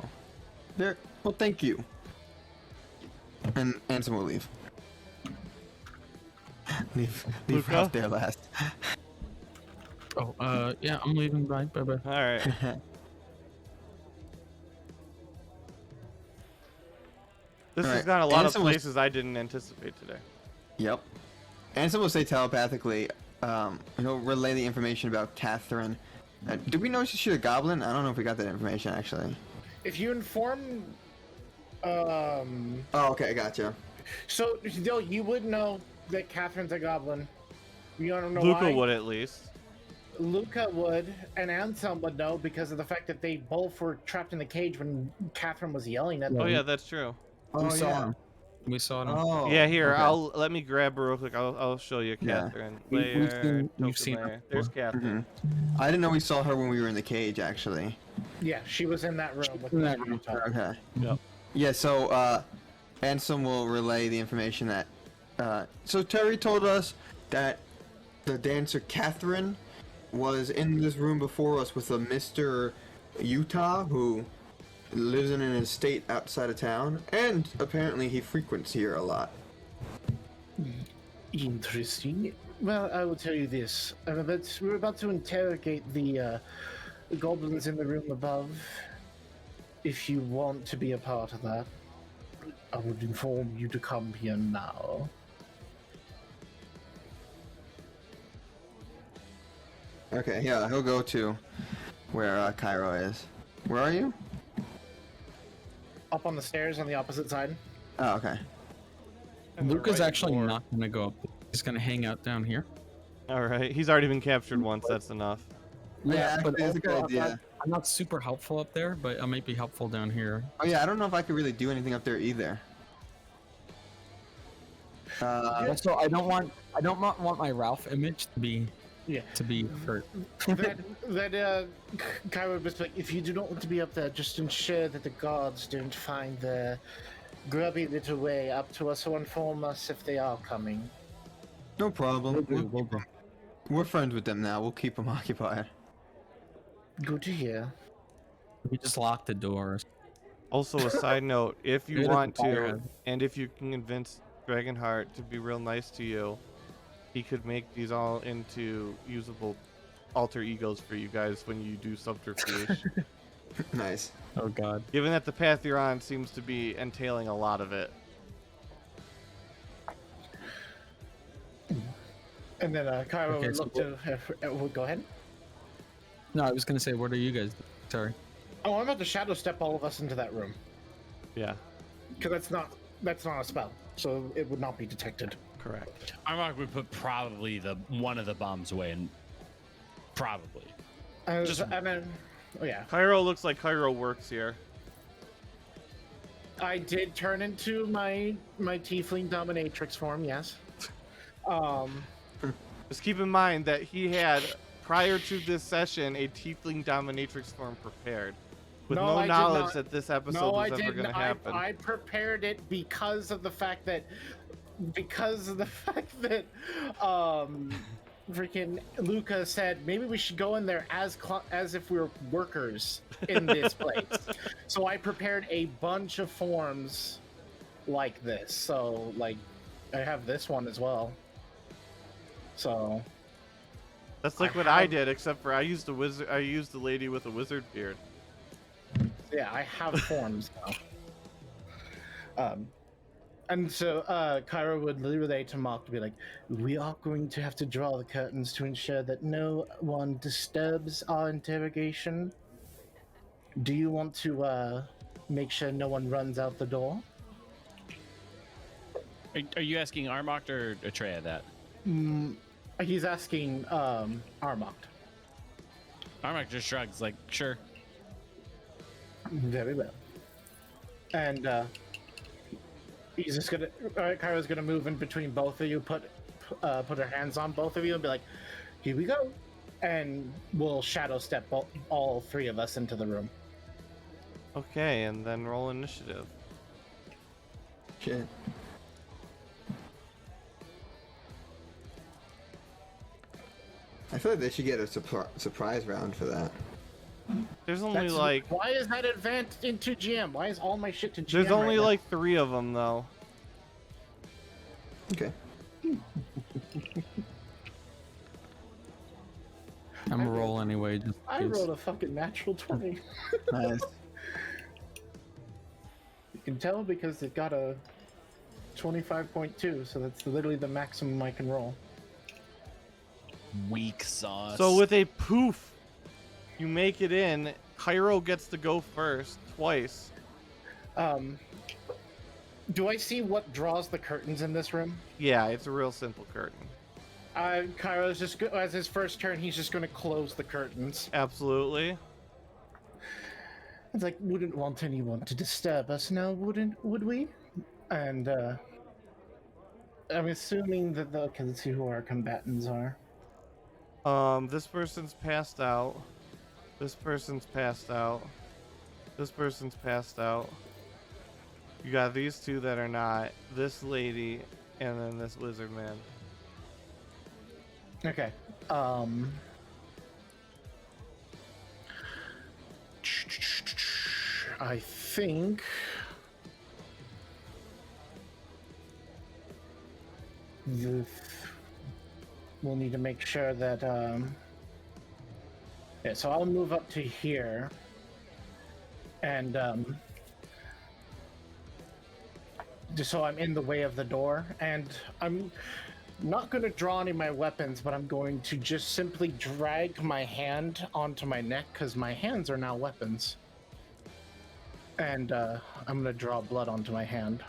there. Well, thank you. And Ansem will leave. leave Luca? Ralph there last. Oh, yeah, I'm leaving. Bye, bye, bye. All right. This has Alright, got a lot of Ansem was- places I didn't anticipate today. Yep. Ansem will say telepathically, he'll relay the information about Catherine. Did we know she's a goblin? I don't know if we got that information actually. If you inform, Oh, okay, gotcha. so no, you would know that Catherine's a goblin. You don't know Luca why? would at least. Luca would, and Anselm would know because of the fact that they both were trapped in the cage when Catherine was yelling at them. Oh yeah, that's true. Oh, We saw yeah. him. We saw him. Oh. Yeah, here, okay. let me grab her real quick. I'll show you Yeah. Catherine. We've Token seen her layer. There's before. Catherine. I didn't know we saw her when we were in the cage actually. Yeah, she was in that room with in the that room. Utah. Okay. Yep. Yeah, so Ansem will relay the information that so Terry told us that the dancer Catherine was in this room before us with a Mr. Utah who lives in an estate outside of town, and apparently he frequents here a lot. Interesting. Well, I will tell you this. We're about to interrogate the goblins in the room above. If you want to be a part of that, I would inform you to come here now. Okay, yeah, he'll go to where Cairo is. Where are you? Up on the stairs on the opposite side. Oh, okay. Luca's Right actually door. not going to go up. He's going to hang out down here. All right, he's already been captured once. That's enough. Yeah, but actually, that's a good also, idea. I'm not super helpful up there, but I might be helpful down here. Oh yeah, I don't know if I could really do anything up there either. Also, I don't want my Ralph image Yeah. to be hurt. Kyra was like, if you do not want to be up there, just ensure that the guards don't find their grubby little way up to us or inform us if they are coming. No problem. We'll do. We're friends with them now. We'll keep them occupied. Good to hear. We just lock the doors. Also, a side note: if you Good as a want to, firehead. and if you can convince Dragonheart to be real nice to you, he could make these all into usable alter egos for you guys when you do subterfuge. Nice. Oh God. Given that the path you're on seems to be entailing a lot of it. And then Kyra Okay, would so look to. Go ahead. No, I was gonna say, what are you guys doing? Sorry. Oh, I'm about to shadow step all of us into that room Yeah, because that's not a spell, so it would not be detected. correct. Armrock would put probably one of the bombs away, and probably. And Just- then, oh yeah, Cairo looks like Cairo works here. I did turn into my tiefling dominatrix form. Yes. Just keep in mind that he had, prior to this session, a tiefling dominatrix form prepared. With no I did knowledge not. that this episode No, was I ever didn't. going to happen. I prepared it because of the fact that, freaking Luca said maybe we should go in there as if we were workers in this place. So I prepared a bunch of forms like this. So like, I have this one as well. So That's like what I did, except for I used a wizard. I used the lady with a wizard beard. yeah, I have forms now. And so Kyra would relay to Mark to be like, we are going to have to draw the curtains to ensure that no one disturbs our interrogation. Do you want to make sure no one runs out the door? Are you asking Armocht or Atreya that? He's asking Armocht. Armocht just shrugs, like, sure. Very well. And he's just gonna. Kyra's gonna move in between both of you, put her hands on both of you, and be like, "Here we go," and we'll shadow step all three of us into the room. Okay, and then roll initiative. Shit. I feel like they should get a surprise round for that. There's only like. Why is that advanced into GM? Why is all my shit to GM? There's only right now? like 3 of them though. Okay. I'm a roll anyway. Just I in case. rolled a fucking natural 20. Nice. You can tell because it got a 25.2, so that's literally the maximum I can roll. Weak sauce. So with a poof, you make it in. Cairo gets to go first twice. Do I see what draws the curtains in this room? Yeah, it's a real simple curtain. Kairo's just as his first turn, he's just going to close the curtains. Absolutely. It's like, wouldn't want anyone to disturb us now, would we? And I'm assuming that okay, let's see who our combatants are. This person's passed out. This person's passed out. This person's passed out. You got these 2 that are not. This lady, and then this lizard man. Okay. I think we'll need to make sure that yeah, so I'll move up to here and just so I'm in the way of the door, and I'm not going to draw any of my weapons, but I'm going to just simply drag my hand onto my neck because my hands are now weapons. And I'm going to draw blood onto my hand.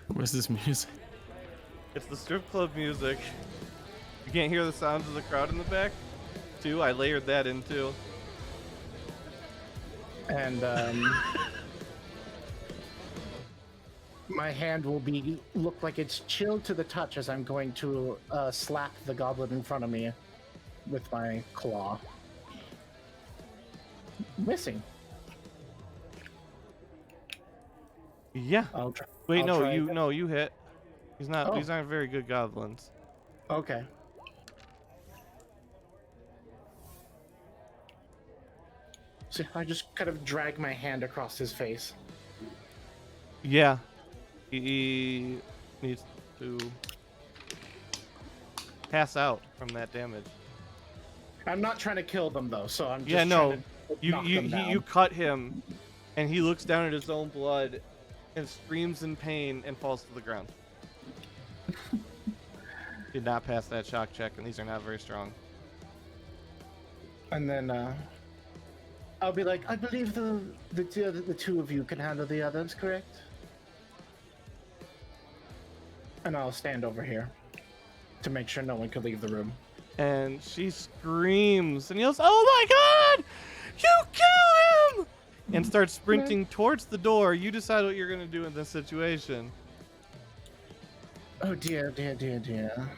What's this music? It's the strip club music. You can't hear the sounds of the crowd in the back? Too, I layered that in too. And my hand will look like it's chilled to the touch as I'm going to slap the goblin in front of me with my claw. Missing. Yeah. Wait, I'll no, try you again. no, you hit. He's not. Oh. These aren't very good goblins. Okay. So I just kind of drag my hand across his face. Yeah. He needs to pass out from that damage. I'm not trying to kill them though, so I'm just Yeah, no. trying to You knock you them down. you cut him, and he looks down at his own blood, and screams in pain and falls to the ground. Did not pass that shock check, and these are not very strong. And then I'll be like, I believe the two of you can handle the others, correct? And I'll stand over here to make sure no one could leave the room. And she screams and yells, "Oh my God! You kill him! and start sprinting towards the door. You decide what you're gonna do in this situation. Oh dear, dear, dear, dear.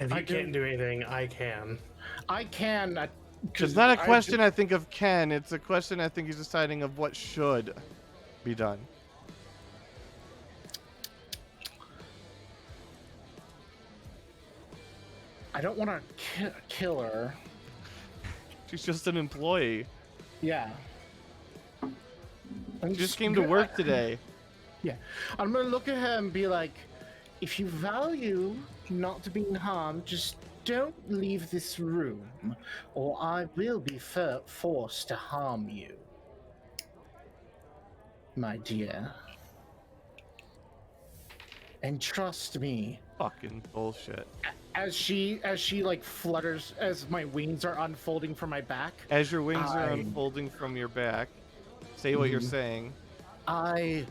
If I you can't do anything, I can. I can. It's not a question I think of can. It's a question I think he's deciding of what should be done. I don't want to kill her. She's just an employee. Yeah. She just came to work today. Yeah. I'm gonna look at her and be like, if you value not being harmed, just don't leave this room, or I will be forced to harm you, my dear. And trust me. Fucking bullshit. As she like flutters, as my wings are unfolding from my back. As your wings are unfolding from your back, say what you're saying. I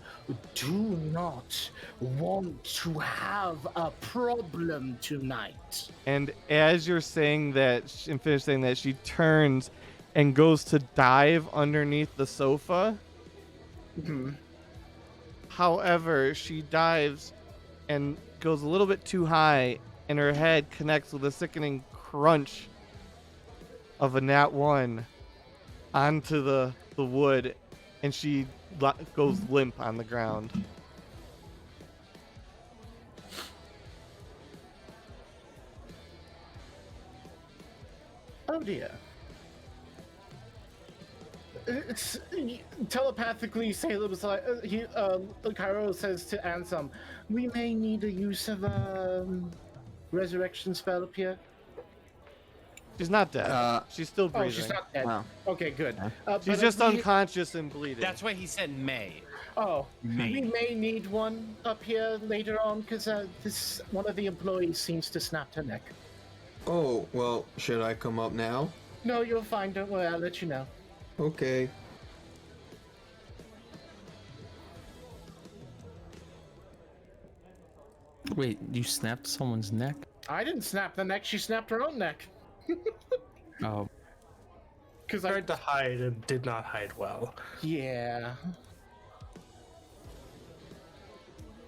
do not want to have a problem tonight. And as you're saying that, and finish saying that, she turns and goes to dive underneath the sofa. Mm-hmm. However, she dives and goes a little bit too high, and her head connects with a sickening crunch of a nat 1 onto the wood, and she goes limp on the ground. Oh dear. Telepathically, Salem like Cairo says to Ansem, "We may need a use of resurrection spell up here." She's not dead. She's still breathing. Oh, she's not dead. Wow. Okay, good. She's just unconscious and bleeding. That's why he said may. Oh, May. we may need one up here later on because this one of the employees seems to snap her neck. Oh, well, should I come up now? No, you're fine. Don't worry. I'll let you know. Okay. Wait, you snapped someone's neck? I didn't snap the neck. She snapped her own neck. Oh, Because Tried to hide and did not hide well. Yeah.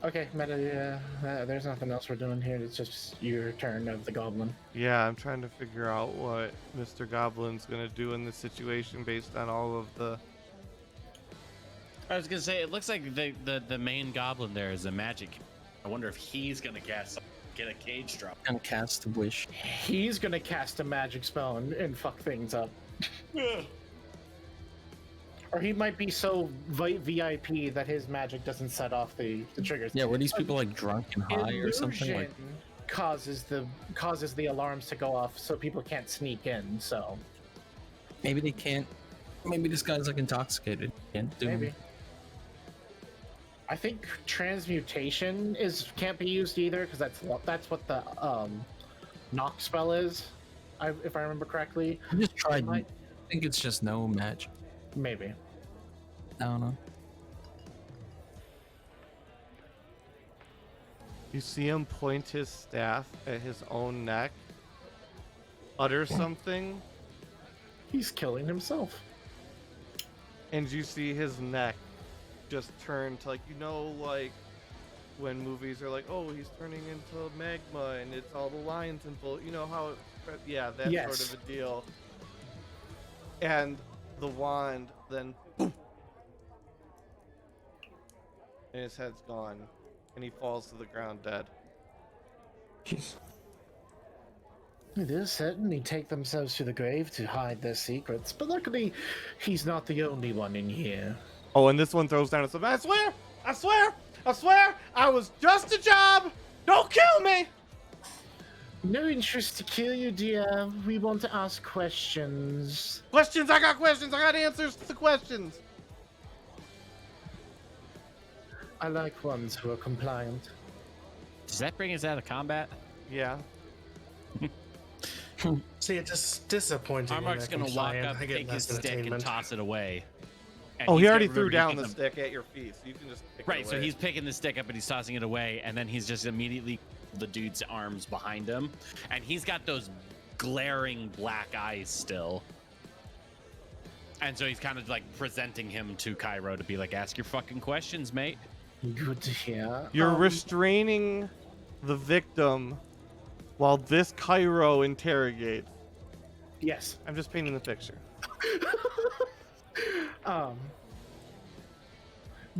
Okay, Meta, there's nothing else we're doing here. It's just your turn of the goblin. Yeah, I'm trying to figure out what Mr. Goblin's gonna do in this situation based on all of the... I was gonna say, it looks like the main goblin there is a magic. I wonder if he's gonna get a cage drop. gonna cast a wish. He's gonna cast a magic spell and fuck things up. Or he might be so VIP that his magic doesn't set off the triggers. Yeah, were these people like drunk and high or something? Like, Illusion causes the alarms to go off so people can't sneak in, so maybe they can't. Maybe this guy's like intoxicated. Can't do maybe. I think transmutation can't be used either because that's what the knock spell is, if I remember correctly. I just tried. I think it's just no match. Maybe. I don't know. You see him point his staff at his own neck, utter something, He's killing himself. and you see his neck just turn to, like, like when movies are like, oh, he's turning into magma and it's all the lines and how yeah, that Yes. sort of a deal. And the wand then boom, and his head's gone and he falls to the ground dead. Jeez. They'll certainly take themselves to the grave to hide their secrets, but luckily, he's not the only one in here. Oh, and this one throws down and says, I swear, I was just a job. Don't kill me. No interest to kill you, dear. We want to ask questions. Questions, I got answers to questions. I like ones who are compliant. Does that bring us out of combat? Yeah. See, it's just disappointing. when Armark's they're gonna walk compliant. up, I get take his less stick, and entertainment. toss it away. And Oh, he he's already got- threw remember, down he's the picking stick at your feet, so you can just pick Right, it so away. he's picking the stick up and he's tossing it away, and then he's just immediately the dude's arms behind him, and he's got those glaring black eyes still. And so he's kind of like presenting him to Cairo to be like, ask your fucking questions, mate. Good to hear. You're restraining the victim while this Cairo interrogates. Yes. I'm just painting the picture.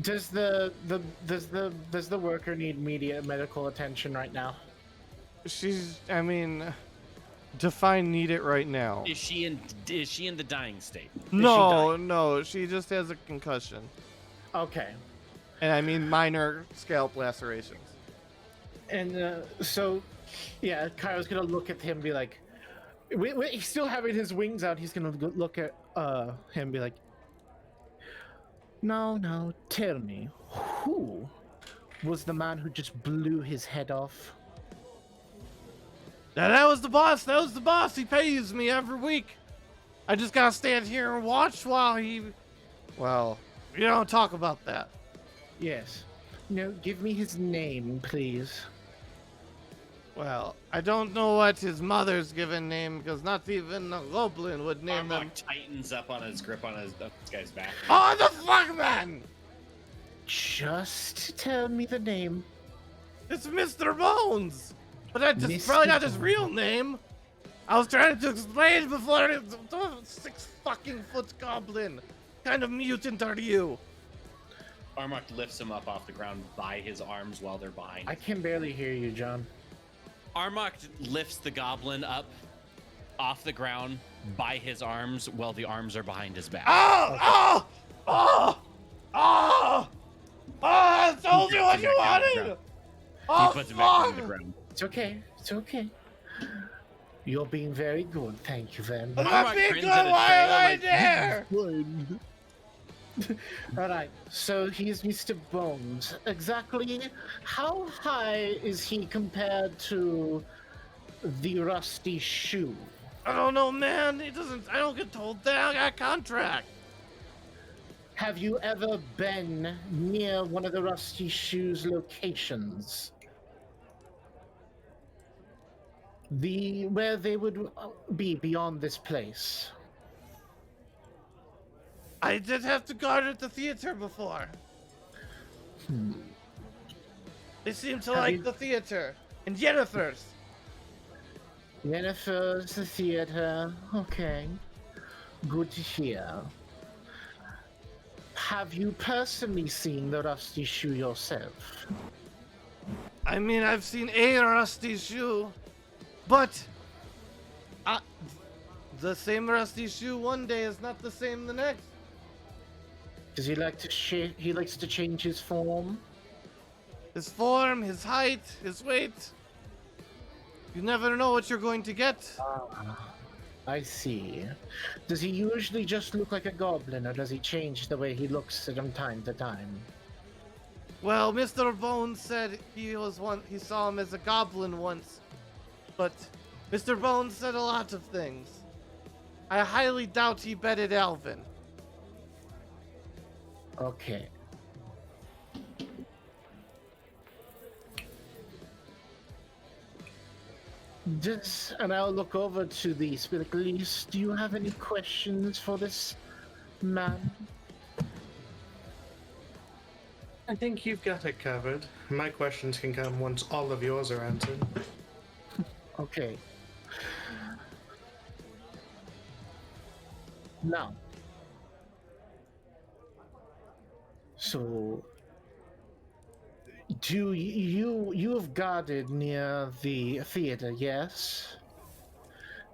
Does the worker need immediate medical attention right now? I mean, define need it right now. Is she in the dying state? No, she just has a concussion. Okay. And I mean minor scalp lacerations. And so, yeah, Kairo's gonna look at him and be like, he's still having his wings out. He's gonna look at him and be like, no, tell me, who was the man who just blew his head off? Now that was the boss. He pays me every week. I just gotta stand here and watch while he... Well, you don't talk about that. Yes. No, give me his name, please. Well, I don't know what his mother's given name, because not even a goblin would name them. Armok tightens up on his grip on this guy's back. Oh, the fuck, man! Just tell me the name. It's Mr. Bones! But that's Mr. probably not his Bones. real name. I was trying to explain before it's 6 fucking foot goblin. What kind of mutant are you? Armok lifts him up off the ground by his arms while they're behind. I can barely hear you, John. Armok lifts the goblin up off the ground by his arms while the arms are behind his back. Oh! I told you what you wanted! He Oh, puts him back on fuck! the ground. It's okay. You're being very good. Thank you very I'm much. not Armok being grins good, at his why tail am I like, there? All right. So he's Mr. Bones. Exactly how high is he compared to the Rusty Shoe? I don't know, man. I don't get told that. I got a contract. Have you ever been near one of the Rusty Shoe's locations? Where they would be beyond this place. I did have to guard at the theater before. They seem to like you- the theater. And Jennifer's. Jennifer's the theater. Okay. Good to hear. Have you personally seen the Rusty Shoe yourself? I mean, I've seen a Rusty Shoe. But... the same Rusty Shoe one day is not the same the next. Does he like to he likes to change his form? His form, his height, his weight. You never know what you're going to get. I see. Does he usually just look like a goblin, or does he change the way he looks from time to time? Well, Mr. Bones said he saw him as a goblin once. But Mr. Bones said a lot of things. I highly doubt he betted Alvin. Okay. And I'll look over to the Spiricles. Do you have any questions for this man? I think you've got it covered. My questions can come once all of yours are answered. Okay. Now. So, you have guarded near the theater, yes?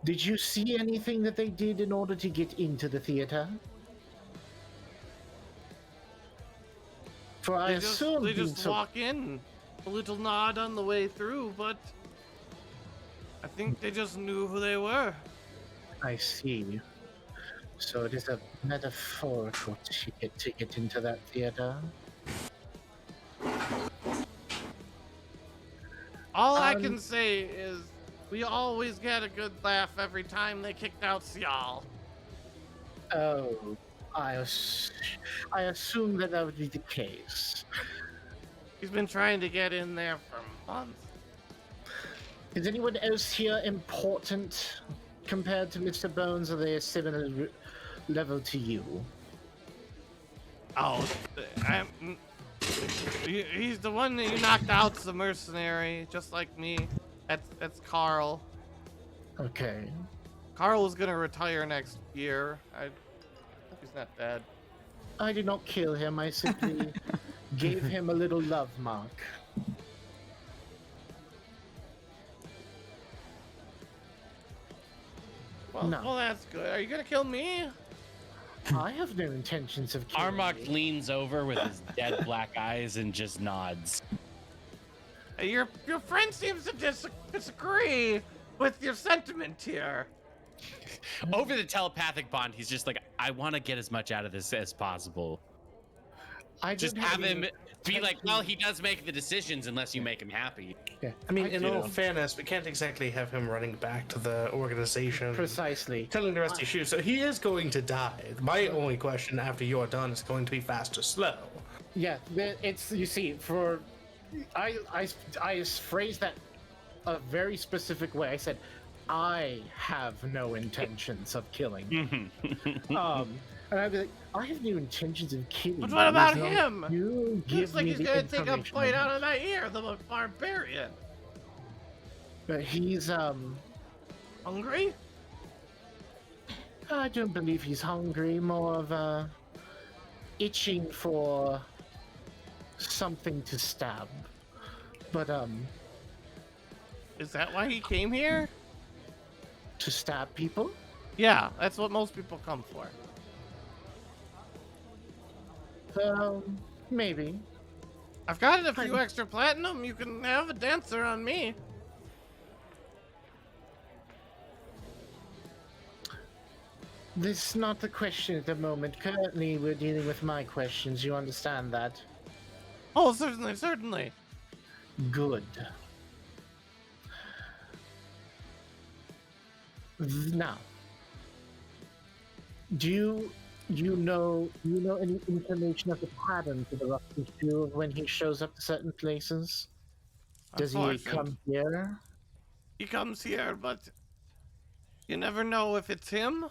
Did you see anything that they did in order to get into the theater? For I assume They being just so- walk in. A little nod on the way through, but I think they just knew who they were. I see. So it is a metaphorical ticket to get into that theater. All I can say is we always get a good laugh every time they kicked out Sial. Oh, I assume that would be the case. He's been trying to get in there for months. Is anyone else here important compared to Mr. Bones? Are they a similar level to you. Oh, he's the one that you knocked out's the mercenary, just like me. That's Carl. Okay. Carl is gonna retire next year. I hope he's not dead. I did not kill him. I simply gave him a little love mark. Well, No. well, that's good. Are you gonna kill me? I have no intentions of killing Armok you. leans over with his dead black eyes and just nods. Your friend seems to disagree with your sentiment here. Over the telepathic bond, he's just like, I want to get as much out of this as possible. I Just don't have him any be like, intention- well, he does make the decisions unless you make him happy. Yeah, I mean, in all do. fairness, we can't exactly have him running back to the organization. precisely. Telling the Rusty Shoe, so he is going to die. My only question after you're done is going to be fast or slow. Yeah, it's you see for I phrased that a very specific way. I said I have no intentions of killing. And I'd be like, I have no intentions of killing. But you what about as long him? as You give Looks like me he's the gonna take a information. bite out of that ear, the barbarian. But he's Hungry? I don't believe he's hungry. More of itching for something to stab. But Is that why he came here? to stab people. Yeah, that's what most people come for. Maybe. I've got a few extra platinum. You can have a dancer on me. This is not the question at the moment. Currently, we're dealing with my questions. You understand that? Oh, certainly, certainly. Good. Now, do you know any information of the pattern to the Rusty Shoe when he shows up to certain places? Does he Unfortunate. come here? He comes here, but you never know if it's him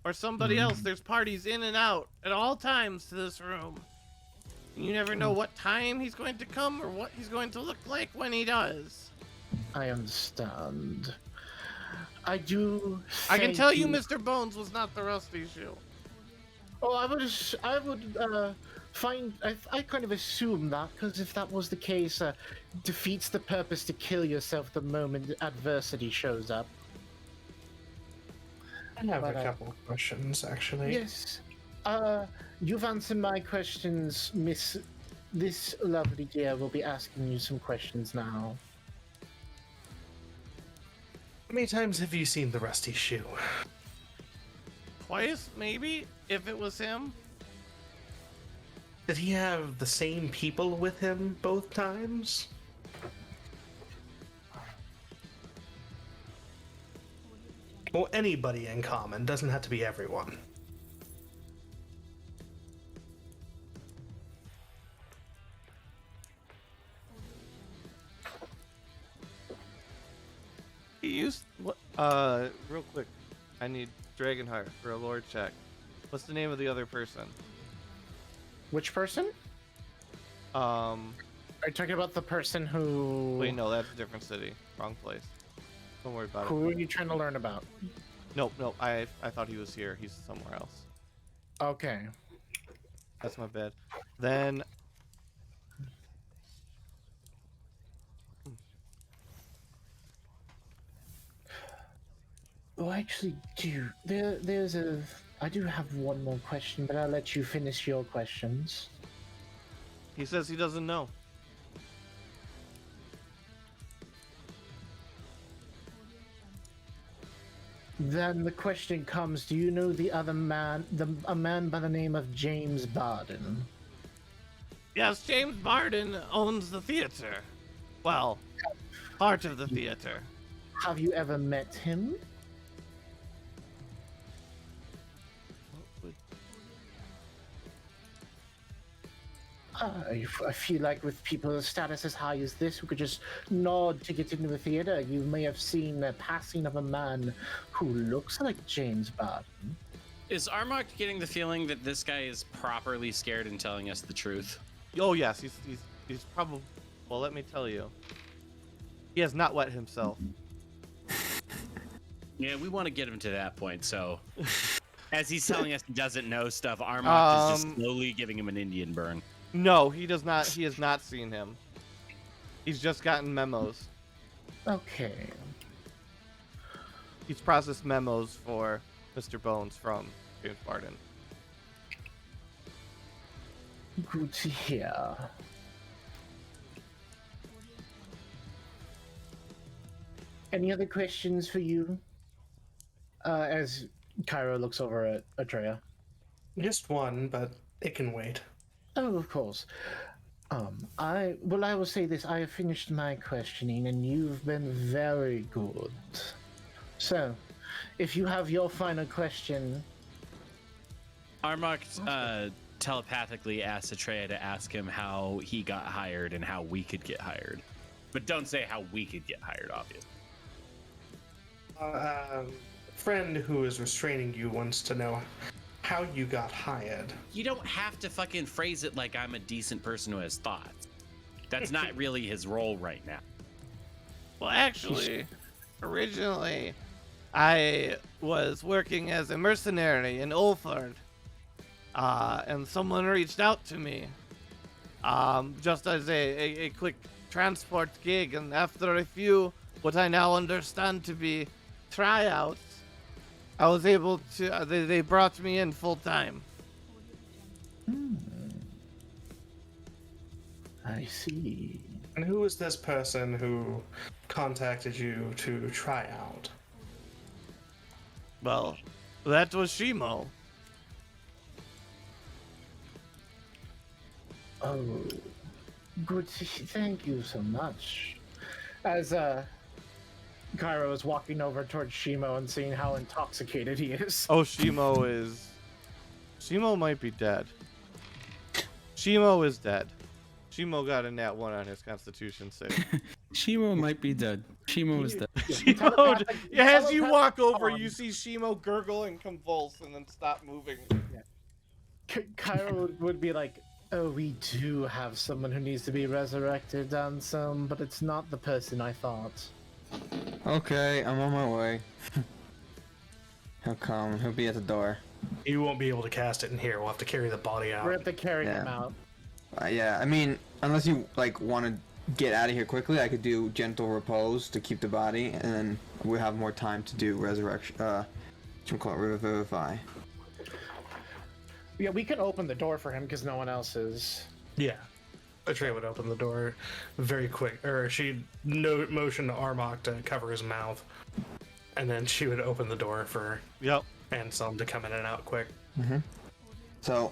or somebody else. There's parties in and out at all times to this room. You never know what time he's going to come or what he's going to look like when he does. I understand. I do. I can thank tell you, Mr. Bones was not the Rusty Shoe. Oh, I would find. I kind of assume that because if that was the case, defeats the purpose to kill yourself the moment adversity shows up. I have But, a couple of questions, actually. Yes. You've answered my questions, Miss. This lovely dear will be asking you some questions now. How many times have you seen the Rusty Shoe? Twice, maybe, if it was him. Did he have the same people with him both times? Well, anybody in common, doesn't have to be everyone. He used what? Real quick, I need Dragonheart for a lore check. What's the name of the other person? Which person? Are you talking about the person who? Wait, no, that's a different city. Wrong place. Don't worry about Who are it. you trying to learn about? Nope, nope. I thought he was here. He's somewhere else. Okay. That's my bad. Then. Oh, I actually do. There's a. I do have one more question, but I'll let you finish your questions. He says he doesn't know. Then the question comes: do you know the other man, a man by the name of James Barden? Yes, James Barden owns the theater. Well, part of the theater. Have you ever met him? I feel like with people of status as high as this who could just nod to get into the theater, you may have seen the passing of a man who looks like James Barton. Is Armok getting the feeling that this guy is properly scared and telling us the truth? Oh yes, he's probably. Well, let me tell you, he has not wet himself. Yeah, we want to get him to that point. So, as he's telling us he doesn't know stuff, Armok is just slowly giving him an Indian burn. No, he does not. He has not seen him. He's just gotten memos. Okay. He's processed memos for Mr. Bones from James Barton. Good to hear. Any other questions for you? As Cairo looks over at Atreya. Just one, but it can wait. Oh, of course. I will say this. I have finished my questioning, and you've been very good. So, if you have your final question, Armok telepathically asked Atreya to ask him how he got hired and how we could get hired. But don't say how we could get hired, obviously. Friend who is restraining you wants to know how you got hired. You don't have to fucking phrase it like I'm a decent person who has thoughts. That's not really his role right now. Well, actually, originally, I was working as a mercenary in Ulford, and someone reached out to me, just as a quick transport gig, and after a few, what I now understand to be tryouts, I was able to, they brought me in full time. I see. And who is this person who contacted you to try out? Well, that was Shimo. Oh, good. Thank you so much. As Cairo is walking over towards Shimo and seeing how intoxicated he is. Oh, Shimo might be dead. Shimo is dead. Shimo got a nat 1 on his constitution save. Shimo might be dead. Shimo is dead. Shimo, as you walk over, you see Shimo gurgle and convulse and then stop moving. Cairo would be like, oh, we do have someone who needs to be resurrected, Ansem, but it's not the person I thought. Okay, I'm on my way. He'll come. He'll be at the door. You won't be able to cast it in here. We'll have to carry the body out. We're have to carry Yeah. him out. Yeah, I mean, unless you like want to get out of here quickly, I could do gentle repose to keep the body, and then we'll have more time to do resurrection. Revivify. Yeah, we can open the door for him because no one else is. Yeah. Atreya would open the door very quick, or she'd motion to Armok to cover his mouth, and then she would open the door for Anselm to come in and out quick. So,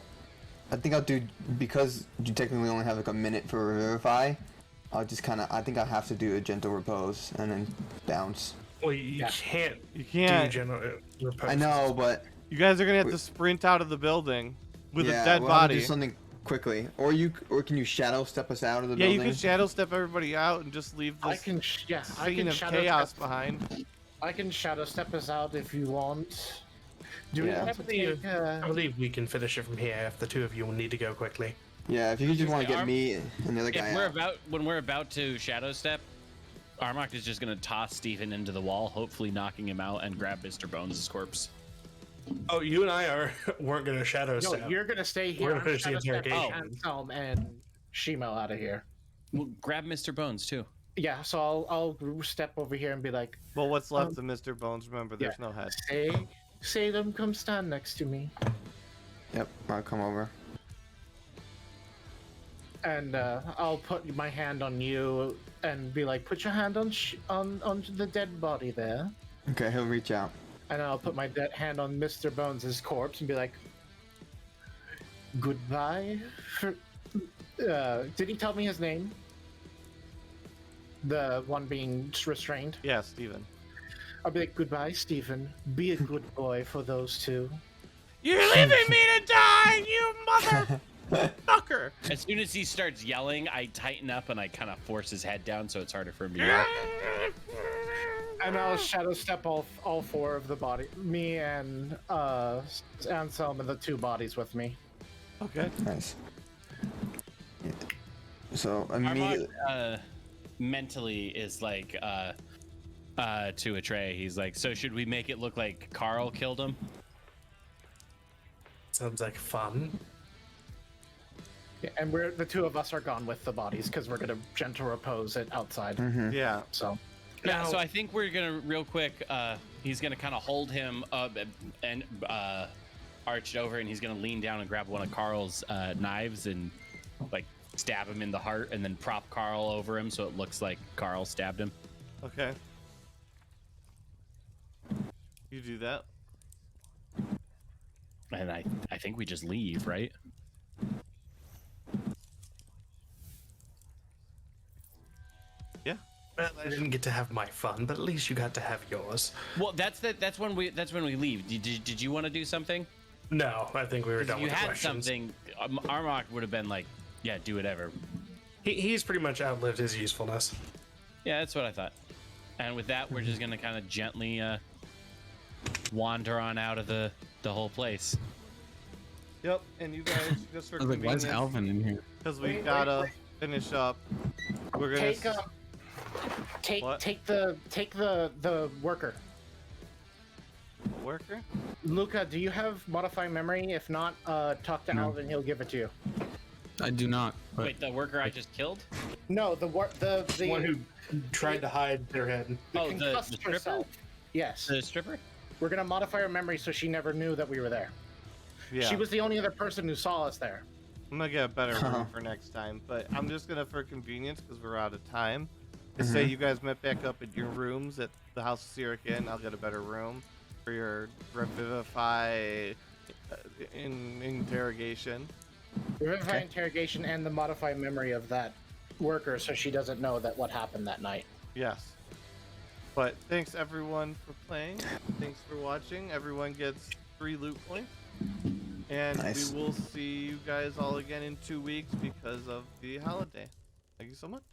I think I'll do, because you technically only have like a minute for Revivify, I'll just I think I'll have to do a gentle repose and then bounce. Well, you can't You can't. do general repose. I know, but You guys are gonna have to sprint out of the building with a dead we'll have to body. do something quickly, or can you shadow step us out of the Yeah, building? you can shadow step everybody out and just leave I this can, I scene can of shadow chaos step. behind. I can shadow step us out if you want. Do we Yeah. have to take? I believe we can finish it from here if the two of you will need to go quickly. Yeah, if you just want to get Arm- me and the other guy out. When we're about to shadow step, Armok is just gonna toss Stephen into the wall, hopefully knocking him out, and grab Mr. Bones' corpse. Oh, you and I weren't going to shadow No, step. you're gonna stay We're here. gonna finish the shadow step interrogation. Anselm and Shimo out of here. Well, grab Mr. Bones too. Yeah, so I'll step over here and be like, Well, what's left of Mr. Bones? Remember, there's yeah. no head. Say them, come stand next to me. Yep, I'll come over. And I'll put my hand on you and be like, put your hand on on the dead body there. Okay, he'll reach out. And I'll put my hand on Mr. Bones' corpse and be like, goodbye. Did he tell me his name? The one being restrained? Yeah, Steven. I'll be like, goodbye, Stephen. Be a good boy for those two. You're leaving me to die, you motherfucker! As soon as he starts yelling, I tighten up and I kind of force his head down so it's harder for him to yell. And I'll shadow step all four of the body, me and Anselm and the two bodies with me. Okay. Nice. Yeah. So Armand immediately. mentally is like to Atreya. He's like, so should we make it look like Carl killed him? Sounds like fun. Yeah, and the two of us are gone with the bodies because we're gonna gentle repose it outside. Yeah. So Yeah, so I think we're gonna real quick. He's gonna kind of hold him up and arched over, and he's gonna lean down and grab one of Carl's knives and like stab him in the heart, and then prop Carl over him so it looks like Carl stabbed him. Okay. You do that. And I think we just leave, right? Yeah. Well, I didn't get to have my fun, but at least you got to have yours. Well, that's when we leave. Did you want to do something? No, I think we were done If you with the had questions. something, Armok would have been like, yeah, do whatever. He's pretty much outlived his usefulness. Yeah, that's what I thought. And with that, we're just gonna kind of gently wander on out of the whole place. Yep. And you guys, just for I was like, why is convenience, Alvin in here? because we Wait, gotta finish up. We're gonna What? take the worker. worker. Luca, do you have modify memory? If not, talk to No. Alvin. He'll give it to you. I do not. But Wait, the worker I just killed? No, the One who tried to hide their head. Oh, the concussed stripper? herself. Yes, The stripper? we're gonna modify her memory so she never knew that we were there. Yeah. She was the only other person who saw us there. I'm gonna get a better room for next time, but I'm just gonna, for convenience, because we're out of time, to say you guys met back up at your rooms at the House of Syric Inn. I'll get a better room for your revivify interrogation. Revivify interrogation and the modify memory of that worker so she doesn't know that what happened that night. Yes. But thanks everyone for playing. Thanks for watching. Everyone gets 3 loot points. And Nice. we will see you guys all again in 2 weeks because of the holiday. Thank you so much.